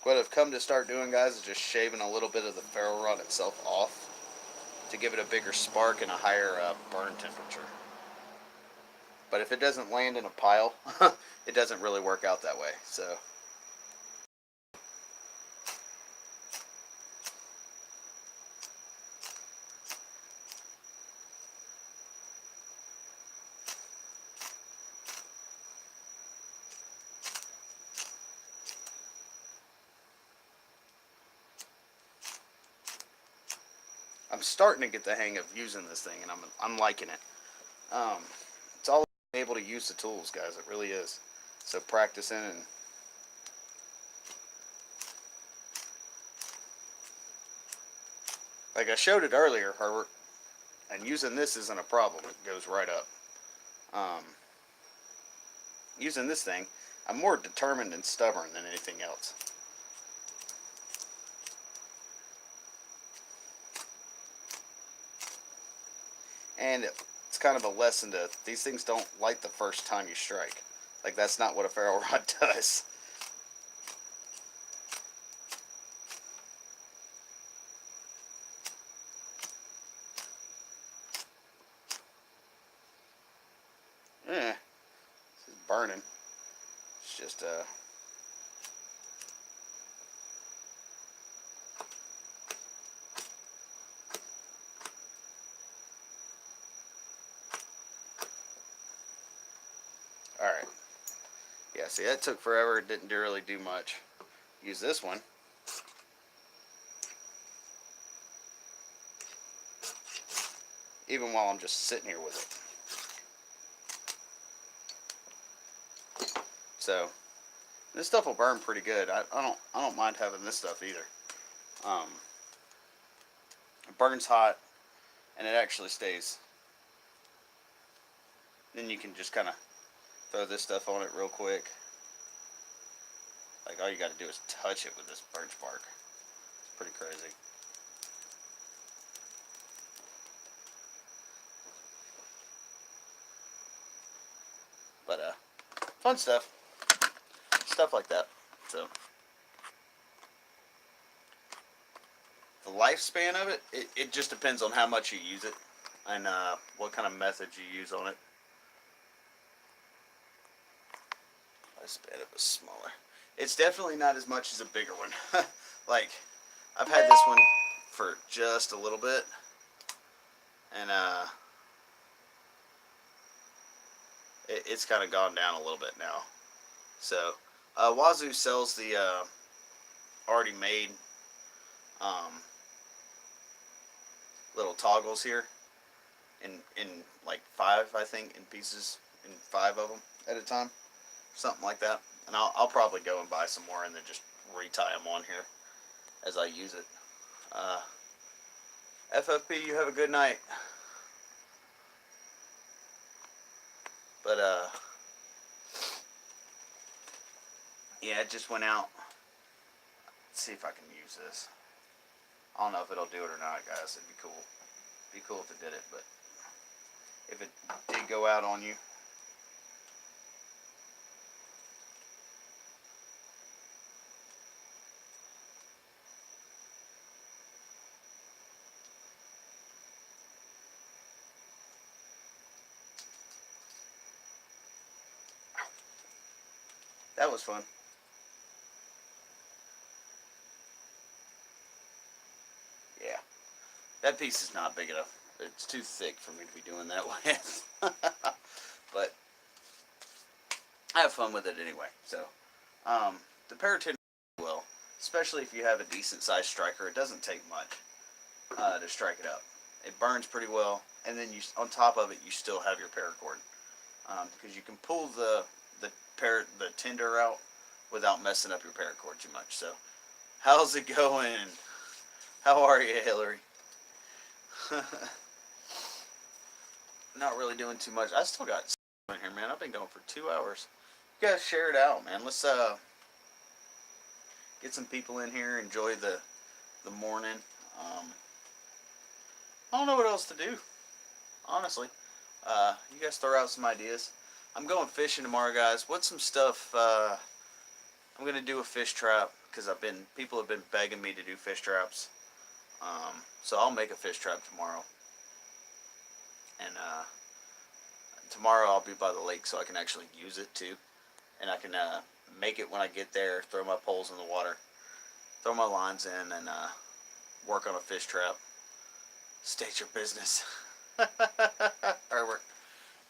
What I've come to start doing, guys, is just shaving a little bit of the ferro rod itself off to give it a bigger spark and a higher burn temperature. But if it doesn't land in a pile, it doesn't really work out that way. So I'm starting to get the hang of using this thing, and I'm liking it. It's all being able to use the tools, guys. It really is. So practicing and like I showed it earlier, Herbert, and using this isn't a problem. It goes right up. Using this thing, I'm more determined and stubborn than anything else. And it's kind of a lesson to, these things don't light the first time you strike. Like, that's not what a ferro rod does. This is burning. It's just, alright. Yeah, see, that took forever. It didn't really do much. Use this one. even while I'm just sitting here with it. So this stuff will burn pretty good. I don't mind having this stuff either. It burns hot, and it actually stays. Then you can just kind of throw this stuff on it real quick. Like all you got to do is touch it with this birch bark. It's pretty crazy. But fun stuff like that. So the lifespan of it, it just depends on how much you use it and what kind of method you use on it. Lifespan it was smaller. It's definitely not as much as a bigger one. Like I've had this one for just a little bit, and it's kind of gone down a little bit now. So Wazoo sells the already made little toggles here in like 5, I think, in pieces, in 5 of them at a time, something like that. And I'll probably go and buy some more and then just retie them on here as I use it. FFP, you have a good night. But yeah, it just went out. Let's see if I can use this. I don't know if it'll do it or not, guys. It'd be cool. It'd be cool if it did it, but if it did go out on you, that was fun. Yeah, that piece is not big enough. It's too thick for me to be doing that with. But I have fun with it anyway. So the Paratin will, especially if you have a decent sized striker. It doesn't take much to strike it up. It burns pretty well, and then you, on top of it, you still have your paracord, because you can pull the tinder out without messing up your paracord too much. So how's it going? How are you, Hillary? Not really doing too much. I still got in here, man. I've been going for 2 hours. You guys share it out, man. Let's get some people in here. Enjoy the morning. I don't know what else to do, honestly. You guys throw out some ideas. I'm going fishing tomorrow, guys. What's some stuff? I'm gonna do a fish trap because people have been begging me to do fish traps. So I'll make a fish trap tomorrow. And tomorrow I'll be by the lake so I can actually use it too. And I can make it when I get there, throw my poles in the water, throw my lines in, and work on a fish trap. State your business. Alright,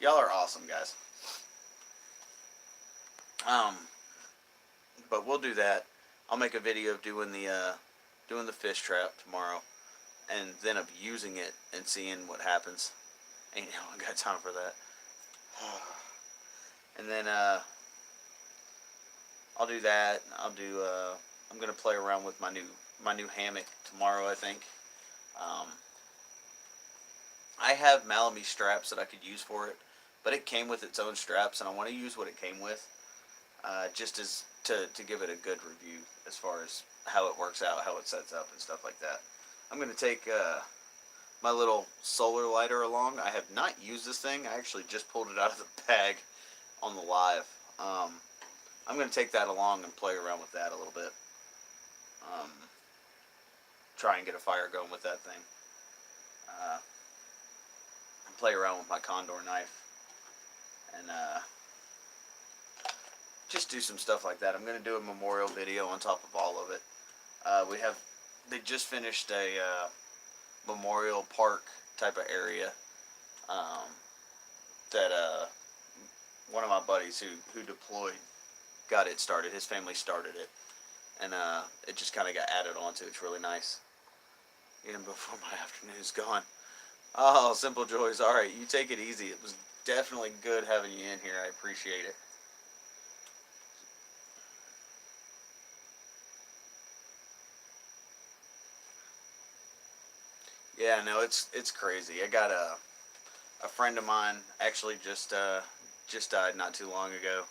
y'all are awesome, guys. But we'll do that. I'll make a video of doing the fish trap tomorrow, and then of using it and seeing what happens. Ain't no one got time for that. And then I'll do that. I'm gonna play around with my new hammock tomorrow, I think. I have Malamute straps that I could use for it, but it came with its own straps, and I want to use what it came with, just as to give it a good review as far as how it works out, how it sets up, and stuff like that. I'm going to take my little solar lighter along. I have not used this thing. I actually just pulled it out of the bag on the live. I'm going to take that along and play around with that a little bit. Try and get a fire going with that thing. Play around with my condor knife. And just do some stuff like that. I'm going to do a memorial video on top of all of it. They just finished a memorial park type of area that one of my buddies who deployed got it started. His family started it, and it just kind of got added onto. It's really nice. Even before my afternoon's gone. Oh, Simple Joys. All right, you take it easy. It was definitely good having you in here. I appreciate it. Yeah, no, it's crazy. I got a friend of mine actually just died not too long ago.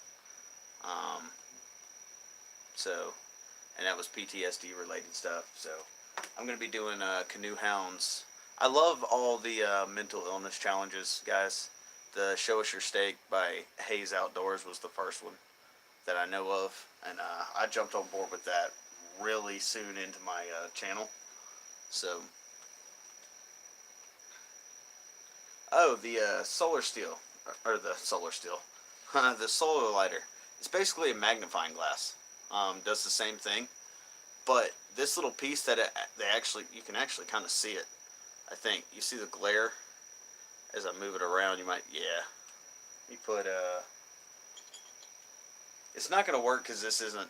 Um, so and that was PTSD related stuff. So I'm gonna be doing canoe hounds. I love all the mental illness challenges, guys. The Show Us Your Stake by Hayes Outdoors was the first one that I know of, and I jumped on board with that really soon into my channel. So, oh, the solar steel, or the solar steel, the solar lighter. It's basically a magnifying glass. Does the same thing, but this little piece that you can actually kind of see it. I think you see the glare as I move it around. You might, yeah. You put it's not going to work because this isn't,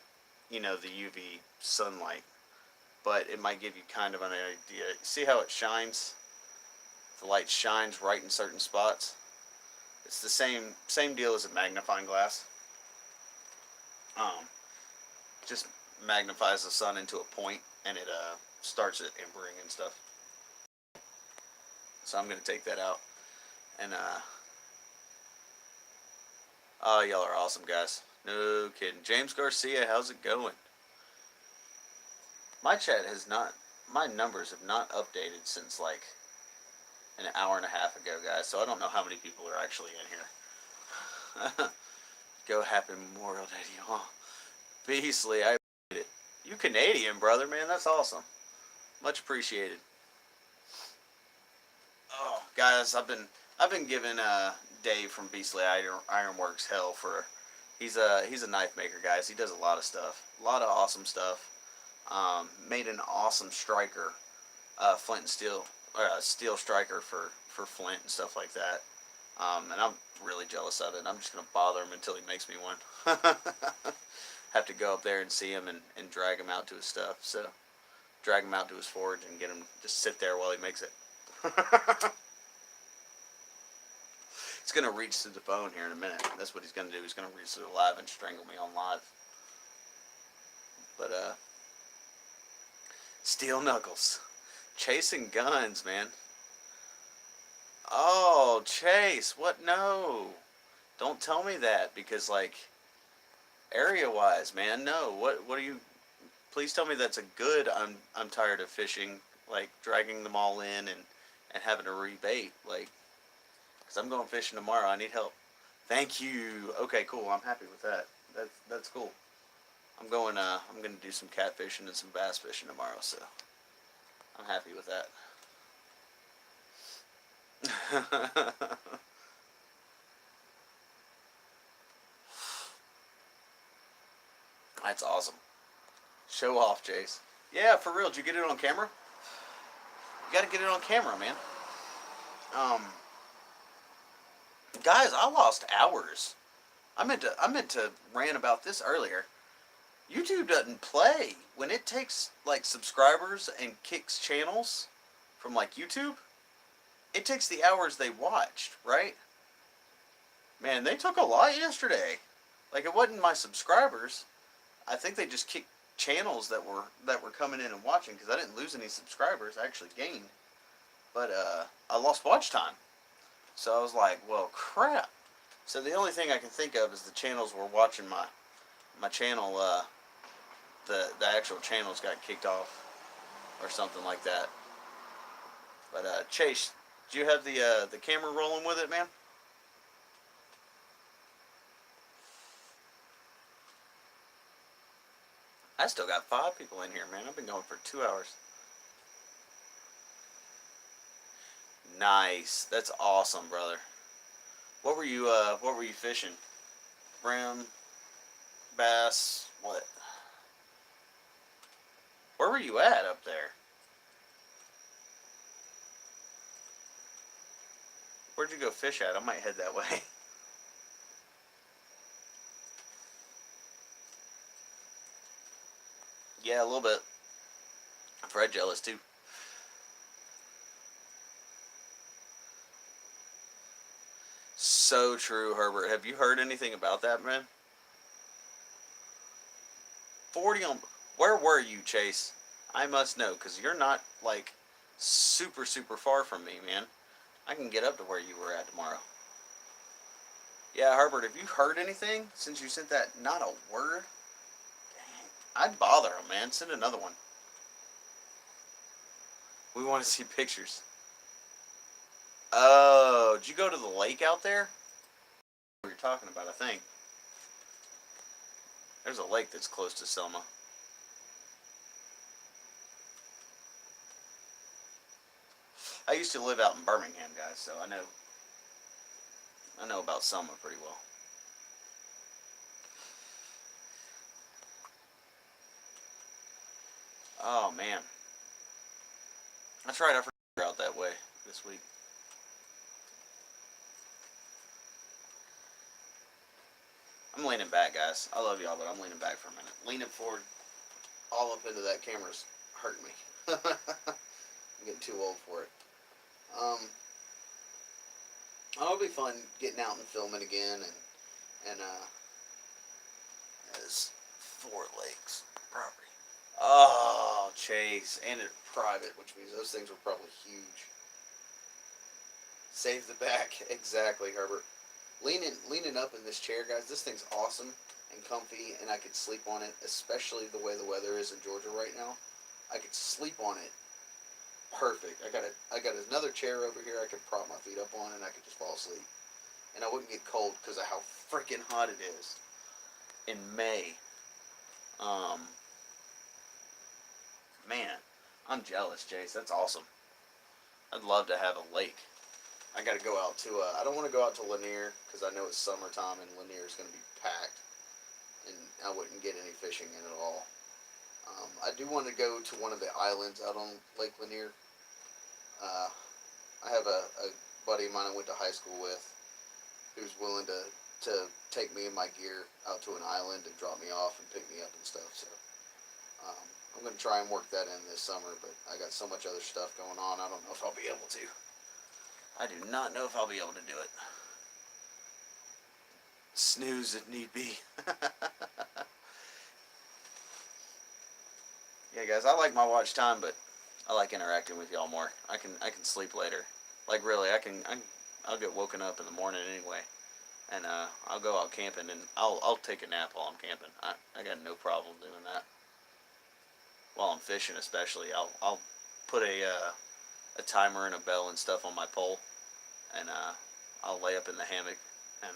the UV sunlight, but it might give you kind of an idea. See how it shines? The light shines right in certain spots. It's the same deal as a magnifying glass. Um, just magnifies the sun into a point, and it starts it embering and stuff. So I'm gonna take that out, and oh, y'all are awesome guys. No kidding. James Garcia, how's it going? My chat has not. My numbers have not updated since like an hour and a half ago, guys. So I don't know how many people are actually in here. Go happy Memorial Day to you all. Beastly, I appreciate it. You Canadian, brother, man. That's awesome. Much appreciated. Oh, guys, I've been giving Dave from Beastly Ironworks hell for. He's a knife maker, guys. He does a lot of stuff, a lot of awesome stuff. Made an awesome striker, flint and steel, steel striker for flint and stuff like that. And I'm really jealous of it. I'm just gonna bother him until he makes me one. Have to go up there and see him and drag him out to his stuff. So drag him out to his forge and get him to just sit there while he makes it. He's gonna reach through the phone here in a minute. That's what he's gonna do. He's gonna reach through live and strangle me on live. But steel knuckles, chasing guns, man. Oh, Chase, what? No, don't tell me that because like area wise, man. No, what are you? Please tell me that's a good. I'm tired of fishing, like dragging them all in and having to rebait, like, because I'm going fishing tomorrow. I need help. Thank you. Okay, cool. I'm happy with that. That's cool. I'm gonna do some catfishing and some bass fishing tomorrow, so I'm happy with that. That's awesome. Show off, Jace. Yeah, for real. Did you get it on camera? You got to get it on camera, man. Um, guys, I lost hours. I meant to rant about this earlier. YouTube doesn't play when it takes like subscribers and kicks channels from like YouTube. It takes the hours they watched, right? Man, they took a lot yesterday. Like it wasn't my subscribers. I think they just kicked channels that were coming in and watching because I didn't lose any subscribers. I actually gained, but I lost watch time. So I was like, well, crap. So the only thing I can think of is the channels were watching my channel. The actual channels got kicked off or something like that. But Chase, do you have the camera rolling with it, man? I still got 5 people in here, man. I've been going for 2 hours. Nice. That's awesome, brother. What were you fishing? Brim, bass, what? Where were you at up there? Where'd you go fish at? I might head that way. Yeah, a little bit. Fred jealous too. So true, Herbert. Have you heard anything about that, man? 40 on. Where were you, Chase? I must know, because you're not, like, super, super far from me, man. I can get up to where you were at tomorrow. Yeah, Herbert, have you heard anything since you sent that? Not a word? Dang. I'd bother him, man. Send another one. We want to see pictures. Oh, did you go to the lake out there? What you're talking about, I think. There's a lake that's close to Selma. I used to live out in Birmingham, guys, so I know about Selma pretty well. Oh man, that's right. I forgot out that way this week. I'm leaning back, guys. I love y'all, but I'm leaning back for a minute. Leaning forward, all up into that camera's hurting me. I'm getting too old for it. Um, it'll be fun getting out and filming again, and as 4 Lakes property. Oh, Chase, and it's private, which means those things were probably huge. Save the back, exactly, Herbert. Leaning up in this chair, guys. This thing's awesome and comfy, and I could sleep on it, especially the way the weather is in Georgia right now. I could sleep on it. Perfect. I got another chair over here I could prop my feet up on, and I could just fall asleep, and I wouldn't get cold because of how freaking hot it is in May. Um, Man, I'm jealous, Chase. That's awesome. I'd love to have a lake. I got to go out to. I don't want to go out to Lanier because I know it's summertime and Lanier is going to be packed, and I wouldn't get any fishing in at all. I do want to go to one of the islands out on Lake Lanier. Uh, I have a buddy of mine I went to high school with who's willing to take me and my gear out to an island and drop me off and pick me up and stuff. So I'm going to try and work that in this summer, but I got so much other stuff going on, I don't know if I'll be able to. I do not know if I'll be able to do it. Snooze if need be. Yeah, guys, I like my watch time, but I like interacting with y'all more. I can sleep later. Like really, I'll get woken up in the morning anyway, and I'll go out camping and I'll take a nap while I'm camping. I got no problem doing that. While I'm fishing, especially, I'll put a timer and a bell and stuff on my pole, and I'll lay up in the hammock and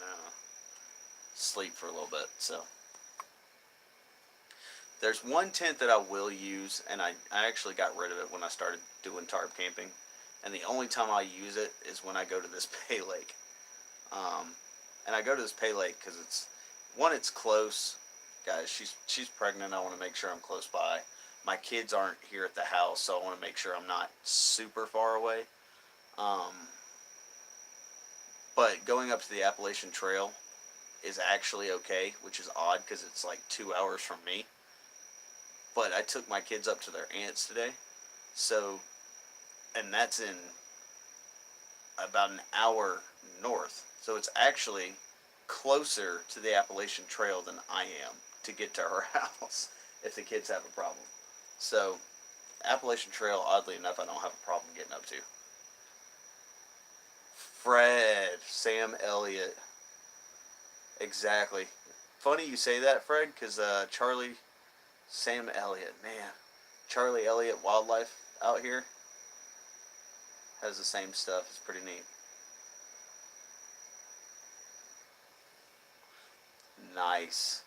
sleep for a little bit. So there's one tent that I will use, and I actually got rid of it when I started doing tarp camping, and the only time I use it is when I go to this pay lake. And I go to this pay lake because it's close. Guys, she's pregnant. I want to make sure I'm close by. My kids aren't here at the house, so I want to make sure I'm not super far away. But going up to the Appalachian Trail is actually okay, which is odd because it's like 2 hours from me. But I took my kids up to their aunt's today, so, and that's in about an hour north. So it's actually closer to the Appalachian Trail than I am to get to her house if the kids have a problem. So, Appalachian Trail, oddly enough, I don't have a problem getting up to. Fred, Sam Elliott. Exactly. Funny you say that, Fred, because Sam Elliott, man. Charlie Elliott Wildlife out here has the same stuff. It's pretty neat. Nice.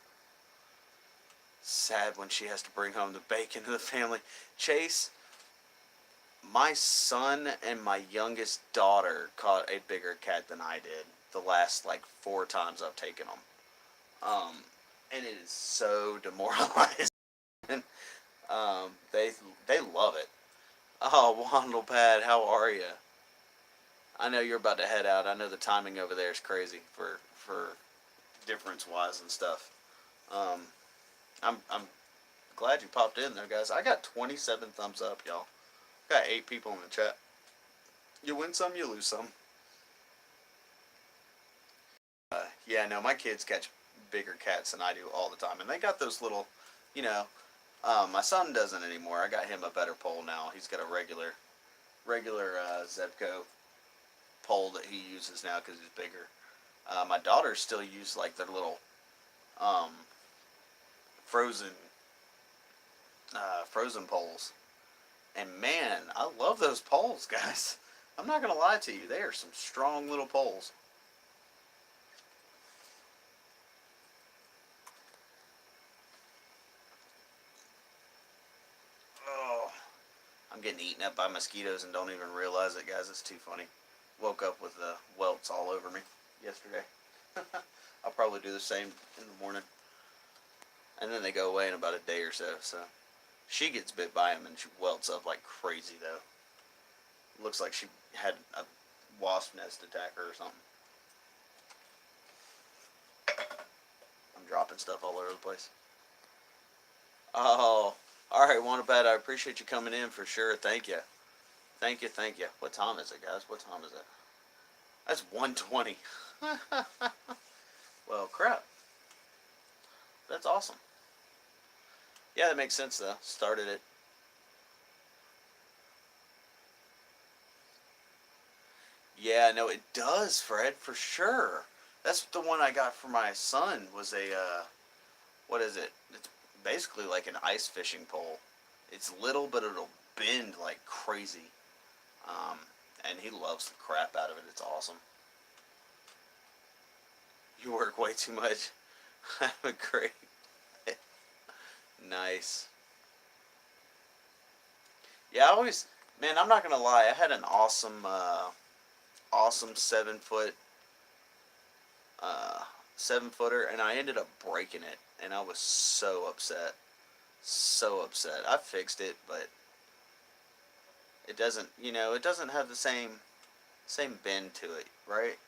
Sad when she has to bring home the bacon to the family. Chase, my son and my youngest daughter caught a bigger cat than I did the last like 4 times I've taken them. And it is so demoralizing. They love it. Oh, Wandlepad, how are you? I know you're about to head out. I know the timing over there is crazy for difference wise and stuff. I'm glad you popped in there, guys. I got 27 thumbs up, y'all. Got 8 people in the chat. You win some, you lose some. Yeah, no, my kids catch bigger cats than I do all the time, and they got those little, you know. My son doesn't anymore. I got him a better pole now. He's got a regular Zebco pole that he uses now because he's bigger. My daughters still use like their little um, frozen frozen poles, and man, I love those poles, guys. I'm not gonna lie to you, they are some strong little poles. Oh, I'm getting eaten up by mosquitoes and don't even realize it, guys. It's too funny. Woke up with welts all over me yesterday. I'll probably do the same in the morning, and then they go away in about a day or so. So she gets bit by them and she welts up like crazy though. Looks like she had a wasp nest attack her or something. I'm dropping stuff all over the place. Oh, all right, Wanabad. I appreciate you coming in for sure. Thank you. Thank you, thank you. What time is it, guys? What time is it? That's 1:20. Well, crap. That's awesome. Yeah, that makes sense though. Started it. Yeah, no, it does, Fred, for sure. That's the one I got for my son. Was a what is it? It's basically like an ice fishing pole. It's little, but it'll bend like crazy. Um, and he loves the crap out of it. It's awesome. You work way too much. Have a great. Nice. Yeah, I always, man, I'm not gonna lie. I had an awesome 7 foot, uh, 7 footer, and I ended up breaking it, and I was so upset, so upset. I fixed it, but it doesn't, it doesn't have the same bend to it, right?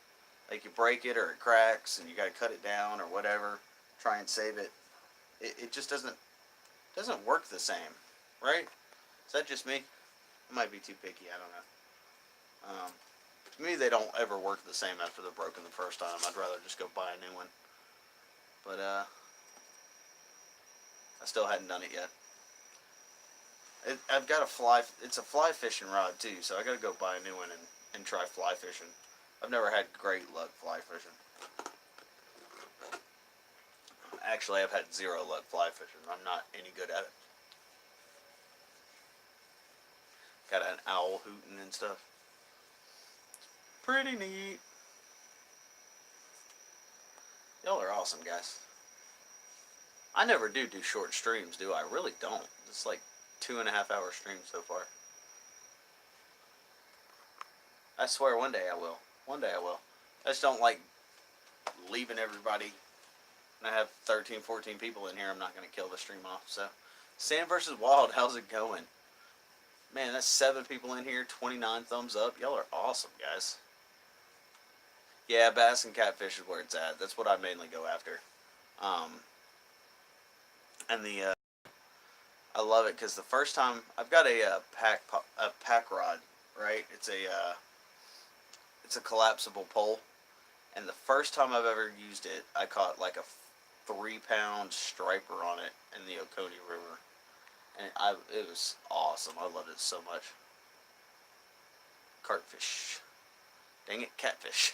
Like you break it or it cracks, and you got to cut it down or whatever, try and save it. It just doesn't work the same, right? Is that just me? I might be too picky. I don't know. To me, they don't ever work the same after they're broken the first time. I'd rather just go buy a new one. But I still hadn't done it yet. I've got a fly. It's a fly fishing rod too, so I got to go buy a new one and try fly fishing. I've never had great luck fly fishing. Actually, I've had zero luck fly fishing. I'm not any good at it. Got an owl hooting and stuff. Pretty neat. Y'all are awesome, guys. I never do short streams, do I? I really don't. It's like 2.5 hour streams so far. I swear one day I will. One day I will. I just don't like leaving everybody. And I have 13, 14 people in here. I'm not going to kill the stream off. So, Sand vs. Wild, how's it going? Man, that's 7 people in here. 29 thumbs up. Y'all are awesome, guys. Yeah, bass and catfish is where it's at. That's what I mainly go after. And I love it because the first time I've got a pack rod, right? It's a collapsible pole, and the first time I've ever used it, I caught like a 3-pound striper on it in the Oconee River, and it was awesome. I loved it so much. Cartfish. Dang it, catfish.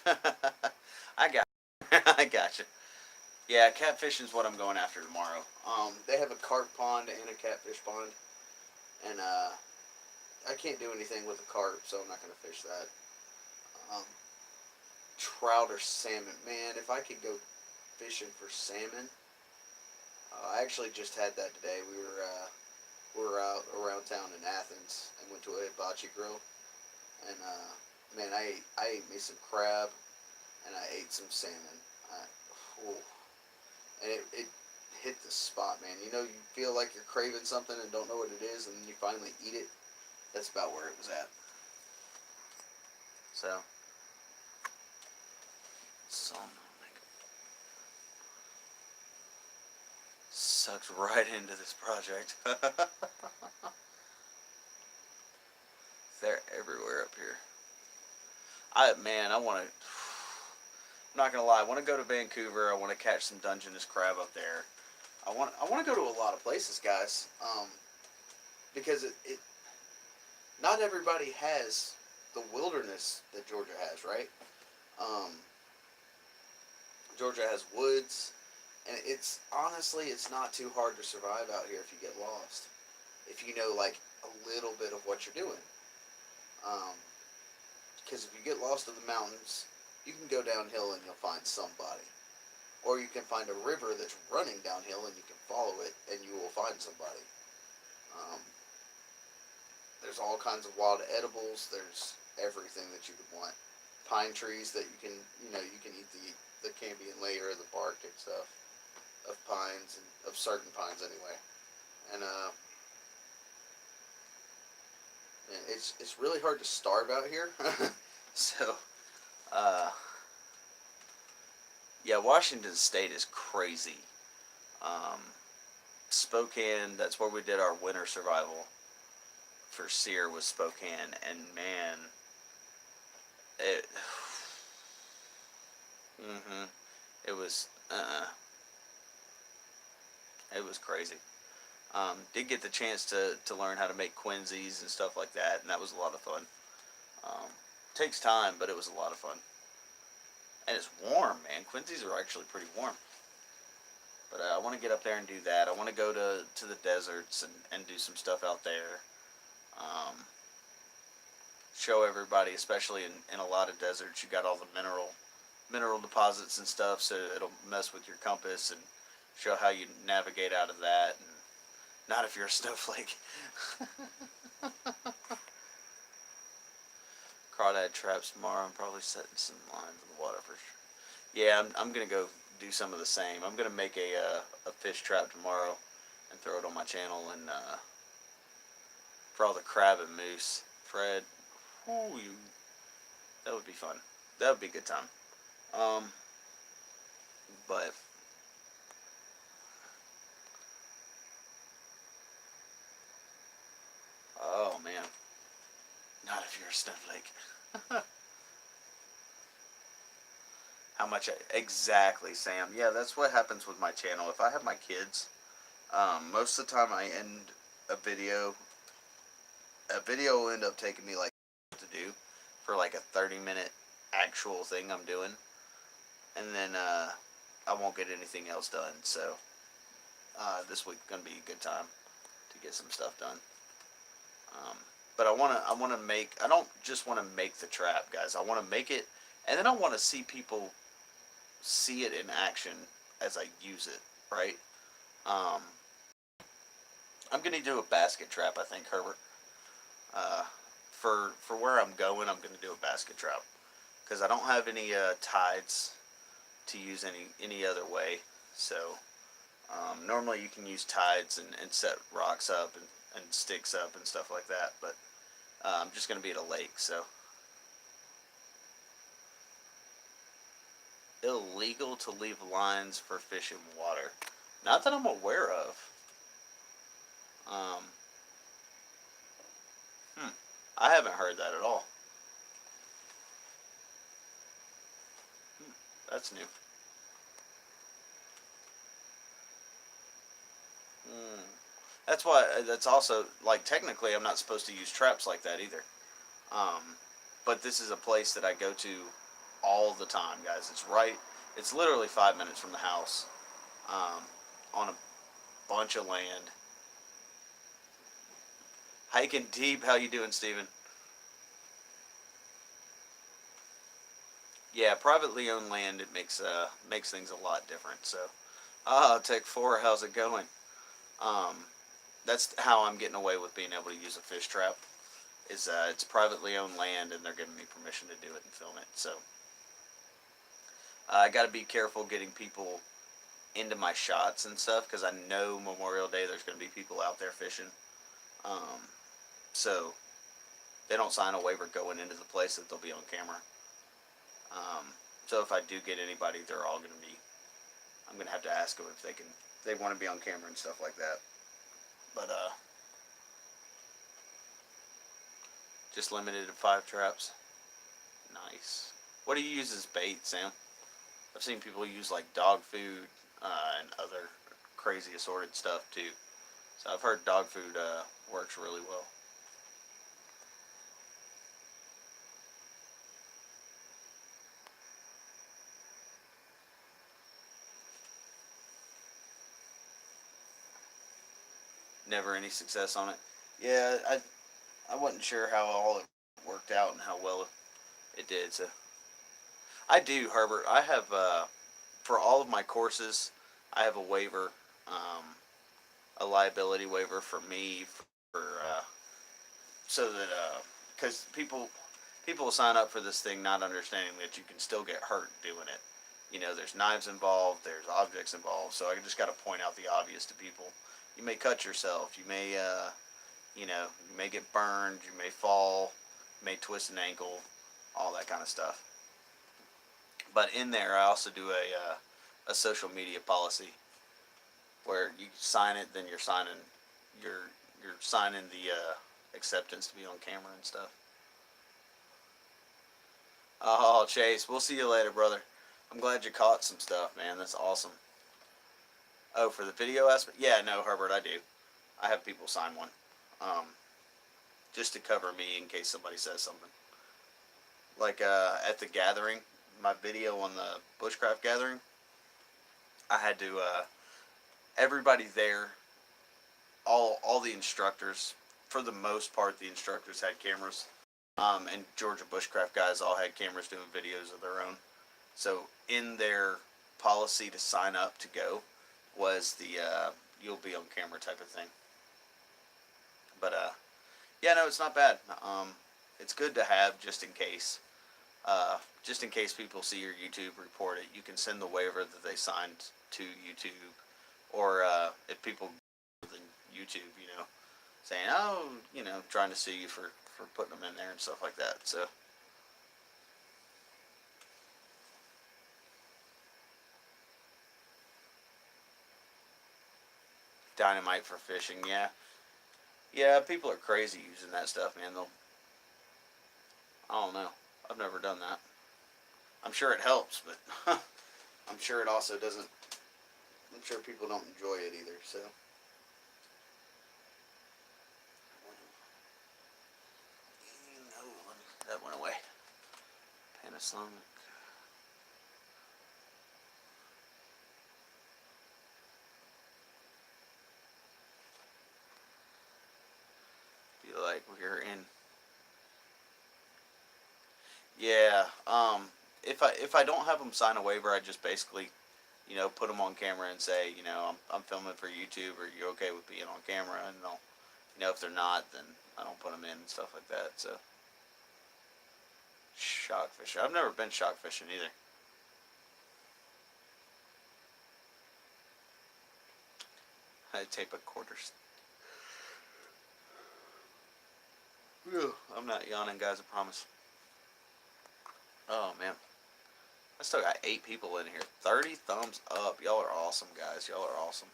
I got I gotcha. Yeah, catfishing is what I'm going after tomorrow. They have a carp pond and a catfish pond, and I can't do anything with a carp, so I'm not going to fish that. Trout or salmon, man. If I could go fishing for salmon, I actually just had that today. We were out around town in Athens and went to a hibachi grill, and man, I ate me some crab, and I ate some salmon. And it hit the spot, man. You know, you feel like you're craving something and don't know what it is, and then you finally eat it. That's about where it was at. So, sucks right into this project. They're everywhere up here. I want to. I'm not gonna lie. I want to go to Vancouver. I want to catch some Dungeness crab up there. I want to go to a lot of places, guys. Because it not everybody has the wilderness that Georgia has, right? Um, Georgia has woods, and it's honestly it's not too hard to survive out here if you get lost. If you know like a little bit of what you're doing. Um, because if you get lost in the mountains, you can go downhill and you'll find somebody. Or you can find a river that's running downhill and you can follow it and you will find somebody. Um, there's all kinds of wild edibles. There's everything that you could want. Pine trees that you can, you can eat the cambium layer, the bark and stuff of pines and of certain pines anyway. And man, it's really hard to starve out here. So, uh, yeah, Washington State is crazy. Um, Spokane, that's where we did our winter survival for Sear was Spokane, and man, it, mm-hmm, it was, it was crazy. Did get the chance to learn how to make quinzies and stuff like that, and that was a lot of fun. Takes time, but it was a lot of fun. And it's warm, man. Quincy's are actually pretty warm. But I want to get up there and do that. I want to go to the deserts and do some stuff out there. Um, Show everybody, especially in a lot of deserts, you got all the mineral deposits and stuff, so it'll mess with your compass and show how you navigate out of that. And not if you're a snowflake. Crawdad traps tomorrow. I'm probably setting some lines in the water for sure. Yeah, I'm gonna go do some of the same. I'm gonna make a fish trap tomorrow and throw it on my channel and for all the crab and moose. Fred, ooh, that would be fun. That would be a good time. Um, but oh man, not if you're a snowflake. How much exactly, Sam? Yeah, that's what happens with my channel. If I have my kids, most of the time I end a video. A video will end up taking me like to do for like a 30-minute actual thing I'm doing, and then I won't get anything else done. So this week's gonna be a good time to get some stuff done. Um, but I wanna make. I don't just want to make the trap, guys. I want to make it, and then I want to see people see it in action as I use it. Right. Um, I'm gonna do a basket trap. I think, Herbert. Uh, for where I'm going, I'm gonna do a basket trap because I don't have any tides to use any other way. So normally you can use tides and set rocks up and sticks up and stuff like that. But I'm just gonna be at a lake, so illegal to leave lines for fish in water. Not that I'm aware of. Um, I haven't heard that at all. That's new. Hmm. That's why. That's also like technically I'm not supposed to use traps like that either. Um, but this is a place that I go to all the time, guys. It's right. It's literally 5 minutes from the house, um, on a bunch of land. Hiking deep. How you doing, Steven? Yeah, privately owned land, it makes things a lot different. So, Tech Four, how's it going? Um, that's how I'm getting away with being able to use a fish trap. Is it's privately owned land, and they're giving me permission to do it and film it. So, I got to be careful getting people into my shots and stuff because I know Memorial Day there's going to be people out there fishing. Um, so they don't sign a waiver going into the place that they'll be on camera. Um, so if I do get anybody, they're all going to be. I'm going to have to ask them if they want to be on camera and stuff like that. But just limited to 5 traps. Nice. What do you use as bait, Sam? I've seen people use like dog food and other crazy assorted stuff too. So I've heard dog food works really well. Never any success on it. Yeah, I wasn't sure how all it worked out and how well it did. So I do, Herbert. I have for all of my courses, I have a waiver, a liability waiver for me for so that because people will sign up for this thing not understanding that you can still get hurt doing it. You know, there's knives involved, there's objects involved, so I just got to point out the obvious to people. You may cut yourself, you may you may get burned, you may fall, you may twist an ankle, all that kind of stuff. But in there, I also do a social media policy where you sign it, then you're you're signing the acceptance to be on camera and stuff. Oh, Chase, we'll see you later, brother. I'm glad you caught some stuff, man. That's awesome. Oh, for the video aspect? Yeah, no, Herbert, I do. I have people sign one. Um, just to cover me in case somebody says something. Like at the gathering, my video on the bushcraft gathering, I had to everybody there, all the instructors, for the most part, the instructors had cameras. And Georgia bushcraft guys all had cameras doing videos of their own. So in their policy to sign up to go was the you'll be on camera type of thing. But yeah, no, it's not bad. It's good to have just in case. Just in case people see your YouTube report it, you can send the waiver that they signed to YouTube, or if people than YouTube, saying, oh, trying to sue you for putting them in there and stuff like that. So dynamite for fishing, yeah, yeah. People are crazy using that stuff, man. I don't know. I've never done that. I'm sure it helps, but I'm sure it also doesn't. I'm sure people don't enjoy it either. So that went away. Panasonic. Feel like we're in. Yeah. If I don't have them sign a waiver, I just basically, put them on camera and say, I'm filming for YouTube. Are you okay with being on camera? And they'll, if they're not, then I don't put them in and stuff like that. So shock fishing. I've never been shock fishing either. I tape a quarters. I'm not yawning, guys. I promise. Oh man, I still got 8 people in here. 30 thumbs up. Y'all are awesome, guys. Y'all are awesome.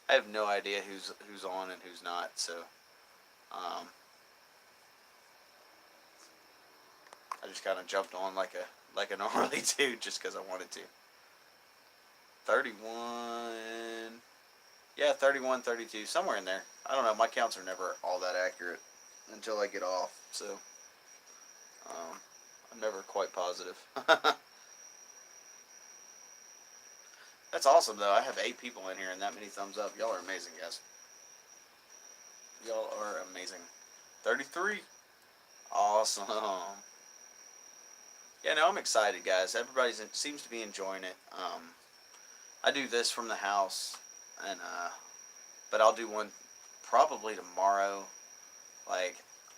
I have no idea who's on and who's not. So, I just kind of jumped on like I normally do, just because I wanted to. 31. Yeah, 31, 32, somewhere in there. I don't know. My counts are never all that accurate until I get off. So, I'm never quite positive. That's awesome, though. I have 8 people in here and that many thumbs up. Y'all are amazing, guys. Y'all are amazing. 33. Awesome. Yeah, no, I'm excited, guys. Everybody seems to be enjoying it. I do this from the house, and but I'll do one probably tomorrow. Like,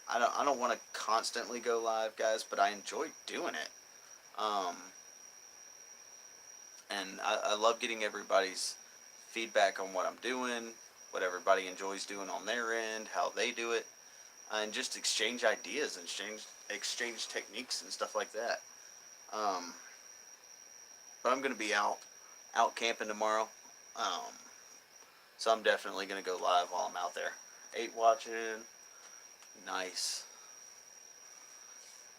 I don't want to constantly go live, guys, but I enjoy doing it. And I love getting everybody's feedback on what I'm doing, what everybody enjoys doing on their end, how they do it, and just exchange ideas and exchange techniques and stuff like that. But I'm gonna be out camping tomorrow, so I'm definitely gonna go live while I'm out there. 8 watching, nice.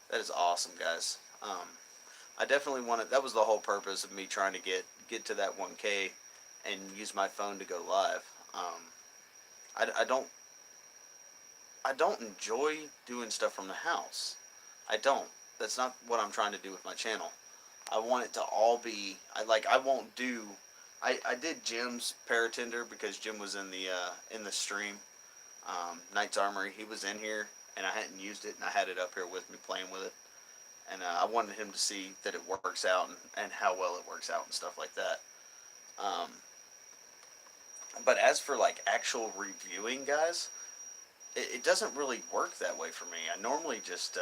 That is awesome, guys. I definitely wanted. That was the whole purpose of me trying to get to that 1K, and use my phone to go live. I don't enjoy doing stuff from the house. I don't. That's not what I'm trying to do with my channel. I want it to all be. I won't do. I did Jim's paratender because Jim was in the stream. Knight's Armory. He was in here, and I hadn't used it, and I had it up here with me playing with it, and I wanted him to see that it works out, and how well it works out and stuff like that. Um, but as for like actual reviewing, guys, it doesn't really work that way for me. I normally just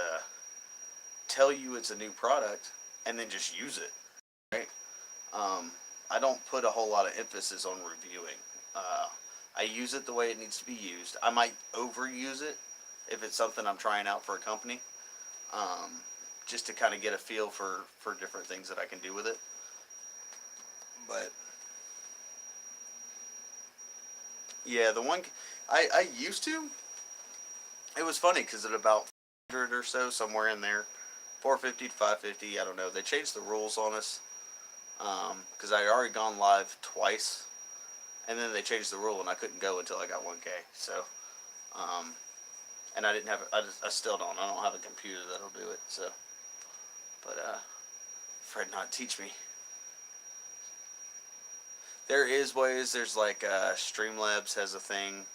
tell you it's a new product and then just use it. Right? I don't put a whole lot of emphasis on reviewing. I use it the way it needs to be used. I might overuse it if it's something I'm trying out for a company, just to kind of get a feel for different things that I can do with it. But yeah, the one I used to. It was funny because at about 400 or so, somewhere in there, 450 to 550, I don't know. They changed the rules on us because I had already gone live twice, and then they changed the rule, and I couldn't go until I got 1K. So, and I didn't have. I still don't. I don't have a computer that'll do it. So, but Fred not teach me. There is ways. There's like Streamlabs has a thing.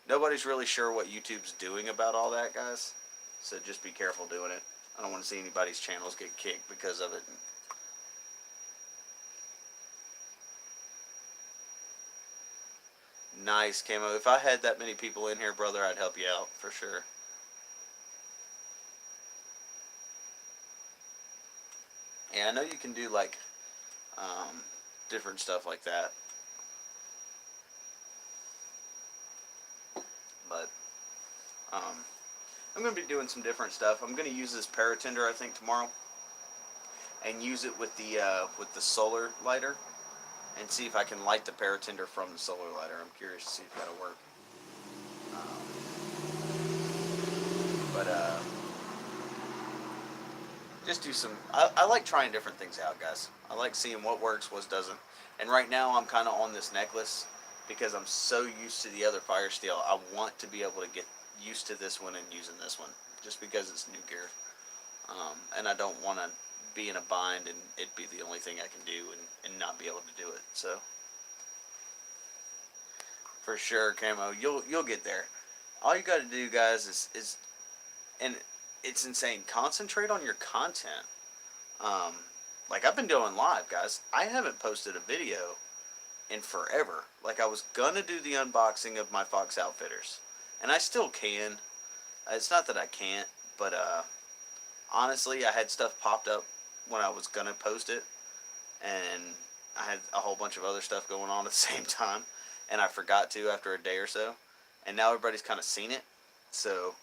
Nobody's really sure what YouTube's doing about all that, guys. So just be careful doing it. I don't want to see anybody's channels get kicked because of it. Nice, Camo. If I had that many people in here, brother, I'd help you out for sure. Yeah, I know you can do like different stuff like that. But I'm going to be doing some different stuff. I'm going to use this paratender, I think, tomorrow, and use it with the solar lighter, and see if I can light the paratender from the solar lighter. I'm curious to see if that'll work. But just do some. I like trying different things out, guys. I like seeing what works, what doesn't. And right now, I'm kind of on this necklace because I'm so used to the other fire steel. I want to be able to get used to this one and using this one, just because it's new gear. And I don't want to be in a bind and it be the only thing I can do and not be able to do it. So for sure, Camo, you'll get there. All you got to do, guys, is and it's insane. Concentrate on your content. Like I've been doing live, guys. I haven't posted a video in forever. Like I was gonna do the unboxing of my Fox Outfitters, and I still can. It's not that I can't, but honestly, I had stuff popped up when I was gonna post it, and I had a whole bunch of other stuff going on at the same time, and I forgot to after a day or so, and now everybody's kind of seen it, so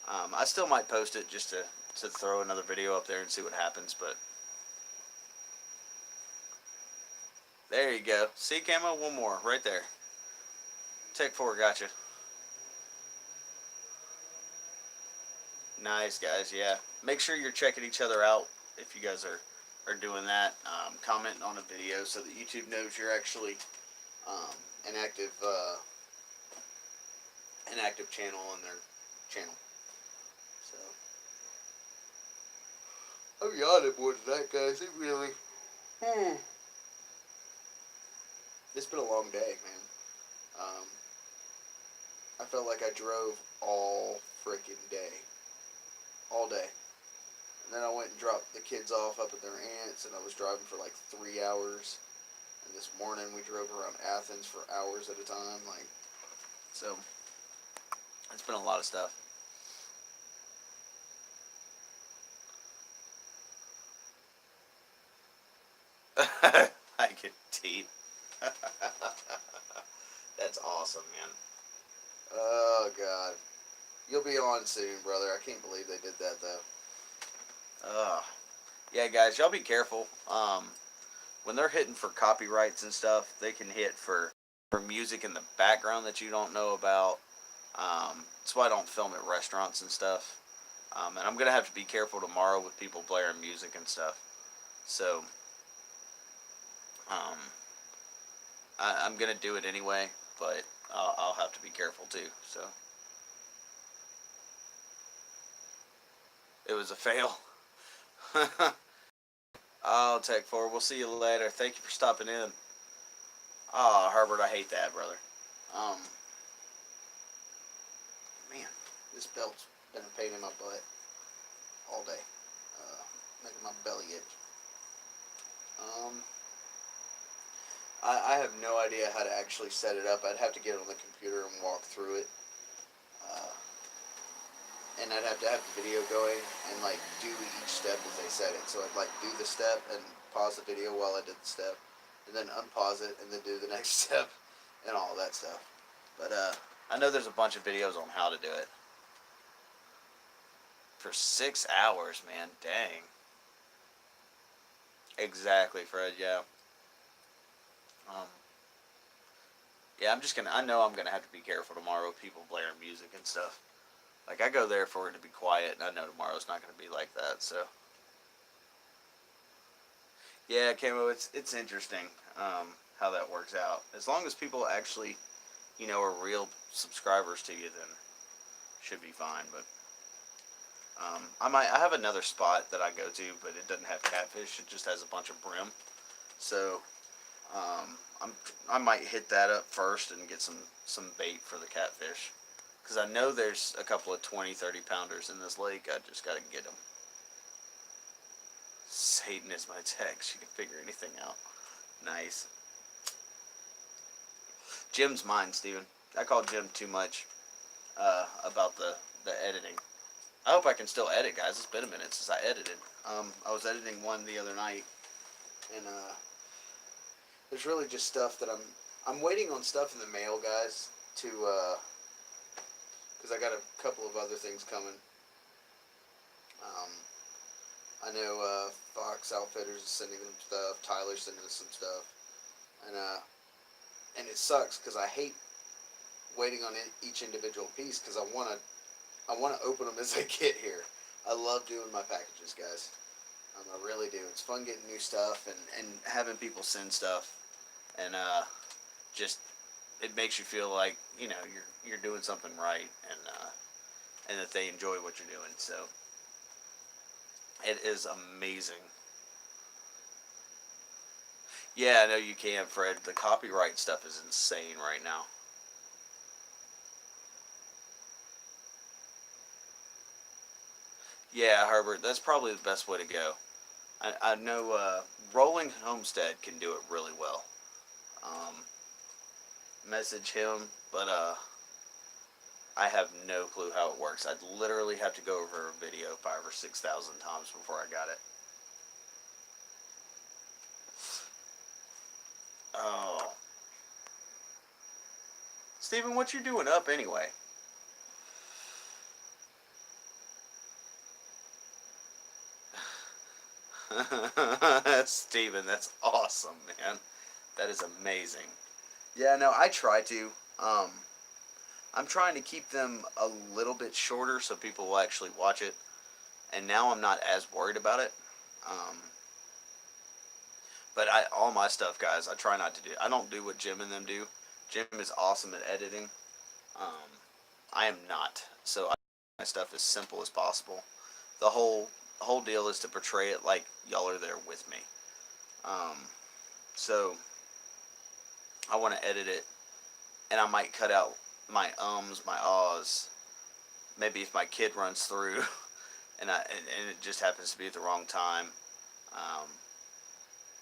I still might post it just to throw another video up there and see what happens. But there you go. See, Camo, one more right there. Tech 4 gotcha. Nice, guys. Yeah, make sure you're checking each other out if you guys are doing that. Commenting on a video so that YouTube knows you're actually an active channel on their channel. So I'm yawning more than that, guys. It really. It's been a long day, man. I felt like I drove all freaking day. All day. And then I went and dropped the kids off up at their aunt's, and I was driving for like 3 hours. And this morning we drove around Athens for hours at a time. Like, so it's been a lot of stuff. I get teeth. That's awesome, man. Oh, God. You'll be on soon, brother. I can't believe they did that, though. Yeah, guys, y'all be careful. When they're hitting for copyrights and stuff, they can hit for music in the background that you don't know about. That's why I don't film at restaurants and stuff. And I'm going to have to be careful tomorrow with people blaring music and stuff. So um, I'm going to do it anyway, but I'll have to be careful too. So it was a fail. Oh, Tech 4, we'll see you later. Thank you for stopping in. Oh, Herbert, I hate that, brother. Um, Man, this belt's been a pain in my butt all day, making my belly itch. Um, I have no idea how to actually set it up. I'd have to get on the computer and walk through it. Uh, and I'd have to have the video going and like do each step as they said it. So I'd like do the step and pause the video while I did the step, and then unpause it and then do the next step and all that stuff. But I know there's a bunch of videos on how to do it. For 6 hours, man, dang. Exactly, Fred. Yeah. Um, yeah, I know I'm gonna have to be careful tomorrow with people blaring music and stuff. Like, I go there for it to be quiet, and I know tomorrow's not gonna be like that, so. Yeah, Camo, it's interesting, how that works out. As long as people actually, are real subscribers to you, then should be fine, but. I have another spot that I go to, but it doesn't have catfish, it just has a bunch of brim. So, I might hit that up first and get some bait for the catfish. Because I know there's a couple of 20, 30 pounders in this lake. I just got to get them. Satan is my tech. She can figure anything out. Nice. Jim's mine, Steven. I call Jim too much about the editing. I hope I can still edit, guys. It's been a minute since I edited. I was editing one the other night, and there's really just stuff that I'm waiting on stuff in the mail, guys, to because I got a couple of other things coming. I know Fox Outfitters is sending them stuff. Tyler's sending us some stuff, and it sucks because I hate waiting on each individual piece because I want to open them as they get here. I love doing my packages, guys. I really do. It's fun getting new stuff and having people send stuff, and just it makes you feel like you're doing something right, and that they enjoy what you're doing. So it is amazing. Yeah, I know you can, Fred. The copyright stuff is insane right now. Yeah, Herbert, that's probably the best way to go. I know Rolling Homestead can do it really well. Um, Message him, but I have no clue how it works. I'd literally have to go over a video 5,000 or 6,000 times before I got it. Oh, Steven, what you doing up anyway? Steven, that's awesome, man. That is amazing. Yeah, no, I try to. Um, I'm trying to keep them a little bit shorter so people will actually watch it. And now I'm not as worried about it. Um, but all my stuff, guys, I try not to do. I don't do what Jim and them do. Jim is awesome at editing. Um, I am not. So I make my stuff as simple as possible. The whole deal is to portray it like y'all are there with me. Um, so I want to edit it, and I might cut out my ums, my ahs. Maybe if my kid runs through, and it just happens to be at the wrong time. Um,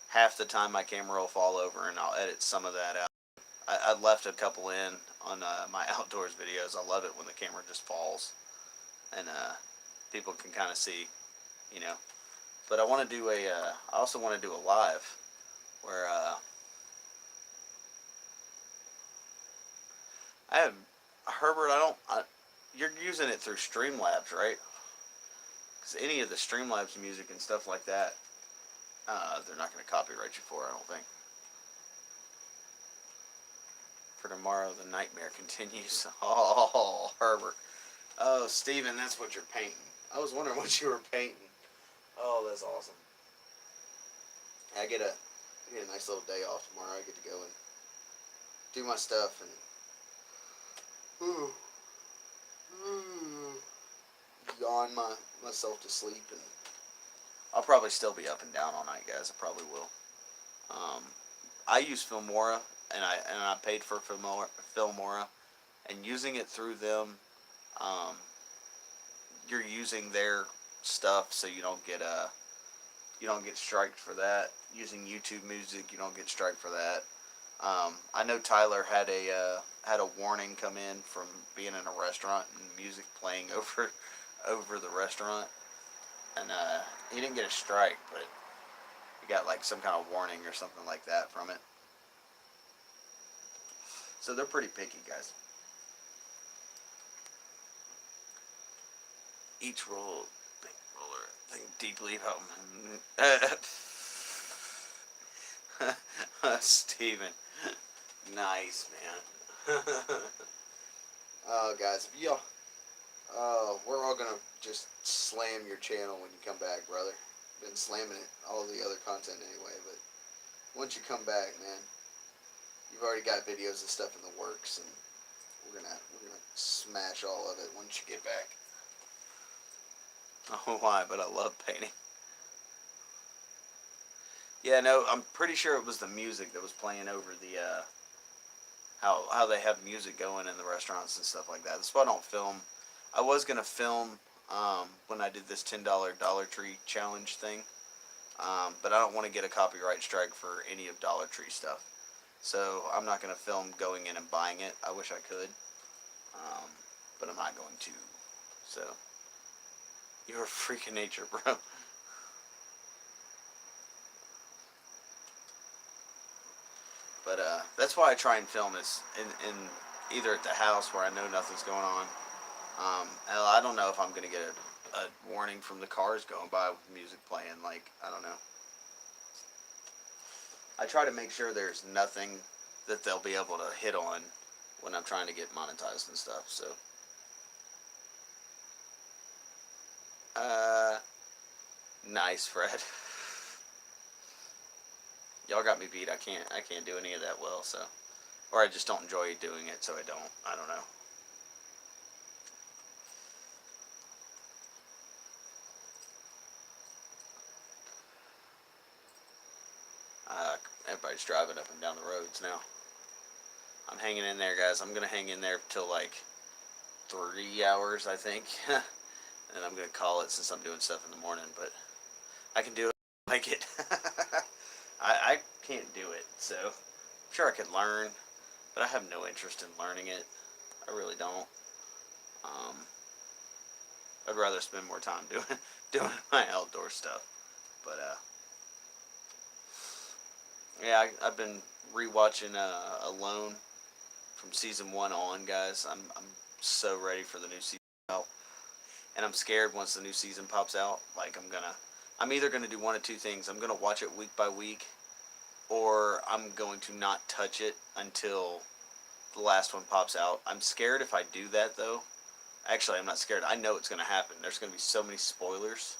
Half the time my camera will fall over, and I'll edit some of that out. I left a couple in on my outdoors videos. I love it when the camera just falls, and people can kind of see, you know. But I want to do I also want to do a live where I have Herbert. You're using it through Streamlabs, right? Because any of the Streamlabs music and stuff like that, they're not going to copyright you for, I don't think. For tomorrow, the nightmare continues. Oh, Herbert. Oh, Steven, that's what you're painting. I was wondering what you were painting. Oh, that's awesome. I get a nice little day off tomorrow. I get to go and do my stuff and yawn myself to sleep, and I'll probably still be up and down all night, guys. I probably will. I use Filmora, and I paid for Filmora, and using it through them, um, you're using their stuff, so you don't get striked for that. Using YouTube Music, you don't get striked for that. I know Tyler had a warning come in from being in a restaurant and music playing over the restaurant, and he didn't get a strike, but he got like some kind of warning or something like that from it. So they're pretty picky, guys. Each roller think deeply about Steven. Nice, man. Guys, if y'all, we're all gonna just slam your channel when you come back, brother. Been slamming it, all the other content anyway, but once you come back, man, you've already got videos and stuff in the works, and we're gonna smash all of it once you get back. Oh, why? But I love painting. Yeah, no, I'm pretty sure it was the music that was playing over the how they have music going in the restaurants and stuff like that. That's why I don't film. I was gonna film when I did this $10 Dollar Tree challenge thing, but I don't want to get a copyright strike for any of Dollar Tree stuff. So I'm not gonna film going in and buying it. I wish I could, but I'm not going to. So you're a freak of nature, bro. But that's why I try and film is in either at the house where I know nothing's going on. And I don't know if I'm gonna get a warning from the cars going by with music playing. Like, I don't know. I try to make sure there's nothing that they'll be able to hit on when I'm trying to get monetized and stuff. So, nice, Fred. Y'all got me beat. I can't do any of that well. So, or I just don't enjoy doing it. So I don't know. Everybody's driving up and down the roads now. I'm hanging in there, guys. I'm gonna hang in there till like 3 hours, I think, and I'm gonna call it since I'm doing stuff in the morning. But I can do it. Like it. I can't do it, so I'm sure I could learn, but I have no interest in learning it. I really don't. I'd rather spend more time doing my outdoor stuff. But yeah, I've been rewatching Alone from season 1 on, guys. I'm so ready for the new season out, and I'm scared once the new season pops out. Like, I'm either gonna do one of two things. I'm gonna watch it week by week, or I'm going to not touch it until the last one pops out. I'm scared if I do that, though. Actually, I'm not scared. I know it's going to happen. There's going to be so many spoilers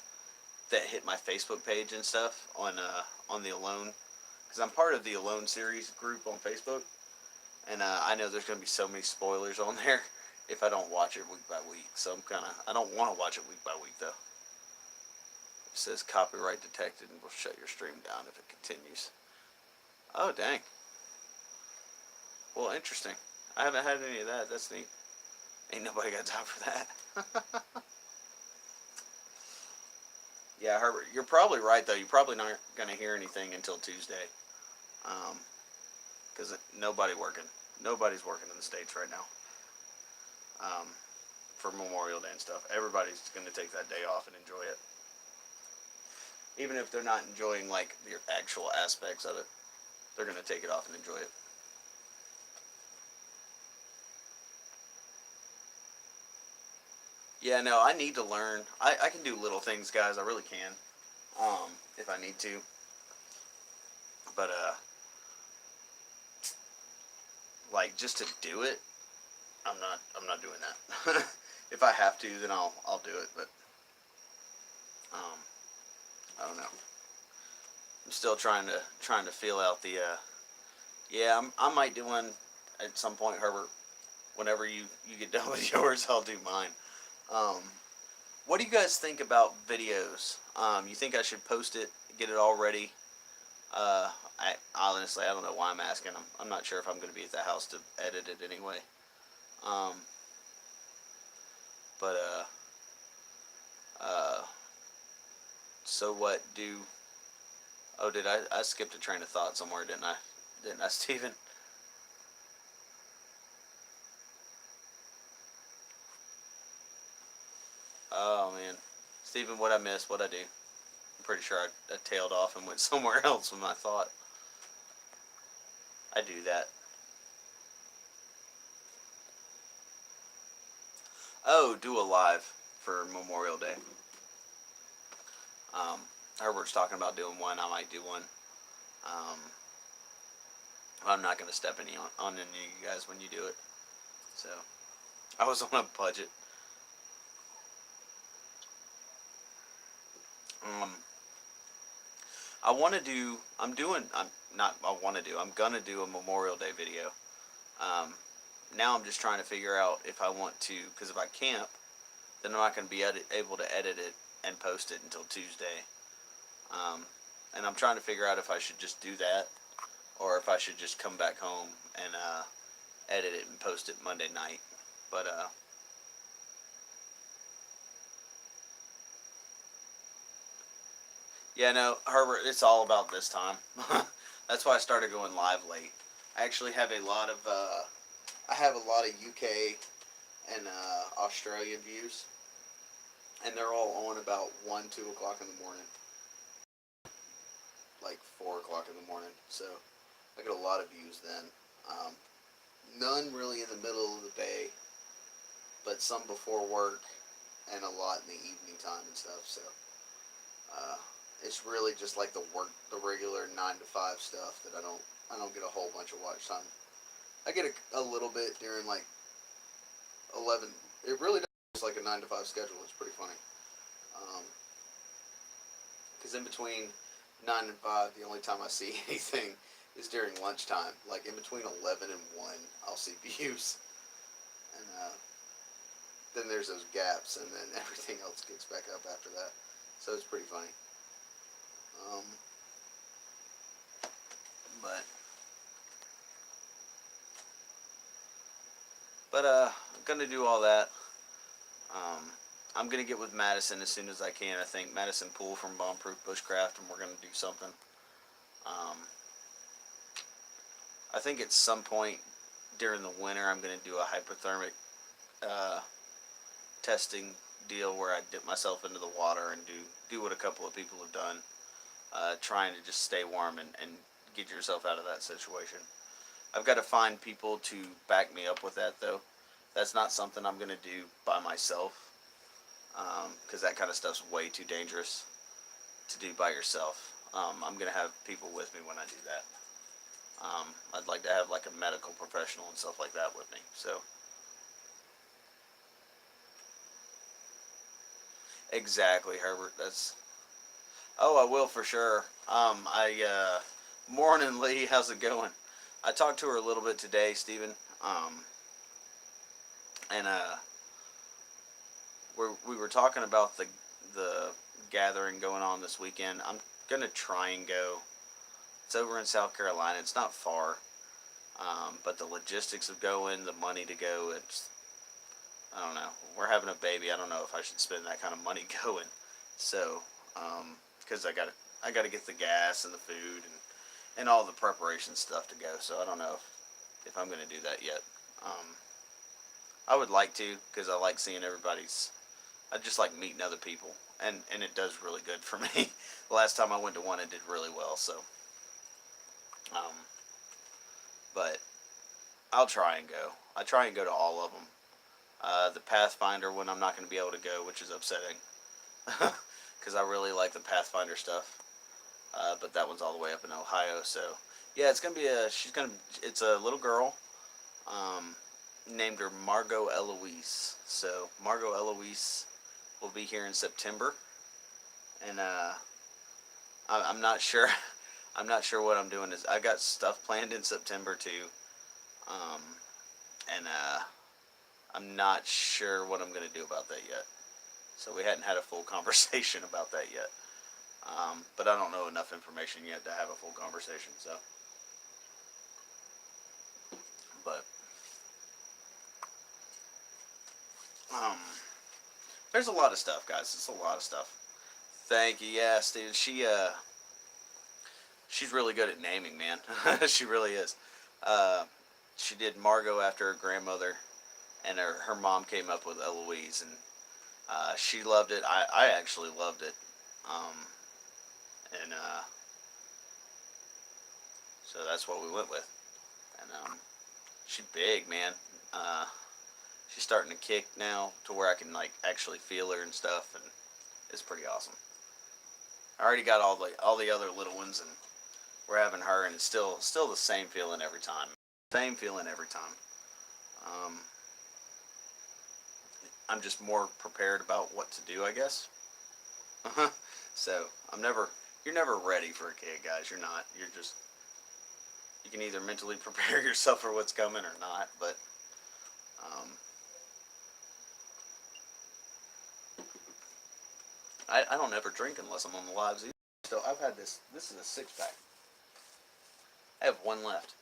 that hit my Facebook page and stuff on the Alone, because I'm part of the Alone series group on Facebook, and I know there's going to be so many spoilers on there if I don't watch it week by week. So I don't want to watch it week by week, though. It says copyright detected and will shut your stream down if it continues. Oh, dang. Well, interesting. I haven't had any of that. That's neat. Ain't nobody got time for that. Yeah, Herbert, you're probably right, though. You're probably not going to hear anything until Tuesday. Because nobody's working in the States right now. For Memorial Day and stuff. Everybody's going to take that day off and enjoy it. Even if they're not enjoying, like, the actual aspects of it, they're going to take it off and enjoy it. Yeah, no, I need to learn. I can do little things, guys. I really can. If I need to. But, like, just to do it, I'm not doing that. If I have to, then I'll do it, but Um, I don't know. I'm still trying to feel out the. Yeah, I might do one at some point, Herbert. Whenever you get done with yours, I'll do mine. Um, what do you guys think about videos? You think I should post it, get it all ready? I honestly, I don't know why I'm asking. I'm not sure if I'm going to be at the house to edit it anyway. Um, but uh, so what do? Oh, did I skipped a train of thought somewhere? Didn't I? Didn't I, Steven? Oh man, Steven, what I missed? What I do? I'm pretty sure I tailed off and went somewhere else with my thought. I do that. Oh, do a live for Memorial Day. Um, Herbert's talking about doing one. I might do one. Um, I'm not going to step on any of you guys when you do it. So I was on a budget. Um, I want to do. I'm doing. I'm not. I want to do. I'm gonna do a Memorial Day video. Um, Now I'm just trying to figure out if I want to, because if I camp, then I'm not going to be able to edit it and post it until Tuesday. Um, and I'm trying to figure out if I should just do that, or if I should just come back home and edit it and post it Monday night. But yeah, no, Herbert, it's all about this time. That's why I started going live late. I actually have a lot of UK and Australian views, and they're all on about 1, 2 o'clock in the morning, like 4 o'clock in the morning. So I get a lot of views then. Um, None really in the middle of the day, but some before work, and a lot in the evening time and stuff. So uh, it's really just like the regular 9 to 5 stuff that I don't get a whole bunch of watch time. I get a little bit during like 11. It really does. It's like a 9 to 5 schedule. It's pretty funny. Because in between 9 and 5, the only time I see anything is during lunchtime. Like in between 11 and 1, I'll see views, and then there's those gaps, and then everything else gets back up after that. So it's pretty funny. Um, but I'm gonna do all that. Um, I'm gonna get with Madison as soon as I can. I think Madison Poole from Bombproof Bushcraft, and we're gonna do something. Um, I think at some point during the winter, I'm gonna do a hypothermic uh, testing deal where I dip myself into the water and do what a couple of people have done, trying to just stay warm and get yourself out of that situation. I've got to find people to back me up with that though. That's not something I'm gonna do by myself, because that kind of stuff's way too dangerous to do by yourself. I'm gonna have people with me when I do that. I'd like to have like a medical professional and stuff like that with me. So exactly, Herbert. That's Oh, I will for sure. Morning, Lee. How's it going? I talked to her a little bit today, Stephen. And we were talking about the gathering going on this weekend. I'm gonna try and go. It's over in South Carolina. It's not far, but the logistics of going, the money to go, it's I don't know. We're having a baby. I don't know if I should spend that kind of money going. So, because I gotta get the gas and the food and all the preparation stuff to go. So I don't know if I'm gonna do that yet. I would like to, because I like seeing everybody's. I just like meeting other people, and it does really good for me. The last time I went to one, it did really well. So, um, but I'll try and go. I try and go to all of them. The Pathfinder one, I'm not going to be able to go, which is upsetting, because I really like the Pathfinder stuff. But that one's all the way up in Ohio. So yeah, it's gonna be it's a little girl. Um, Named her Margot Eloise. So Margot Eloise will be here in September. and I'm not sure. I'm not sure what I'm doing. I got stuff planned in September too, um, and I'm not sure what I'm going to do about that yet. So we hadn't had a full conversation about that yet. But I don't know enough information yet to have a full conversation. So, but um, there's a lot of stuff, guys. It's a lot of stuff. Thank you. Yes, dude. She's really good at naming, man. She really is. Uh, she did Margot after her grandmother, and her mom came up with Eloise, and she loved it. I actually loved it. Um, and so that's what we went with. And she's big, man. Uh, she's starting to kick now to where I can like actually feel her and stuff, and it's pretty awesome. I already got all the other little ones, and we're having her, and it's still the same feeling every time. Same feeling every time. Um, I'm just more prepared about what to do, I guess. So you're never ready for a kid, guys. You're not. You're just, you can either mentally prepare yourself for what's coming or not. But um, I don't ever drink unless I'm on the lives either. So I've had this. This is a 6-pack. I have one left.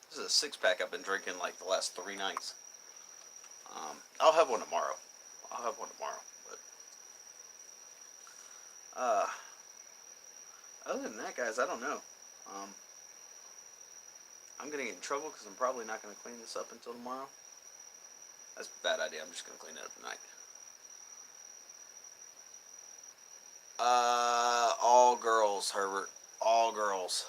This is a 6-pack I've been drinking like the last 3 nights. I'll have one tomorrow. I'll have one tomorrow. But other than that, guys, I don't know. Um, I'm gonna get in trouble because I'm probably not gonna clean this up until tomorrow. That's a bad idea. I'm just gonna clean it up tonight. All girls, Herbert. All girls.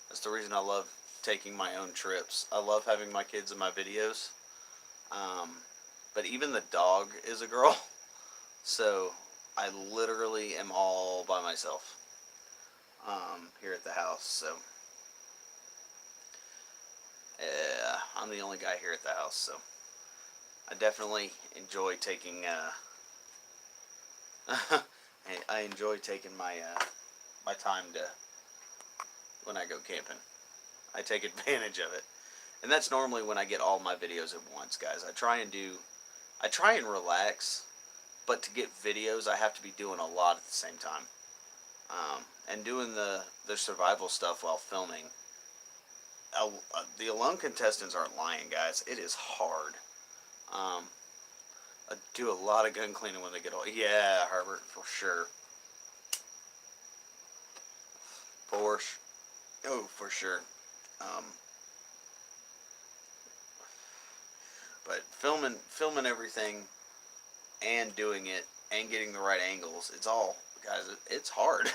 That's the reason I love taking my own trips. I love having my kids in my videos. Um, but even the dog is a girl. So I literally am all by myself here at the house. So I'm the only guy here at the house. So I definitely enjoy taking. I enjoy taking my time to when I go camping. I take advantage of it, and that's normally when I get all my videos at once, guys. I try and relax, but to get videos, I have to be doing a lot at the same time, and doing the survival stuff while filming. The alone contestants aren't lying, guys. It is hard. Um, I do a lot of gun cleaning when they get old. Yeah, Herbert, for sure. Porsche. Oh, for sure. Um, but filming everything and doing it and getting the right angles, it's all, guys, it's hard.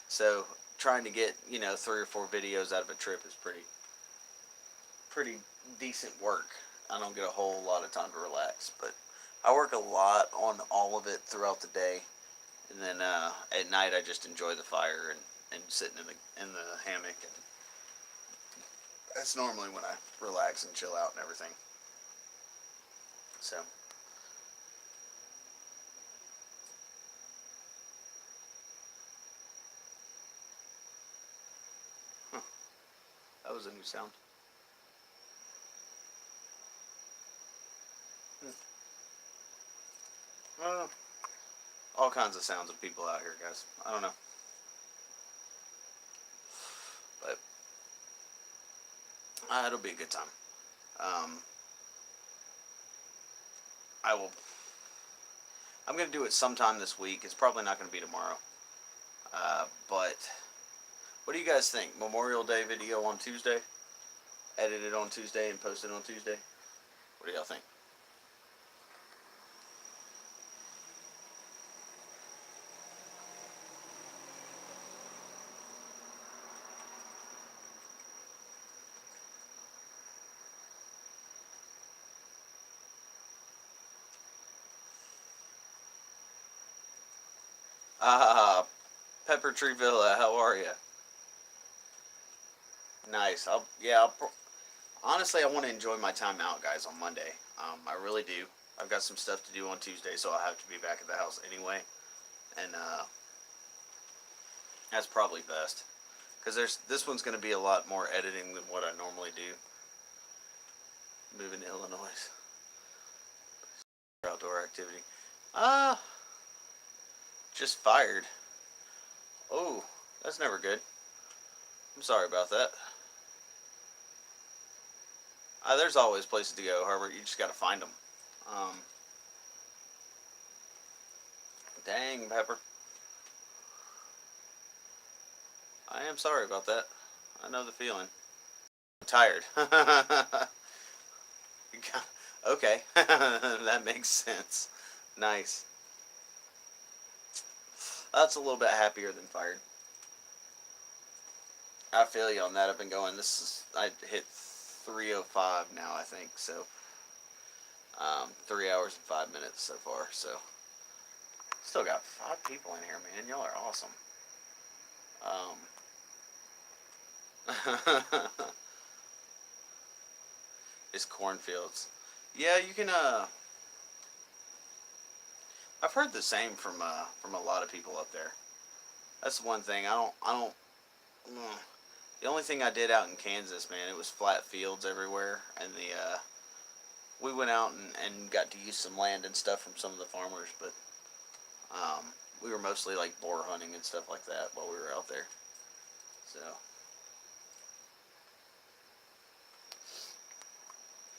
So trying to get 3 or 4 videos out of a trip is pretty decent work. I don't get a whole lot of time to relax, but I work a lot on all of it throughout the day, and then at night I just enjoy the fire and sitting in the hammock, and that's normally when I relax and chill out and everything. So huh, that was a new sound. I don't know. All kinds of sounds of people out here, guys. I don't know, but it'll be a good time. Um, I will. I'm gonna do it sometime this week. It's probably not gonna be tomorrow. But what do you guys think? Memorial Day video on Tuesday, edit it on Tuesday and post it on Tuesday. What do y'all think? Pepper Tree Villa, how are you? Nice. Honestly, I want to enjoy my time out, guys, on Monday. I really do. I've got some stuff to do on Tuesday, so I'll have to be back at the house anyway. and that's probably best. Because this one's going to be a lot more editing than what I normally do. Moving to Illinois. Outdoor activity. Uh, just fired. Oh, that's never good. I'm sorry about that. There's always places to go, Herbert. You just got to find them. Dang, Pepper. I am sorry about that. I know the feeling. I'm tired. Okay, that makes sense. Nice. That's a little bit happier than fired. I feel you on that. I've been going. I hit 3:05 now, I think. So, 3 hours and 5 minutes so far. So, still got 5 people in here, man. Y'all are awesome. It's cornfields. Yeah, you can. I've heard the same from a lot of people up there. That's the one thing I don't. The only thing I did out in Kansas, man, it was flat fields everywhere, and we went out and got to use some land and stuff from some of the farmers, but we were mostly like boar hunting and stuff like that while we were out there. So,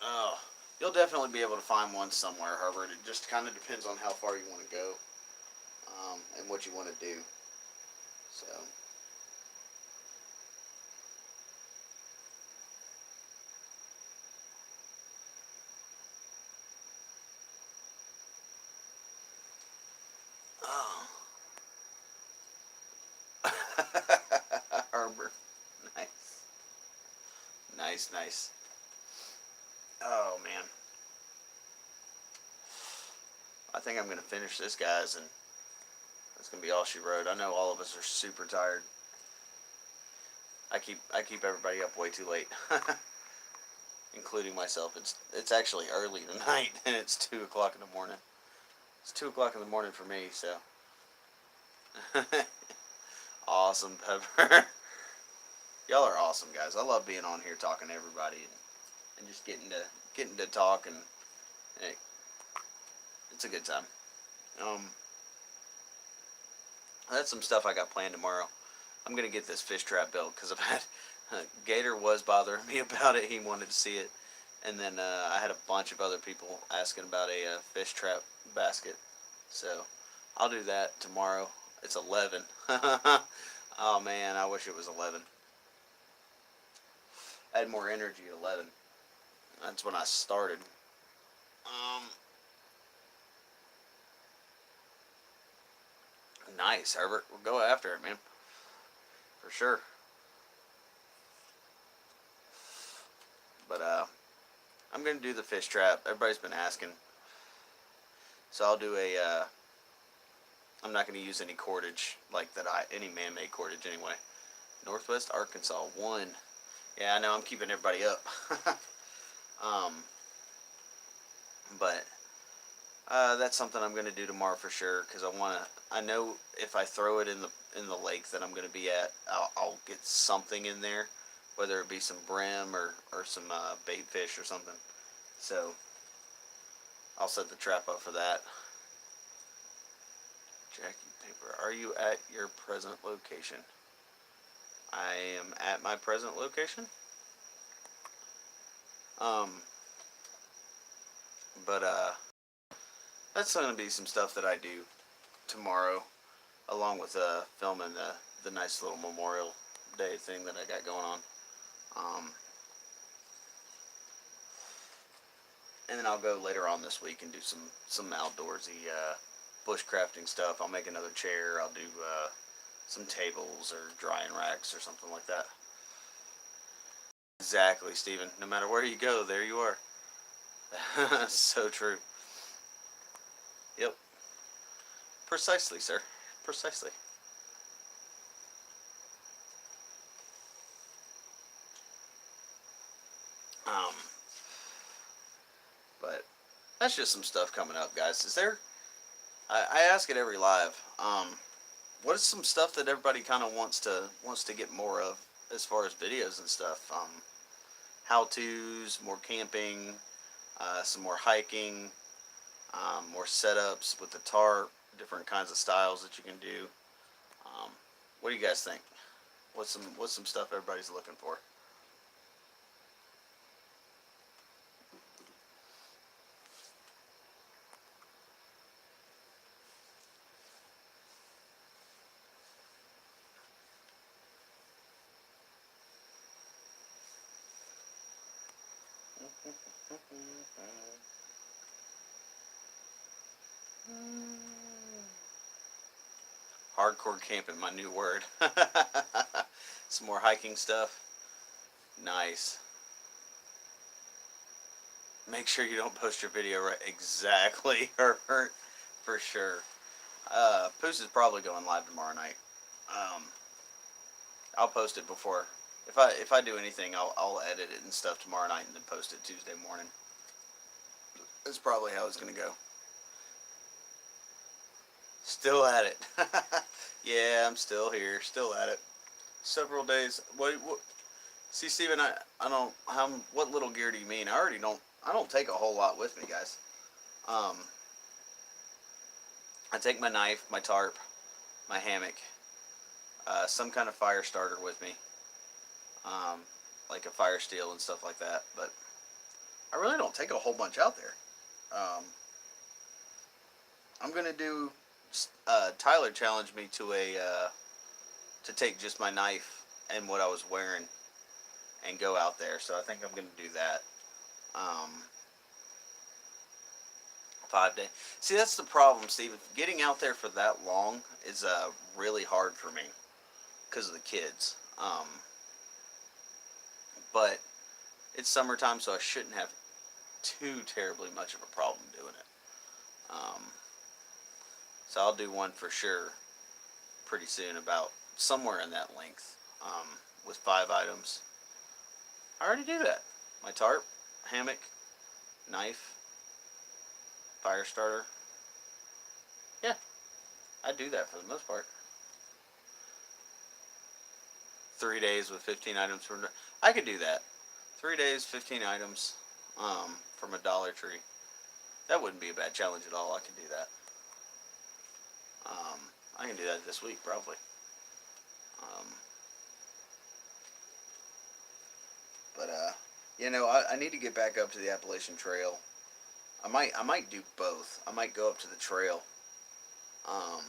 oh, you'll definitely be able to find one somewhere, Herbert. It just kind of depends on how far you want to go, and what you want to do. So. Oh. Herbert. Nice. Nice, nice. Oh, man. I think I'm going to finish this, guys, and that's going to be all she wrote. I know all of us are super tired. I keep everybody up way too late, including myself. It's actually early tonight, and it's 2 o'clock in the morning. It's 2 o'clock in the morning for me, so. Awesome, Pepper. Y'all are awesome, guys. I love being on here talking to everybody and just getting to talk, and it's a good time. That's some stuff I got planned tomorrow. I'm gonna get this fish trap built because I've had Gator was bothering me about it. He wanted to see it, and then I had a bunch of other people asking about a fish trap basket. So I'll do that tomorrow. It's 11. Oh man, I wish it was 11. I had more energy at 11. That's when I started. Nice, Herbert. We'll go after it, man. For sure. But I'm gonna do the fish trap. Everybody's been asking, so I'll do a. I'm not gonna use any cordage like that. Any man-made cordage anyway. Northwest Arkansas 1. Yeah, I know. I'm keeping everybody up. But that's something I'm gonna do tomorrow for sure because I know if I throw it in the lake that I'm gonna be at, I'll get something in there, whether it be some brim or some bait fish or something. So I'll set the trap up for that. Jackie Paper, are you at your present location? I am at my present location. But that's going to be some stuff that I do tomorrow, along with filming the nice little Memorial Day thing that I got going on. And then I'll go later on this week and do some outdoorsy bushcrafting stuff. I'll make another chair. I'll do some tables or drying racks or something like that. Exactly, Stephen. No matter where you go, there you are. So true. Yep. Precisely, sir. Precisely. But that's just some stuff coming up, guys. I ask it every live. What is some stuff that everybody kind of wants to get more of as far as videos and stuff? How tos, more camping, some more hiking, more setups with the tarp, different kinds of styles that you can do. Um, what do you guys think? What's some stuff everybody's looking for? Hardcore camping, my new word. Some more hiking stuff. Nice. Make sure you don't post your video right exactly, Herbert, for sure. Poos is probably going live tomorrow night. Um, I'll post it before. If I do anything, I'll edit it and stuff tomorrow night and then post it Tuesday morning. That's probably how it's gonna go. Still at it. Yeah, I'm still here, still at it. Several days. What? See, Steven, I don't. What little gear do you mean? I already don't. I don't take a whole lot with me, guys. Um, I take my knife, my tarp, my hammock, some kind of fire starter with me, um, like a fire steel and stuff like that. But I really don't take a whole bunch out there. Um, I'm gonna do. Tyler challenged me to take just my knife and what I was wearing and go out there. So I think I'm gonna do that. Um, 5 day. See, that's the problem, Steve. Getting out there for that long is really hard for me because of the kids. But it's summertime, so I shouldn't have too terribly much of a problem doing it. Um, so I'll do one for sure pretty soon, about somewhere in that length, with 5 items. I already do that. My tarp, hammock, knife, fire starter. Yeah, I do that for the most part. 3 days with 15 items from. I could do that. 3 days, 15 items, from a Dollar Tree. That wouldn't be a bad challenge at all. I could do that. Um, I can do that this week probably. Um, but I need to get back up to the Appalachian Trail. I might do both. I might go up to the trail, um,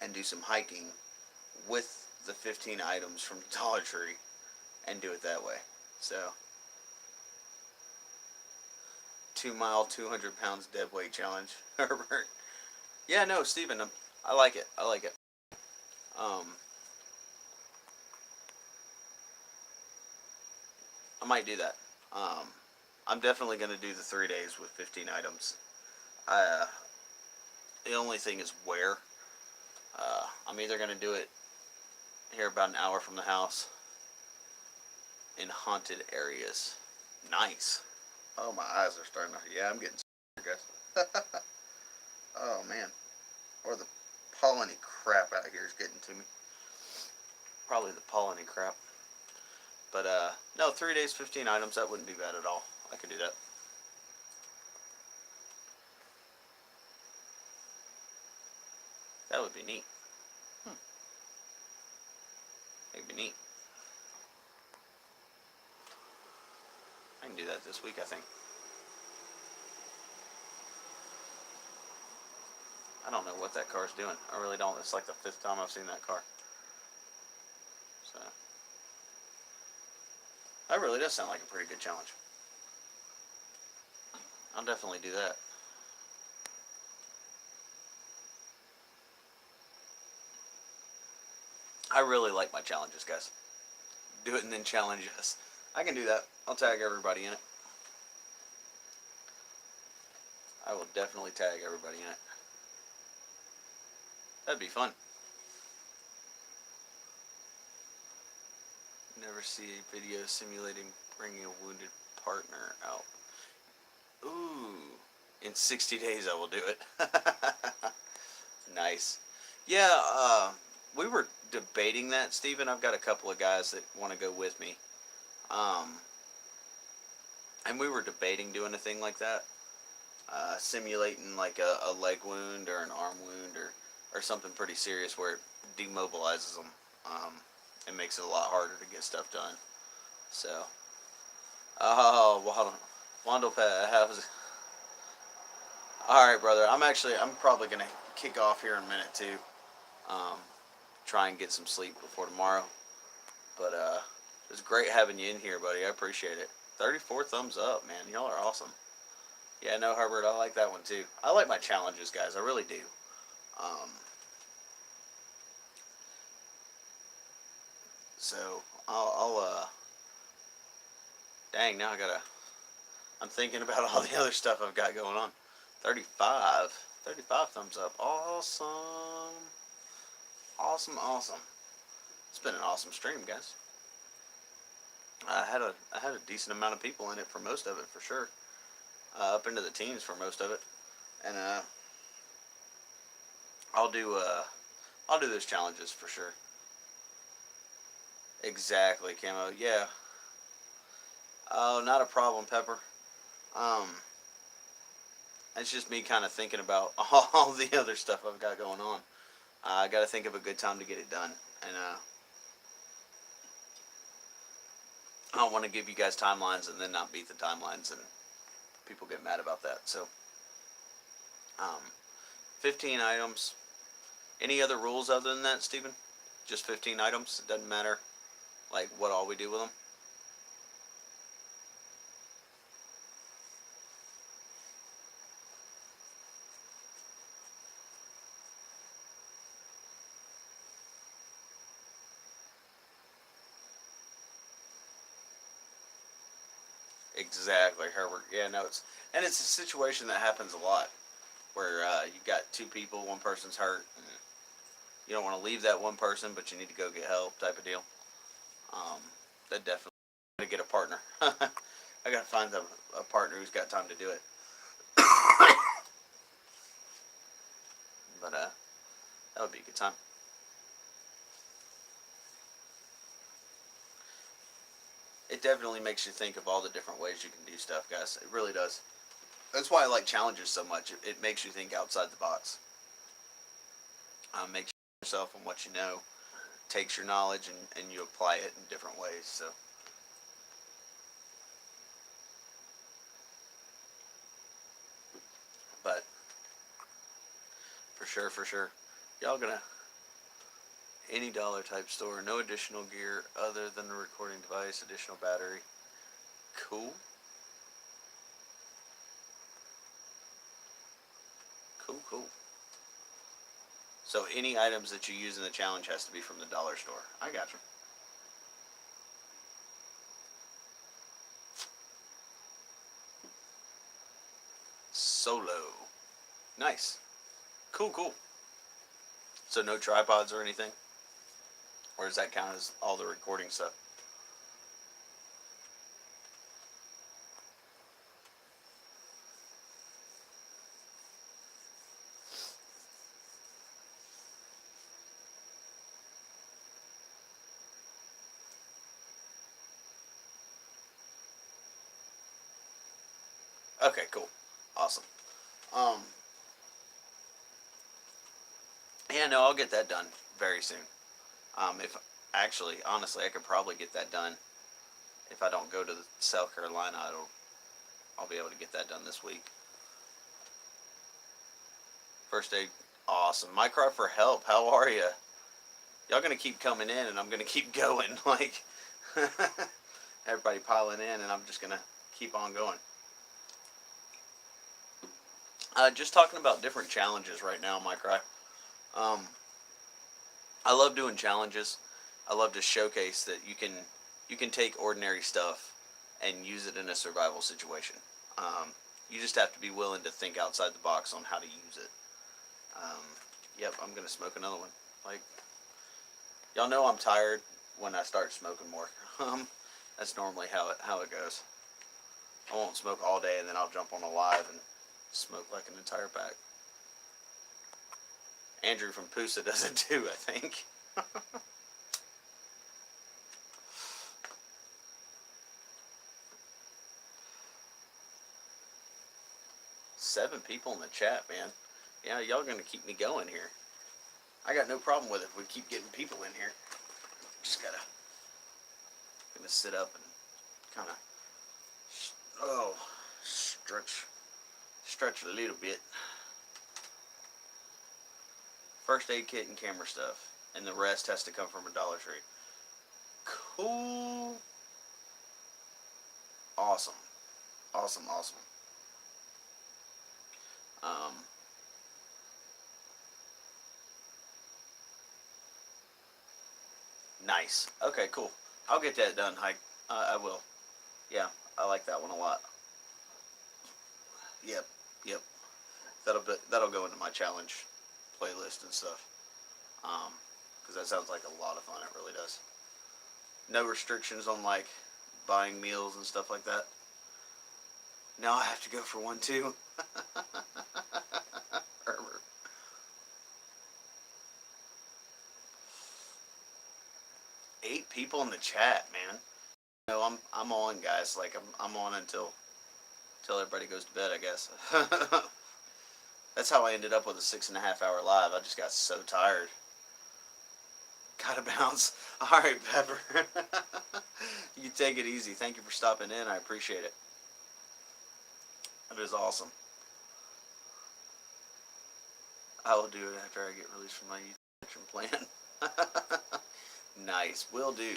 and do some hiking with the 15 items from Dollar Tree and do it that way. So 2 mile, 200 pounds dead weight challenge. Herbert. Yeah, no, Steven, I like it. I like it. Um, I might do that. Um, I'm definitely going to do the 3 days with 15 items. Uh, the only thing is where. I'm either going to do it here about an hour from the house in haunted areas. Nice. Oh, my eyes are starting to. Yeah, I'm getting scared, guys. Oh, man. Or the polleny crap out here is getting to me. Probably the polleny crap. But, no, 3 days, 15 items, that wouldn't be bad at all. I could do that. That would be neat. That'd be neat. I can do that this week, I think. I don't know what that car's doing. I really don't. It's like the 5th time I've seen that car. So, that really does sound like a pretty good challenge. I'll definitely do that. I really like my challenges, guys. Do it and then challenge us. I can do that. I'll tag everybody in it. I will definitely tag everybody in it. That'd be fun. Never see a video simulating bringing a wounded partner out. Ooh. In 60 days, I will do it. Nice. Yeah, we were debating that, Steven. I've got a couple of guys that want to go with me. Um, and we were debating doing a thing like that, simulating like a leg wound or an arm wound or something pretty serious where it demobilizes them. It makes it a lot harder to get stuff done. So, oh, Wando Pet, how's all right, brother. I'm probably gonna kick off here in a minute too. Um, Try and get some sleep before tomorrow. But it was great having you in here, buddy. I appreciate it. 34 thumbs up, man. Y'all are awesome. Yeah, no, Herbert, I like that one too. I like my challenges, guys. I really do. Um, so dang, now I gotta. I'm thinking about all the other stuff I've got going on. 35, 35 thumbs up. Awesome, awesome, awesome. It's been an awesome stream, guys. I had a decent amount of people in it for most of it, for sure. Up into the teens for most of it, and I'll do uh, I'll do those challenges for sure. Exactly, Camo. Yeah. Oh, not a problem, Pepper. Um, it's just me kind of thinking about all the other stuff I've got going on. I got to think of a good time to get it done, and I don't want to give you guys timelines and then not beat the timelines, and people get mad about that. So, um, 15 items. Any other rules other than that, Steven? Just 15 items. It doesn't matter, like what all we do with them. Exactly, Herbert. Yeah, no, it's a situation that happens a lot where you got two people, one person's hurt, and you don't want to leave that one person, but you need to go get help, type of deal. Um, that definitely to get a partner. I gotta find a partner who's got time to do it. But that would be a good time. It definitely makes you think of all the different ways you can do stuff, guys. It really does. That's why I like challenges so much. It makes you think outside the box. Makes yourself and what you know, takes your knowledge and you apply it in different ways. So, but for sure, for sure, y'all gonna any dollar type store, no additional gear other than the recording device, additional battery. Cool, cool, cool. So any items that you use in the challenge has to be from the dollar store. I got you. Solo. Nice. Cool, cool. So no tripods or anything? Or does that count as all the recording stuff? Okay, cool. Awesome. Um, yeah, no, I'll get that done very soon. If actually, honestly, I could probably get that done if I don't go to South Carolina. I'll be able to get that done this week. First aid, awesome. My cry for help. How are you? Y'all gonna keep coming in, and I'm gonna keep going. Like everybody piling in, and I'm just gonna keep on going. Just talking about different challenges right now, my cry. Um, I love doing challenges. I love to showcase that you can take ordinary stuff and use it in a survival situation. You just have to be willing to think outside the box on how to use it. Um, yep, I'm gonna smoke another one. Like y'all know, I'm tired when I start smoking more. That's normally how it goes. I won't smoke all day and then I'll jump on a live and Smoke like an entire pack. Andrew from Pusa does it too, I think. 7 people in the chat, man. Yeah, y'all gonna keep me going here. I got no problem with it if we keep getting people in here. Just gonna sit up and kind of, stretch a little bit. First aid kit and camera stuff, and the rest has to come from a Dollar Tree. Cool. Awesome. Awesome. Um, nice. Okay, cool. I'll get that done, Hike. I will. Yeah, I like that one a lot. Yep. That'll go into my challenge playlist and stuff. Because that sounds like a lot of fun. It really does. No restrictions on like buying meals and stuff like that. Now I have to go for one too. Herbert. 8 people in the chat, man. No, I'm on, guys. Like I'm on until everybody goes to bed, I guess. That's how I ended up with a 6.5 hour live. I just got so tired. Gotta bounce. All right, Pepper. You take it easy. Thank you for stopping in. I appreciate it. It is awesome. I will do it after I get released from my YouTube plan. Nice. Will do.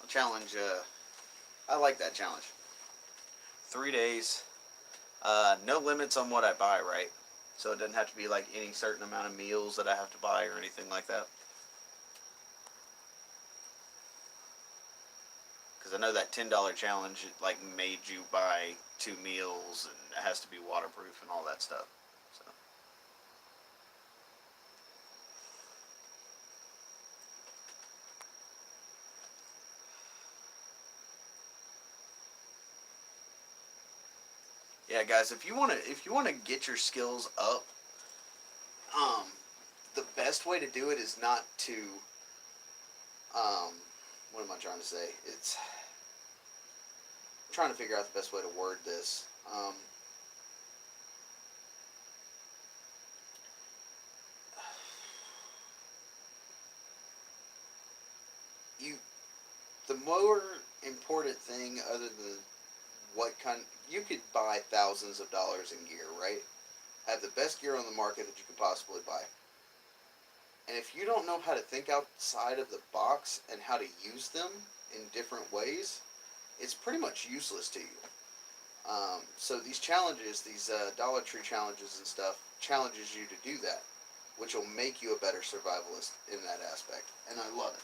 I'll challenge. I like that challenge. 3 days. No limits on what I buy, right? So it doesn't have to be like any certain amount of meals that I have to buy or anything like that. Because I know that $10 challenge like made you buy 2 meals and it has to be waterproof and all that stuff. So. Yeah, guys, if you wanna get your skills up, the best way to do it is not to. What am I trying to say? I'm trying to figure out the best way to word this. The more important thing, other than what kind, you could buy thousands of dollars in gear, right? Have the best gear on the market that you could possibly buy. And if you don't know how to think outside of the box and how to use them in different ways, it's pretty much useless to you. So these challenges, these Dollar Tree challenges and stuff, challenges you to do that, which will make you a better survivalist in that aspect. And I love it.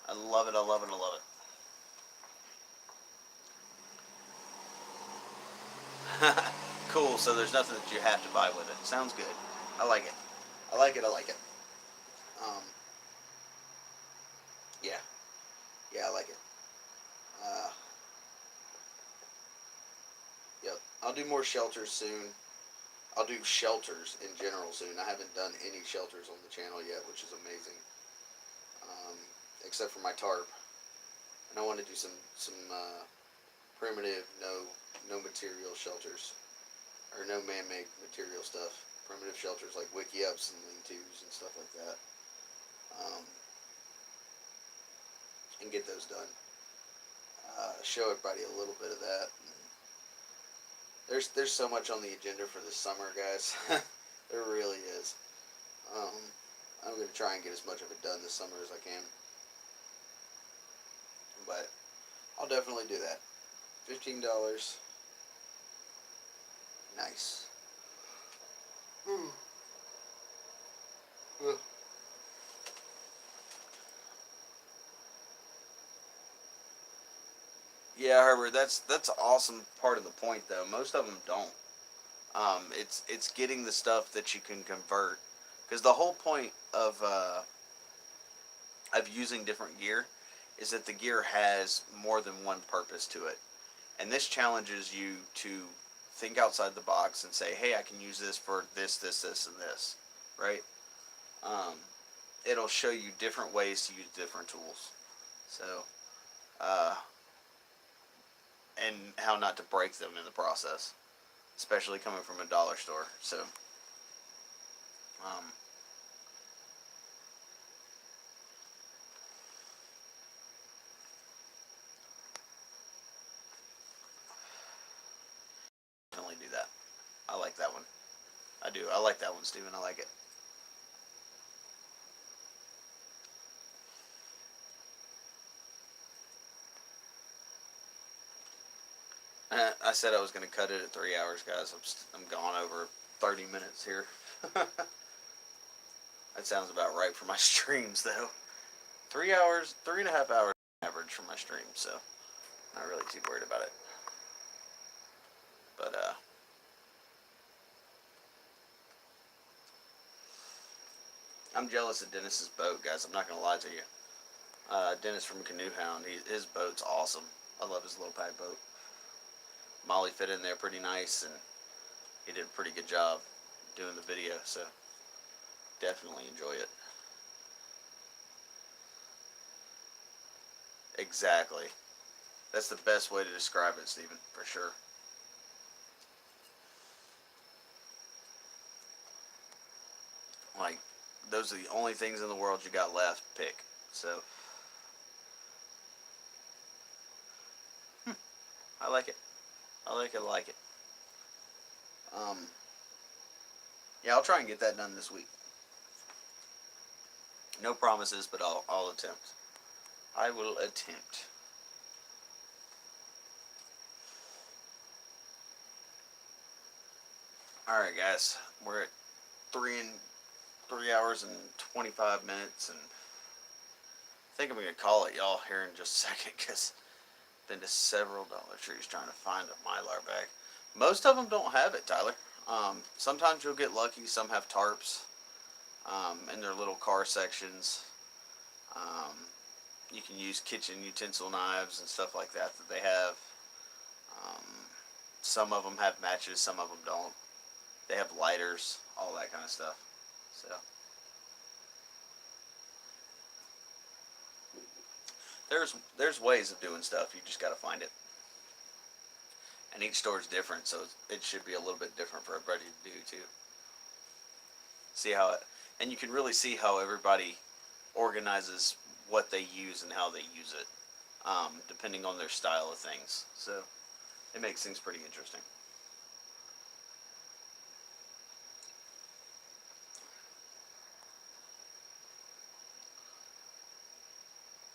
I love it. Cool, so there's nothing that you have to buy with it. Sounds good. I like it. Yeah. Yeah, I like it. Yep. I'll do more shelters soon. I'll do shelters in general soon. I haven't done any shelters on the channel yet, which is amazing. Except for my tarp. And I want to do some primitive, no material shelters, or no man-made material stuff. Primitive shelters like wiki-ups and lean-tos and stuff like that. And get those done. Show everybody a little bit of that. There's so much on the agenda for this summer, guys. There really is. I'm going to try and get as much of it done this summer as I can. But I'll definitely do that. $15. Nice. Yeah, Herbert, that's awesome part of the point though. Most of them don't. It's getting the stuff that you can convert, because the whole point of using different gear is that the gear has more than one purpose to it, and this challenges you to think outside the box and say, hey, I can use this for this, this, this, and this, right? Um, it'll show you different ways to use different tools. So, uh, and how not to break them in the process, especially coming from a dollar store. So, um, definitely do that. I like that one. I do. I like that one, Steven. I like it. I said I was going to cut it at 3 hours, guys. I'm gone over 30 minutes here. That sounds about right for my streams, though. 3 hours, 3.5 hours average for my stream, so not really too worried about it. But I'm jealous of Dennis's boat, guys. I'm not gonna lie to you. Dennis from Canoe Hound, his boat's awesome. I love his little pack boat. Molly fit in there pretty nice, and he did a pretty good job doing the video, so definitely enjoy it. Exactly. That's the best way to describe it, Stephen, for sure. Like, those are the only things in the world you got left. Pick. So, I like it. I like it. I like it. Um, yeah, I'll try and get that done this week. No promises, but I'll attempt. I will attempt. All right, guys, we're at 3 hours and 25 minutes, and I think I'm gonna call it, y'all, here in just a second, because been to several Dollar Trees trying to find a Mylar bag. Most of them don't have it, Tyler. Sometimes you'll get lucky. Some have tarps in their little car sections. Um, you can use kitchen utensil knives and stuff like that they have. Um, some of them have matches, some of them don't. They have lighters, all that kind of stuff. So there's ways of doing stuff. You just got to find it. And each store is different, so it should be a little bit different for everybody to do too. See how it, and you can really see how everybody organizes what they use and how they use it, depending on their style of things. So it makes things pretty interesting.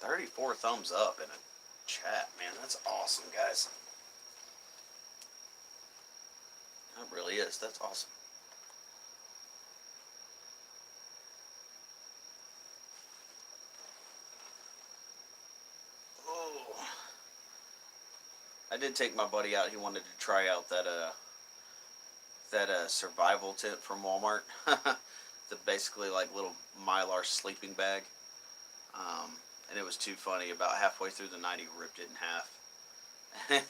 $34 thumbs up in a chat, man. That's awesome, guys. That really is. That's awesome. Oh, I did take my buddy out. He wanted to try out that survival tip from Walmart. The basically like little Mylar sleeping bag. And it was too funny. About halfway through the night, he ripped it in half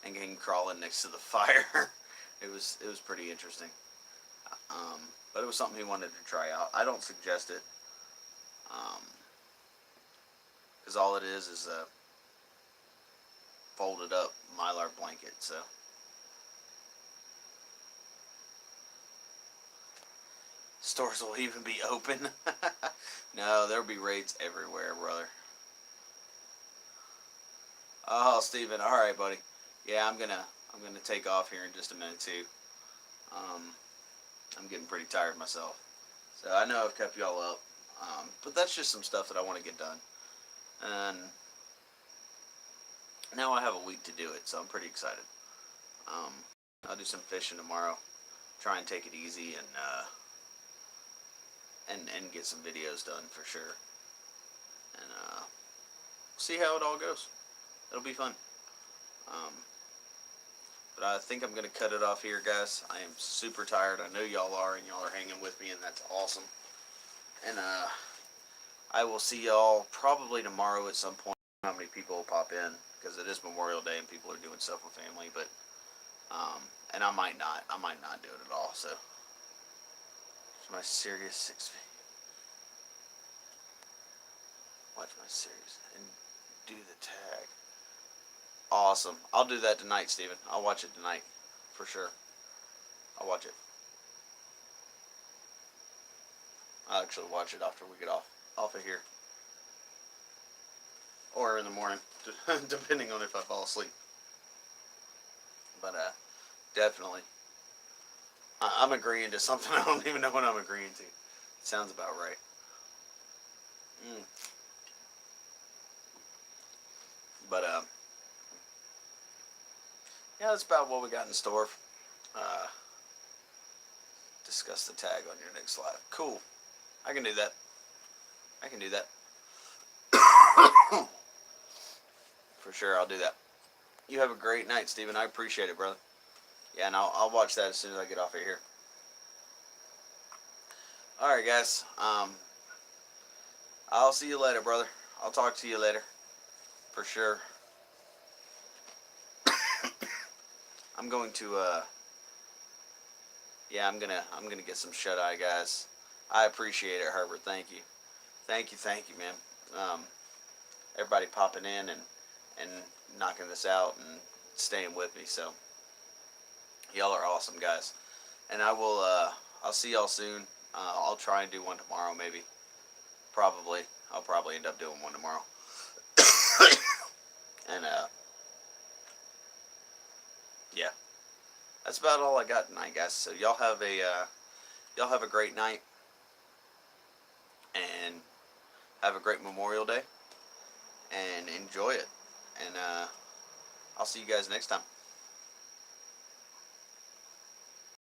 and came crawling next to the fire. It was pretty interesting. But it was something he wanted to try out. I don't suggest it, because all it is a folded up Mylar blanket. So stores will even be open. No, there'll be raids everywhere, brother. Oh, Steven, all right, buddy. Yeah, I'm gonna take off here in just a minute too. Um, I'm getting pretty tired myself, so I know I've kept y'all up. But that's just some stuff that I want to get done, and now I have a week to do it, so I'm pretty excited. I'll do some fishing tomorrow. Try and take it easy and get some videos done for sure, and see how it all goes. It'll be fun. But I think I'm going to cut it off here, guys. I am super tired. I know y'all are, and y'all are hanging with me, and that's awesome. And I will see y'all probably tomorrow at some point. How many people will pop in, because it is Memorial Day and people are doing stuff with family. But And I might not do it at all. So it's my serious 6 feet. Watch my series and do the tag. Awesome. I'll do that tonight, Steven. I'll watch it tonight. For sure. I'll watch it. I'll actually watch it after we get off of here. Or in the morning. Depending on if I fall asleep. But definitely. I'm agreeing to something I don't even know what I'm agreeing to. Sounds about right. But yeah, that's about what we got in store. Uh, discuss the tag on your next live. Cool. I can do that. I can do that. For sure, I'll do that. You have a great night, Steven. I appreciate it, brother. Yeah, and I'll watch that as soon as I get off of here. Alright, guys. I'll see you later, brother. I'll talk to you later. For sure. I'm going to, yeah, I'm gonna get some shut-eye, guys. I appreciate it, Herbert. Thank you. Thank you, man. Everybody popping in and knocking this out and staying with me. So, y'all are awesome, guys. And I'll see y'all soon. I'll try and do one tomorrow, maybe. Probably. I'll probably end up doing one tomorrow. And, yeah. That's about all I got tonight, guys. So y'all have a great night. And have a great Memorial Day. And enjoy it. And, I'll see you guys next time.